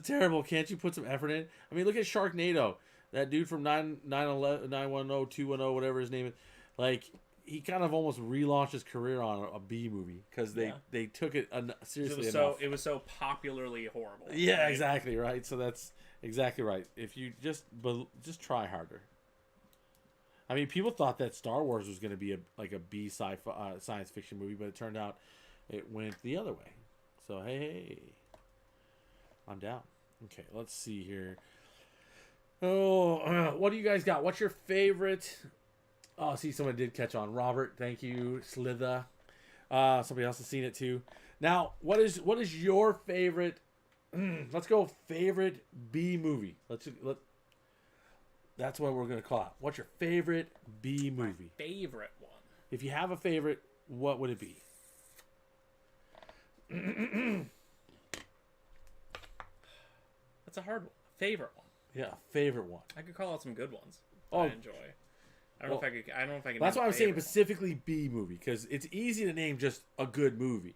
terrible. Can't you put some effort in? I mean, look at Sharknado. That dude from 910, 210, whatever his name is. Like, he kind of almost relaunched his career on a B movie because they took it seriously enough. It was so popularly horrible. Yeah, right? Exactly, right? So that's exactly right. If you just try harder. I mean, people thought that Star Wars was going to be a B sci-fi science fiction movie, but it turned out it went the other way. So, hey. I'm down. Okay, let's see here. Oh, what do you guys got? What's your favorite? Oh, see, someone did catch on. Robert, thank you. Slither. Somebody else has seen it too. Now, what is your favorite? Let's go favorite B movie. That's what we're going to call it. What's your favorite B movie? My favorite one. If you have a favorite, what would it be? That's a hard one. Favorite one. Yeah, favorite one. I could call out some good ones that I enjoy. I don't know if I can. That's why I'm saying specifically B movie, because it's easy to name just a good movie,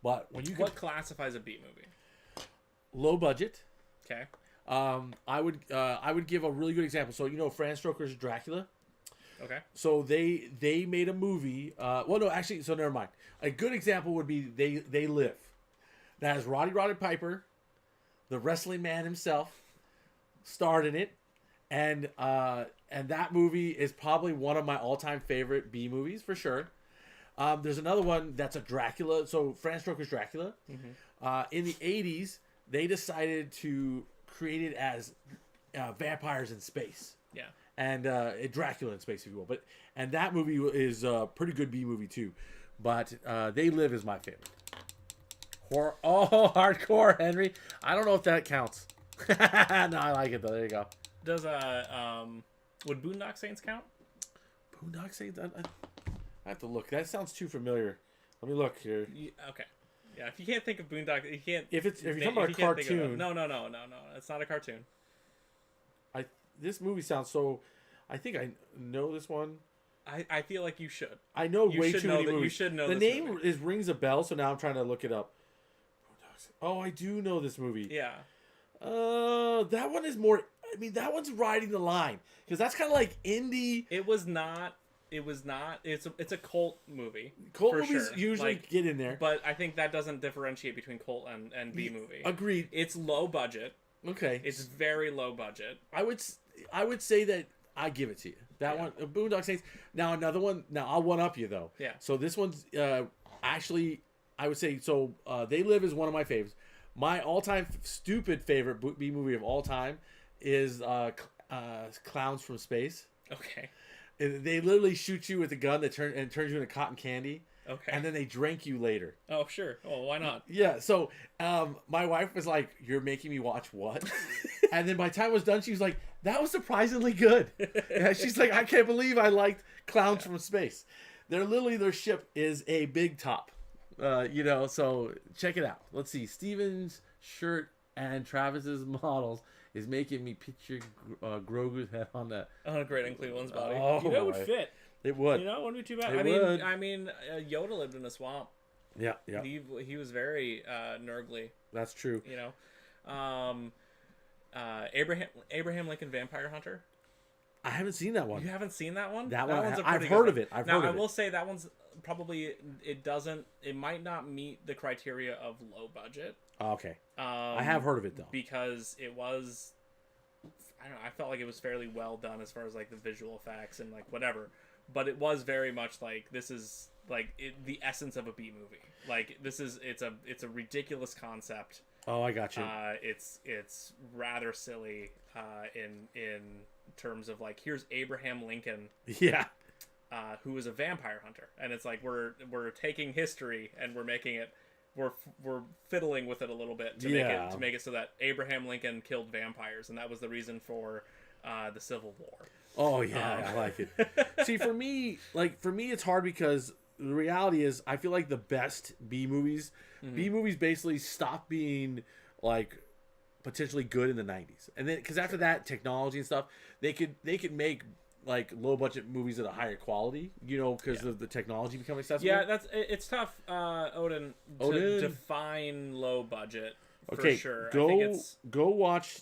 but when you what classifies a B movie? Low budget. Okay. I would give a really good example. So Bram Stoker's Dracula. Okay. So they made a movie. Well, no, actually, so never mind. A good example would be They Live. That has Roddy Piper, the wrestling man himself, starred in it, and that movie is probably one of my all-time favorite B movies for sure. There's another one that's a Dracula. So Bram Stoker's Dracula. In the 80s, they decided to create it as vampires in space. Yeah. And Dracula in space, if you will. And that movie is a pretty good B movie too. But They Live is my favorite. Horror. Oh, hardcore, Henry. I don't know if that counts. No, I like it though. There you go. Does would Boondock Saints count? Boondock Saints? I have to look. That sounds too familiar. Let me look here. Okay. Yeah, if you can't think of Boondock, you can't. If you're talking about a cartoon, no, it's not a cartoon. This movie sounds so. I think I know this one. I feel like you should. I know way too many movies. You should know the this name movie. rings a bell, so now I'm trying to look it up. Oh, I do know this movie. Yeah. That one is more. I mean, that one's riding the line because that's kind of like indie. It was not. It's a cult movie. Cult movies usually get in there, but I think that doesn't differentiate between cult and B movie. Agreed. It's low budget. Okay. It's very low budget. I would say that I give it to you. That one, Boondock Saints. Now another one. Now I'll one up you though. Yeah. So this one's actually I would say so. They Live is one of my favorites. My all-time stupid favorite B movie of all time is Clowns from Space. Okay. They literally shoot you with a gun that turns you into cotton candy. Okay. And then they drink you later. Oh, sure. Oh, why not? Yeah. So my wife was like, "You're making me watch what?" And then by the time it was done, she was like, "That was surprisingly good." And she's like, "I can't believe I liked Clowns from Space." Their ship is a big top. So check it out. Let's see. Steven's shirt and Travis's models is making me picture Grogu's head on that. Oh, great on Cleveland's body. Oh, it would fit. It would. It wouldn't be too bad. I mean, Yoda lived in a swamp. Yeah. He was very nurgly. That's true. Abraham Lincoln Vampire Hunter. I haven't seen that one. You haven't seen that one? That one. I've heard of it. I will say that one's probably it might not meet the criteria of low budget. Okay. I have heard of it though. Because it was, I don't know, I felt like it was fairly well done as far as like the visual effects and like whatever. But it was very much like this is like the essence of a B movie. Like it's a ridiculous concept. Oh, I got you. It's rather silly in terms of like here's Abraham Lincoln. Yeah. Who is a vampire hunter, and it's like we're taking history and we're making it. We're fiddling with it a little bit to make it so that Abraham Lincoln killed vampires, and that was the reason for the Civil War. Oh yeah, I like it. See, for me, it's hard because the reality is, I feel like the best B movies basically stopped being like potentially good in the '90s, and then because after that, technology and stuff, they could make like low budget movies at a higher quality, because of the technology becoming accessible. Yeah, it's tough, Odin, to define low budget for sure. Go watch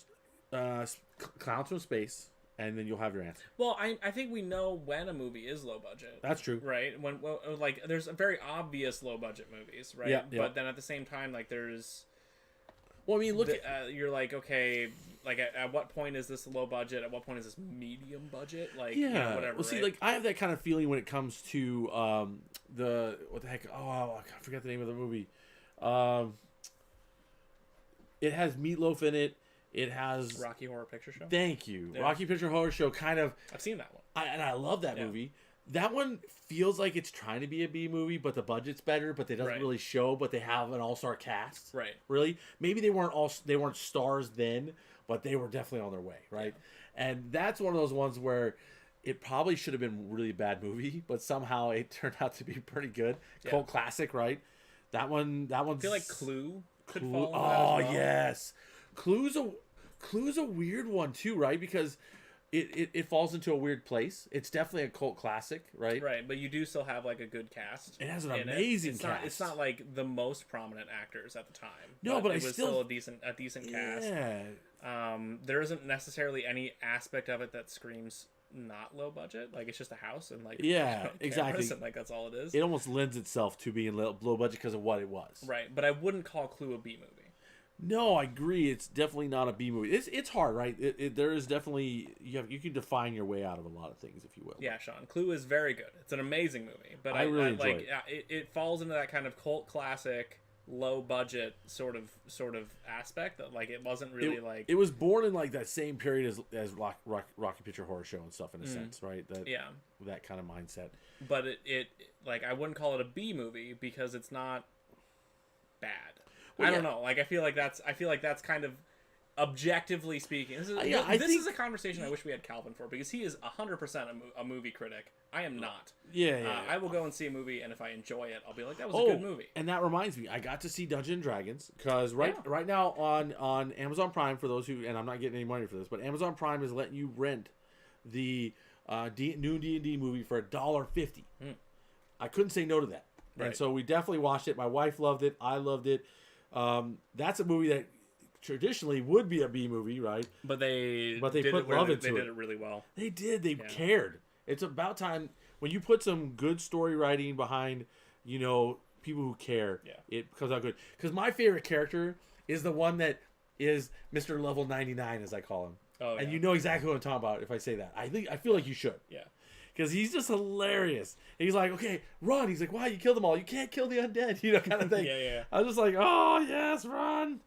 Clowns from Space, and then you'll have your answer. Well, I think we know when a movie is low budget. That's true, right? When like there's very obvious low budget movies, right? Yeah. But then at the same time, like there's. Well, I mean, look. You're like, okay, like at what point is this low budget? At what point is this medium budget? Like, whatever. Well, see, like I have that kind of feeling when it comes to what the heck? Oh, I forgot the name of the movie. It has Meatloaf in it. It has Rocky Horror Picture Show. Thank you, yeah. Rocky Picture Horror Show. Kind of. I've seen that one. I love that movie. That one feels like it's trying to be a B movie, but the budget's better, but it doesn't really show. But they have an all-star cast, right? Really, maybe they weren't stars then, but they were definitely on their way, right? Yeah. And that's one of those ones where it probably should have been a really bad movie, but somehow it turned out to be pretty good. Yeah. Cult classic, right? That one. I feel like Clue could fall into that Oh as well. Yes, Clue's a weird one too, right? Because. It falls into a weird place. It's definitely a cult classic, right? Right, but you do still have like a good cast. It has an amazing cast. It's not like the most prominent actors at the time. No, but it was still a decent cast. Yeah. There isn't necessarily any aspect of it that screams not low budget. Like it's just a house and like exactly. And, like that's all it is. It almost lends itself to being low budget because of what it was. Right, but I wouldn't call Clue a B movie. No, I agree. It's definitely not a B movie. It's hard, right? There is definitely you can define your way out of a lot of things, if you will. Yeah, Sean. Clue is very good. It's an amazing movie, but I really enjoy like it falls into that kind of cult classic, low budget sort of aspect that like it wasn't really like it was born in like that same period as Rocky Picture Horror Show and stuff in a sense, right? That kind of mindset. But it like I wouldn't call it a B movie because it's not bad. Well, I don't know. Like I feel like that's kind of objectively speaking. This is a conversation I wish we had Calvin for because he is 100% a movie critic. I am not. I will go and see a movie, and if I enjoy it, I'll be like, that was a good movie. And that reminds me, I got to see Dungeons and Dragons because right now on Amazon Prime, for those who, and I'm not getting any money for this, but Amazon Prime is letting you rent the new D&D movie for $1.50. I couldn't say no to that. Right. And so we definitely watched it. My wife loved it. I loved it. That's a movie that traditionally would be a B movie, right? But they put love into it. They did it really well. They did. They cared. It's about time when you put some good story writing behind, people who care. Yeah. It comes out good. Because my favorite character is the one that is Mr. Level 99, as I call him. Oh, yeah. And you know exactly what I'm talking about if I say that. I feel like you should. Yeah. Because he's just hilarious. He's like, okay, run. He's like, why? You killed them all. You can't kill the undead, kind of thing. Yeah. I was just like, oh, yes, run.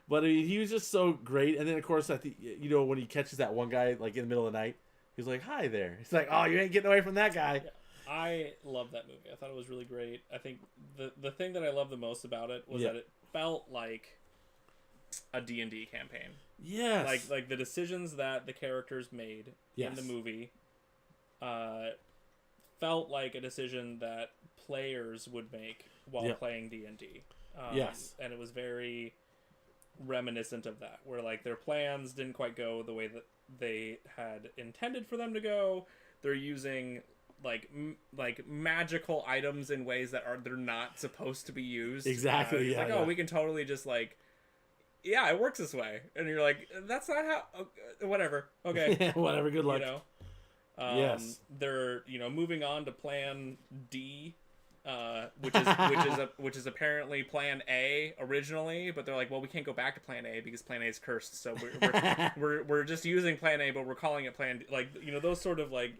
But I mean, he was just so great. And then, of course, when he catches that one guy, like, in the middle of the night, he's like, hi there. He's like, oh, you ain't getting away from that guy. Yeah. I love that movie. I thought it was really great. I think the thing that I love the most about it was that it felt like a D&D campaign. Yes. Like the decisions that the characters made in the movie felt like a decision that players would make while playing D&D. Yes. And it was very reminiscent of that, where like their plans didn't quite go the way that they had intended for them to go. They're using like magical items in ways that they're not supposed to be used. Exactly. Oh, we can totally just like, it works this way, and you're like, that's not how. Whatever. Okay. Whatever. Good luck. Yes. They're moving on to Plan D, which is apparently Plan A originally, but they're like, well, we can't go back to Plan A because Plan A is cursed, so we're just using Plan A, but we're calling it Plan D. Like those sort of like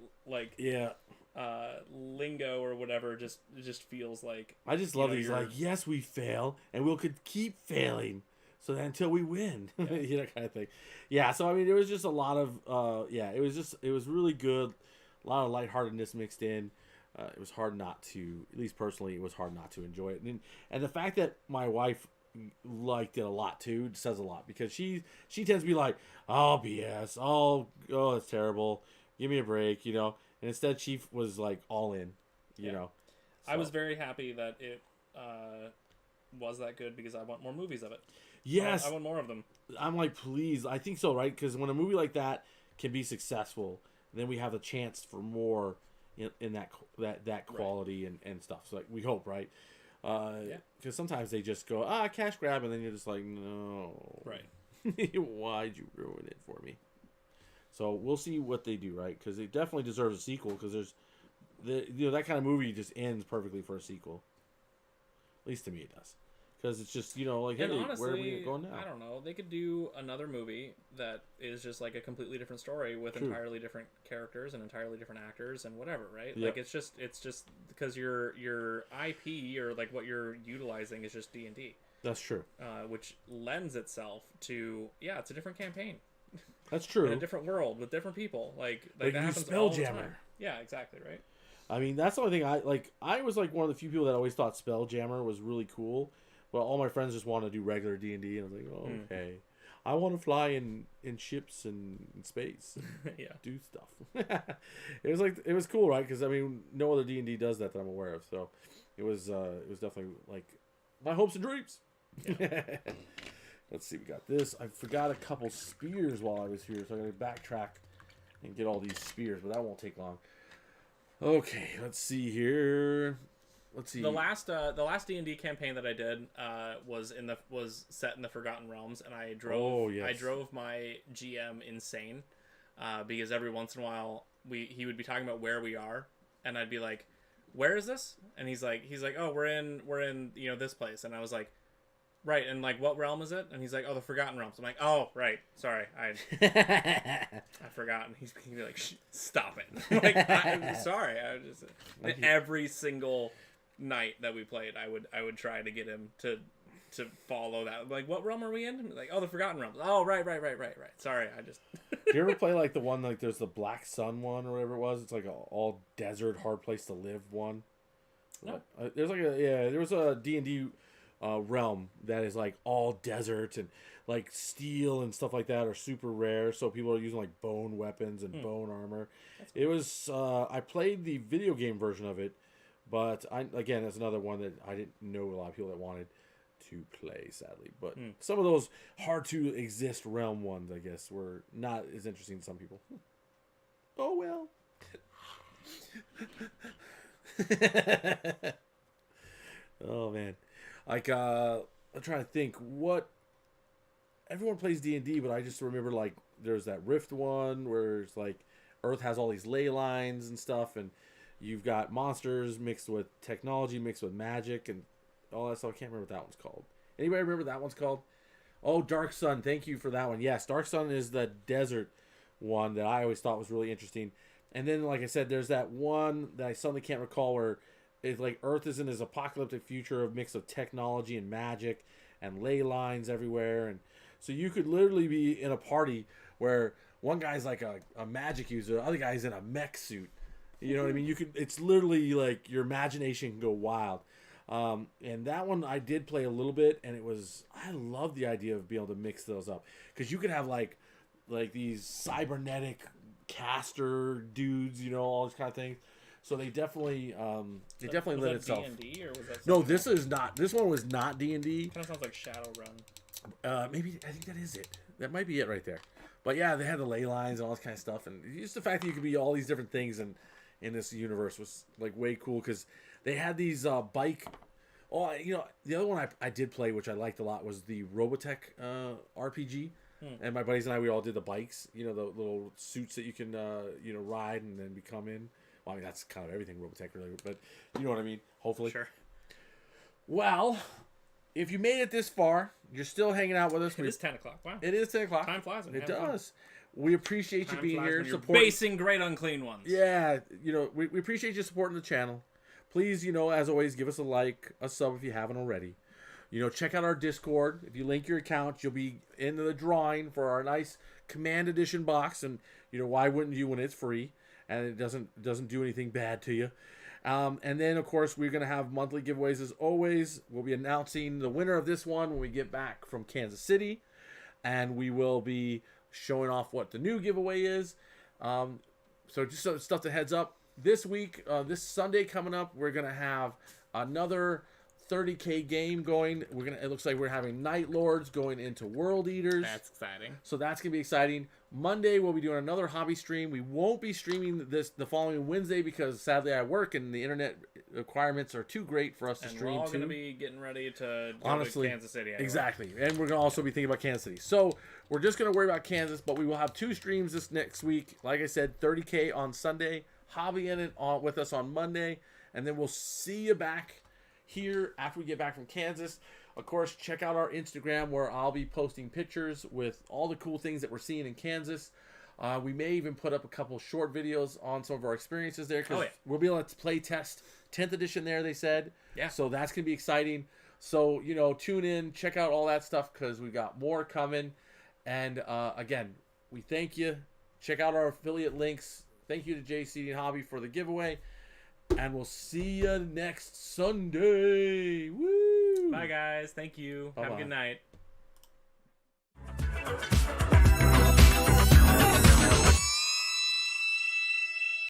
lingo or whatever just feels like. I just love these like, yes, we fail and we'll could keep failing. So that until we win, kind of thing. Yeah, so I mean, there was just a lot of, it was really good. A lot of lightheartedness mixed in. It was hard not to, at least personally, it was hard not to enjoy it. And the fact that my wife liked it a lot too says a lot, because she tends to be like, oh, BS, oh, it's terrible. Give me a break, And instead she was like all in, you know. So. I was very happy that it was that good because I want more movies of it. Yes. I want more of them. I'm like, please. I think so, right? Because when a movie like that can be successful, then we have a chance for more in that quality and stuff. So like, we hope, right? Because sometimes they just go, cash grab, and then you're just like, no. Right. Why'd you ruin it for me? So we'll see what they do, right? Because it definitely deserves a sequel, because there's that kind of movie just ends perfectly for a sequel. At least to me it does. Because it's just, like, hey, honestly, where are we going now? I don't know. They could do another movie that is just like a completely different story with entirely different characters and entirely different actors and whatever, right? Yep. Like, it's just because your IP or like what you're utilizing is just D&D. That's true. Which lends itself to, it's a different campaign. That's true. In a different world with different people. Like that happens Spelljammer. all the time. Yeah, exactly, right? I mean, that's the only thing I was like one of the few people that always thought Spelljammer was really cool. Well, all my friends just want to do regular D&D, and I was like, oh, okay. I want to fly in ships and in space and do stuff. It was cool, right? Because, I mean, no other D&D does that I'm aware of. So it was definitely, like, my hopes and dreams. Yeah. Let's see, we got this. I forgot a couple spears while I was here, so I got to backtrack and get all these spears, but that won't take long. Okay, let's see here. Let's see. The last D&D campaign that I did was set in the Forgotten Realms, and I drove my GM insane because every once in a while he would be talking about where we are, and I'd be like, "Where is this?" And he's like, "Oh, we're in this place," and I was like, Right, and like, what realm is it? And he's like, oh, the Forgotten Realms. I'm like, oh, right, sorry, I forgot. And he's like, stop it. I'm like, I'm sorry. I just every single night that we played, I would try to get him to follow that. Like, what realm are we in? Like, oh, the Forgotten Realms. Oh, right. Sorry, I just. Do you ever play like the one like there's the Black Sun one or whatever it was? It's like a all desert, hard place to live one. No. There's like there was a D&D realm that is like all desert and like steel and stuff like that are super rare. So people are using like bone weapons and bone armor. It was I played the video game version of it, but that's another one that I didn't know a lot of people that wanted to play, sadly. But some of those hard to exist realm ones, I guess, were not as interesting to some people. Oh well. Oh man, like I'm trying to think what everyone plays D&D, but I just remember like there's that Rift one where it's like Earth has all these ley lines and stuff, and you've got monsters mixed with technology, mixed with magic, and all that stuff. I can't remember what that one's called. Anybody remember what that one's called? Oh, Dark Sun. Thank you for that one. Yes, Dark Sun is the desert one that I always thought was really interesting. And then, like I said, there's that one that I suddenly can't recall where it's like Earth is in this apocalyptic future of mix of technology and magic and ley lines everywhere. And so you could literally be in a party where one guy's like a magic user, the other guy's in a mech suit. You know what I mean? It's literally like your imagination can go wild. And that one I did play a little bit, and I love the idea of being able to mix those up because you could have like these cybernetic caster dudes, all these kind of things. So they definitely lit itself. D&D or was that No, this is not. This one was not D&D. Kind of sounds like Shadowrun. Maybe I think that is it. That might be it right there. But yeah, they had the ley lines and all this kind of stuff, and just the fact that you could be all these different things in this universe was like way cool because they had these bike. Oh, the other one I did play, which I liked a lot, was the Robotech RPG. And my buddies and we all did the bikes. The little suits that you can ride and then become in. Well, I mean that's kind of everything Robotech really, but you know what I mean. Hopefully, sure. Well, if you made it this far, you're still hanging out with us. It is 10 o'clock. Wow. It is 10 o'clock. Time flies. It does. We appreciate you being here, supporting. Basing great unclean ones. Yeah, we appreciate you supporting the channel. Please, as always, give us a like, a sub if you haven't already. Check out our Discord. If you link your account, you'll be in the drawing for our nice Command Edition box. And why wouldn't you when it's free and it doesn't do anything bad to you? And then, of course, we're going to have monthly giveaways as always. We'll be announcing the winner of this one when we get back from Kansas City. And we will be showing off what the new giveaway is. So just stuff to heads up. This week, this Sunday coming up, we're going to have another 30K game going. It looks like we're having Night Lords going into World Eaters. That's exciting. So that's gonna be exciting. Monday we'll be doing another hobby stream. We won't be streaming this the following Wednesday because sadly I work and the internet requirements are too great for us to stream. We're all too. gonna be getting ready to go to Kansas City. Anyway. Exactly, and we're gonna also be thinking about Kansas City. So we're just gonna worry about Kansas, but we will have 2 streams this next week. Like I said, 30K on Sunday, hobby in it with us on Monday, and then we'll see you back here after we get back from Kansas. Of course, check out our Instagram where I'll be posting pictures with all the cool things that we're seeing in Kansas. We may even put up a couple short videos on some of our experiences there because we'll be able to play test 10th edition there, they said. Yeah. So that's going to be exciting. So, tune in, check out all that stuff because we got more coming. And again, we thank you. Check out our affiliate links. Thank you to JCD Hobby for the giveaway. And we'll see you next Sunday. Woo! Bye, guys. Thank you. Bye-bye. Have a good night.